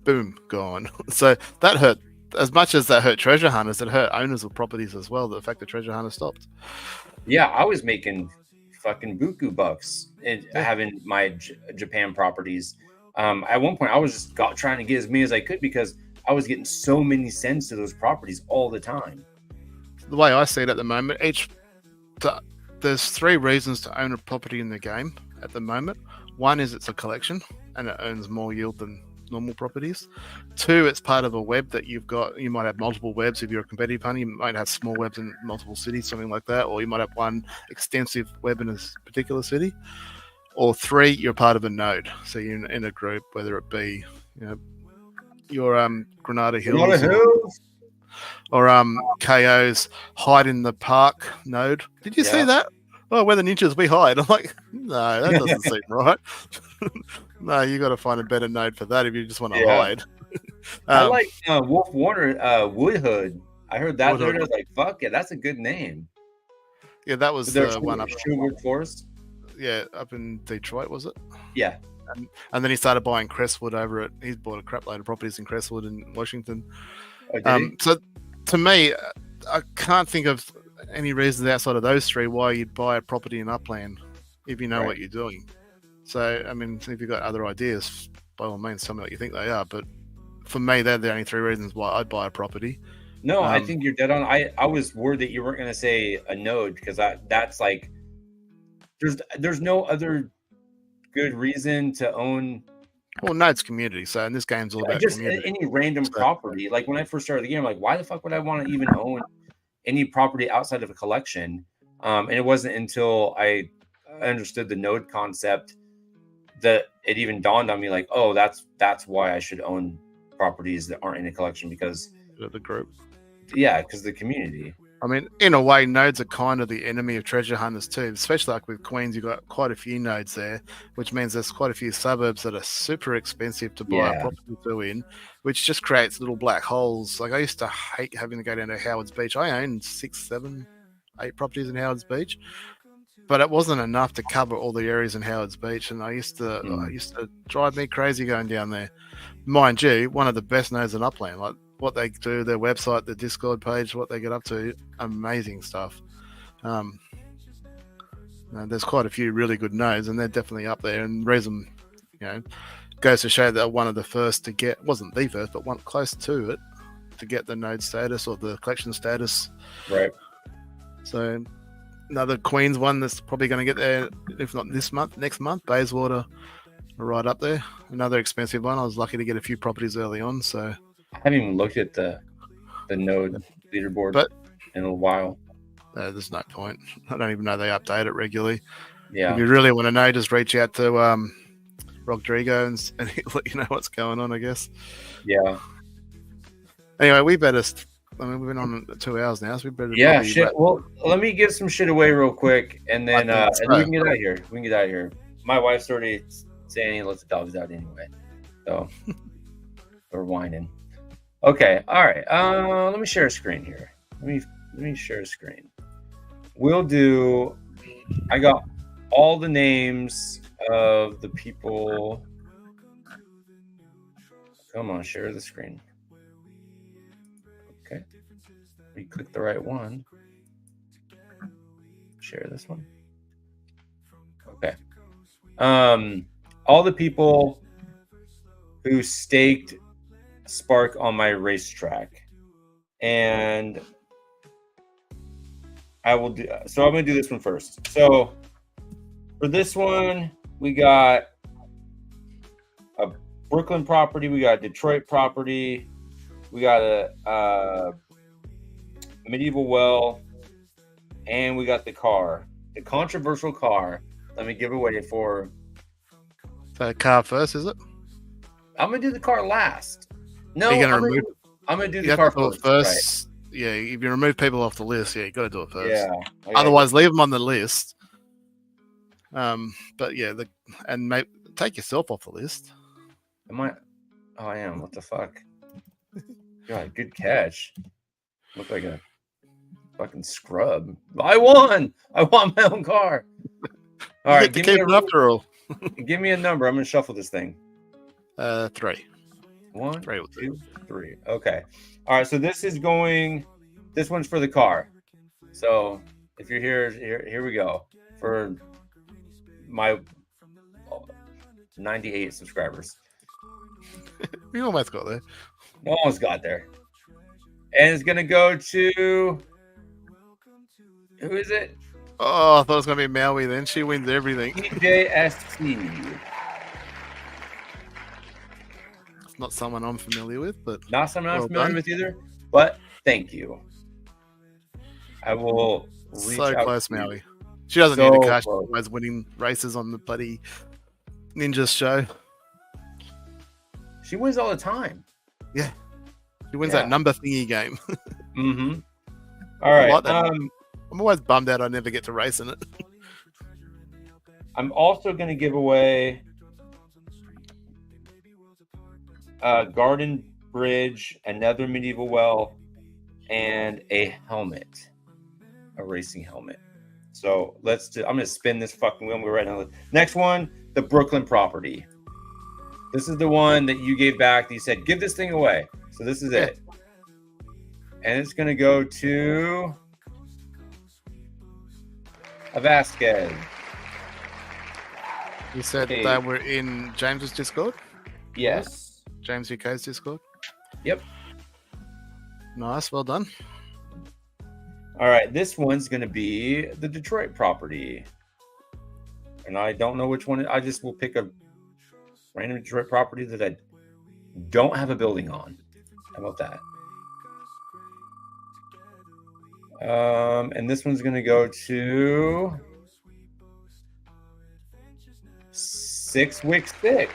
boom, gone. So that hurt. As much as that hurt treasure hunters, it hurt owners of properties as well. The fact that treasure hunters stopped. Yeah, I was making fucking buku bucks having my Japan properties. At one point, I was just trying to get as many as I could because I was getting so many sends to those properties all the time. The way I see it at the moment, there's 3 reasons to own a property in the game at the moment. One is it's a collection and it earns more yield than normal properties. 2, it's part of a web that you've got. You might have multiple webs if you're a competitive hunter. You might have small webs in multiple cities, something like that. Or you might have one extensive web in a particular city. Or 3, you're part of a node. So you're in a group, whether it be your Granada Hills or KO's Hide in the Park node. Did you see that? Oh, we're the ninjas, we hide. I'm like, no, that doesn't seem right. No, you got to find a better node for that if you just want to hide. I like Wolf Warner Woodhood. I heard that. I was like, fuck yeah, that's a good name. Yeah, that was the one up Sherwood Forest. Yeah, up in Detroit, was it? Yeah. And then he started buying Crestwood over it. He's bought a crap load of properties in Crestwood in Washington. So to me, I can't think of any reasons outside of those 3 why you'd buy a property in Upland if you know what you're doing. So, I mean, if you've got other ideas, by all means, tell me what you think they are. But for me, they're the only 3 reasons why I'd buy a property. No, I think you're dead on. I was worried that you weren't going to say a node because that's like there's no other good reason to own. Well, node's community. So, in this game's all about just community. Any random property. Like when I first started the game, I'm like, why the fuck would I want to even own any property outside of a collection? And it wasn't until I understood the node concept that it even dawned on me, like, oh, that's why I should own properties that aren't in a collection because of the group. Yeah, because the community. I mean, in a way, nodes are kind of the enemy of treasure hunters too, especially like with Queens, you've got quite a few nodes there, which means there's quite a few suburbs that are super expensive to buy a property to in, which just creates little black holes. Like I used to hate having to go down to Howard's Beach. I owned 6, 7, 8 properties in Howard's Beach, but it wasn't enough to cover all the areas in Howard's Beach, and I used to drive me crazy going down there. Mind you, one of the best nodes in Upland. Like what they do, their website, their Discord page, what they get up to, amazing stuff. There's quite a few really good nodes, and they're definitely up there. And reason, goes to show that one of the first to get, wasn't the first, but one close to it, to get the node status or the collection status. Right. So another Queens one that's probably going to get there, if not this month, next month. Bayswater, right up there. Another expensive one. I was lucky to get a few properties early on. So I haven't even looked at the node leaderboard But- in a while. there's no point. I don't even know they update it regularly. Yeah. If you really want to know, just reach out to Rodrigo and he'll let you know what's going on, I guess. Yeah. Anyway, we better. We've been on 2 hours now, so we better. Yeah. probably Shit. wrap- Well, let me give some shit away real quick, and then I think and we so. can get out of here. We can get out of here. My wife's already saying let the dogs out anyway, so we're whining. Okay. All right. Let me share a screen here. Let me share a screen. We'll do. I got all the names of the people. Come on, share the screen. Okay. We click the right one. Share this one. Okay. All the people who staked Spark on my racetrack. And I will do so. I'm going to do this one first. So for this one, we got a Brooklyn property, we got a Detroit property, we got a medieval well, and we got the car, the controversial car. Let me give away for. So car first, is it? I'm going to do the car last. No, Are you gonna I'm remove? going to do You the have car to do it first. first. Yeah, if you remove people off the list, you got to do it Right? first. Yeah. I gotta- Otherwise, leave them on the list. But yeah, take yourself off the list. Am I? Oh, I am. What the fuck? God, good catch. Look like a fucking scrub. I won. I want my own car. All You right, get to keep it after all. give me a number. I'm gonna shuffle this thing. 3. 1, 3 will do. 2, 3. Okay. All right. So this is going. This one's for the car. So if you're here we go for my 98 subscribers. We almost got there. Almost got there. And it's gonna go to who is it? Oh, I thought it was going to be Maui then. She wins everything. TJST. It's not someone I'm familiar with, but Not someone I'm Well familiar done. with either, but thank you. I will reach so out close, to you. Maui. She doesn't So need a car. She's close. always winning races on the bloody Ninjas show. She wins all the time. She wins Yeah. that number thingy game. Mm-hmm. All right. like that. I'm always bummed out I never get to race in it. I'm also going to give away a garden bridge, another medieval well, and a helmet, a racing helmet. So let's do. I'm going to spin this fucking wheel right now. Next one, the Brooklyn property. This is the one that you gave back. That you said give this thing away. So this is it, and it's going to go to a Vasquez. You said Hey. they were in James's Discord? Yes. James UK's Discord? Yep. Nice, well done. All right, this one's going to be the Detroit property. And I don't know which one. I just will pick a random Detroit property that I don't have a building on. How about that? And this one's going to go to 6 Wick 6.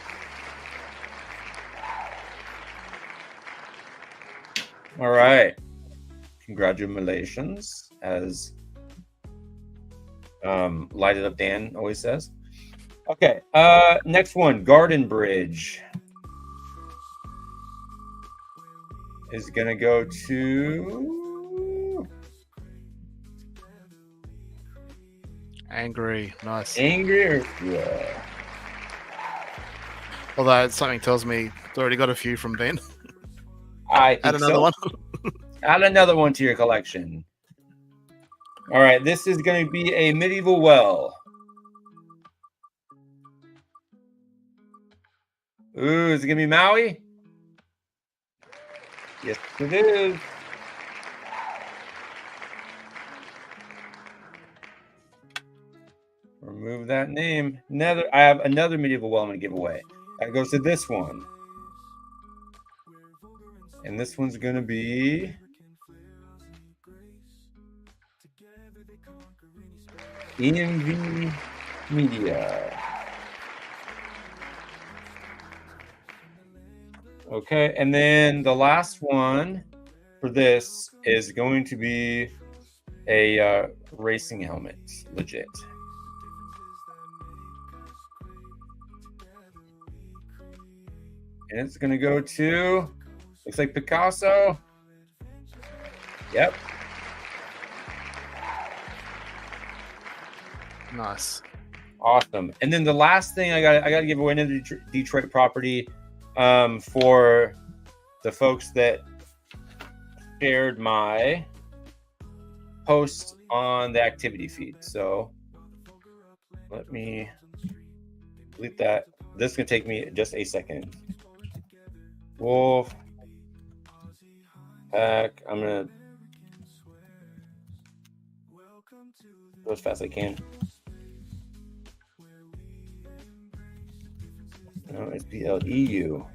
All right. Congratulations, as Lighted Up Dan always says. Okay, next one, Garden Bridge is gonna go to Angry, nice. Angry. Yeah. Although something tells me it's already got a few from Ben. I think Add another so. one. Add another one to your collection. All right, this is going to be a medieval well. Ooh, is it going to be Maui? Yes, it is. Remove that name. I have another medieval well I'm going to give away. That goes to this one. And this one's going to be EMV Media. Okay, and then the last one for this is going to be a racing helmet, legit. And it's going to go to, looks like Picasso. Yep. Nice. Awesome. And then the last thing I got to give away another Detroit property for the folks that shared my post on the activity feed. So let me delete that. This is going to take me just a second. Wolf Pack. I'm going to go as fast as I can. No, it's BLEU.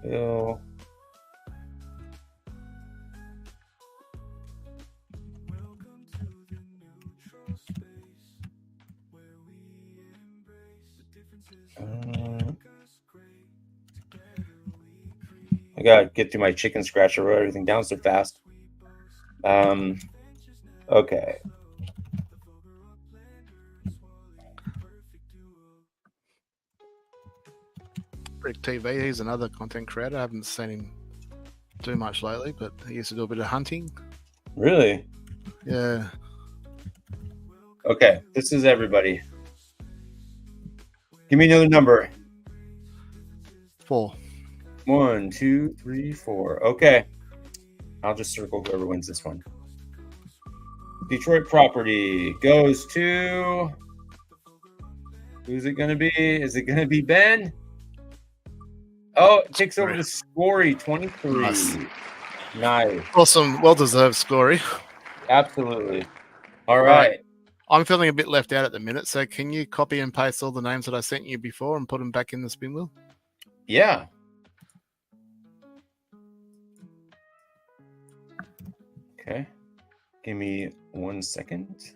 Bill. I gotta get through my chicken scratch. I wrote everything down so fast. Okay. Rick TV, he's another content creator. I haven't seen him do much lately, but he used to do a bit of hunting. Really? Yeah. Okay, this is everybody. Give me another number. 4. 1, 2, 3, 4. Okay. I'll just circle whoever wins this one. Detroit property goes to... Who's it going to be? Is it going to be Ben? Oh, it takes over to Scory, 23. Nice. Awesome. Well-deserved, Scory. Absolutely. All right. I'm feeling a bit left out at the minute, so can you copy and paste all the names that I sent you before and put them back in the spin wheel? Yeah. Okay. Give me 1 second.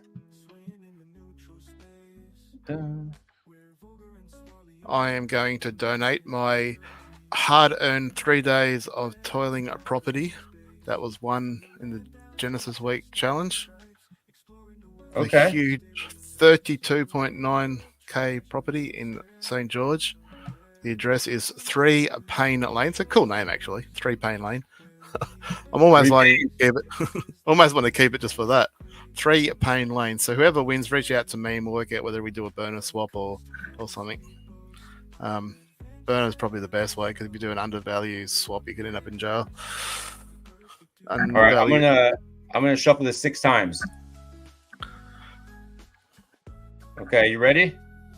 I am going to donate my hard-earned 3 days of toiling property. That was won in the Genesis Week challenge. Okay. A huge 32.9k property in St. George. The address is 3 Payne Lane. It's a cool name, actually. 3 Payne Lane. I'm almost like to keep it. Almost want to keep it just for that. 3 Payne Lane. So whoever wins, reach out to me and we'll work out whether we do a burner swap or something. Burner is probably the best way because if you do an undervalued swap, you could end up in jail. All right, I'm gonna shuffle this 6 times. Okay, you ready?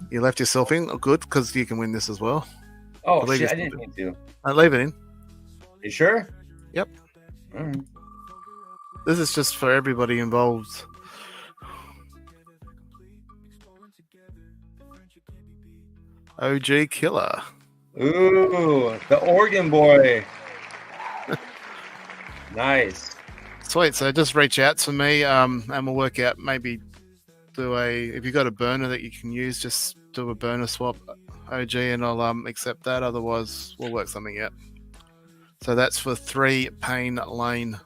You left yourself in. Oh, good, because you can win this as well. Oh shit! I didn't mean to. I leave it in. You sure? Yep. All right. This is just for everybody involved. OG Killer. Ooh, the Oregon boy. Nice. Sweet. So just reach out to me, and we'll work out maybe if you got a burner that you can use, just do a burner swap, OG, and I'll accept that. Otherwise, we'll work something out. So that's for 3 Payne Lane,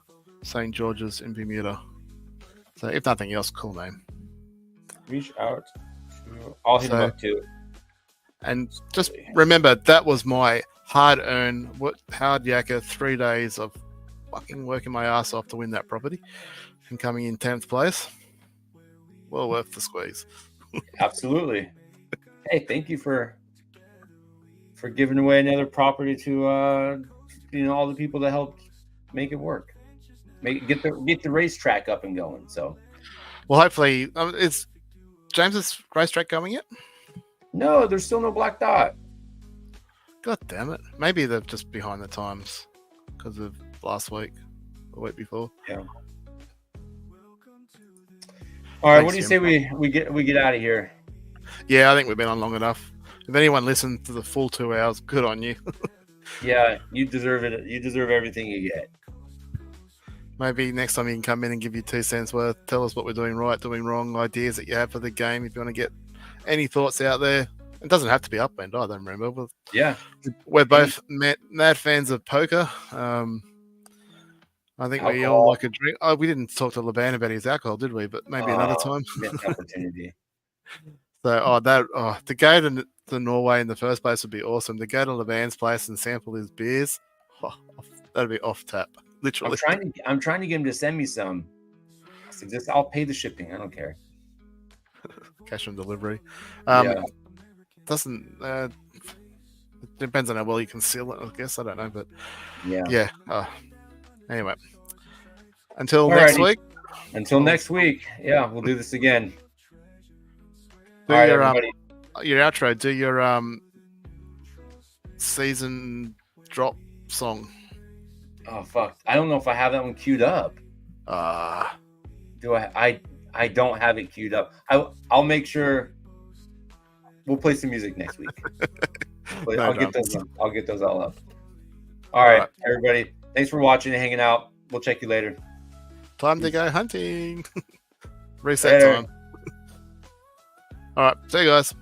St. George's in Bermuda. So if nothing else, cool name. Reach out. I'll hit him up too. And just remember, that was my hard-earned, hard yakka 3 days of fucking working my ass off to win that property and coming in 10th place. Well worth the squeeze. Absolutely. Hey, thank you for giving away another property to all the people that helped make it work. Get the racetrack up and going. So, well, hopefully, is James's racetrack going yet? No, there's still no black dot. God damn it! Maybe they're just behind the times because of last week, the week before. Yeah. All right, Thanks, what do you Jim. say we get out of here? Yeah, I think we've been on long enough. If anyone listened to the full 2 hours, good on you. Yeah, you deserve it. You deserve everything you get. Maybe next time you can come in and give you 2 cents worth. Tell us what we're doing right, doing wrong, ideas that you have for the game. If you want to get any thoughts out there, it doesn't have to be Upland. I don't remember. But Yeah, we're both mad fans of poker. I think we all Alcohol. like a drink. Oh, we didn't talk to Laban about his alcohol, did we? But maybe another time. Missed opportunity. So, to go to Norway in the first place would be awesome. To go to Laban's place and sample his beers, that'd be off tap, literally. I'm trying to get him to send me some. So I'll pay the shipping. I don't care. Cash on delivery. Yeah. Doesn't it depends on how well you can seal it, I guess. I don't know, but Yeah. Anyway, until next Alrighty. week. Until next week. Yeah, we'll do this again. Do All right, your everybody. your outro. Do your season drop song. Oh fuck! I don't know if I have that one queued up. Do I? I don't have it queued up. I'll make sure. We'll play some music next week. But No I'll get dramas. those. I'll get those all up. All right, right. everybody. Thanks for watching and hanging out. We'll check you later. Time to go hunting. Reset Later. time. All right, see you guys.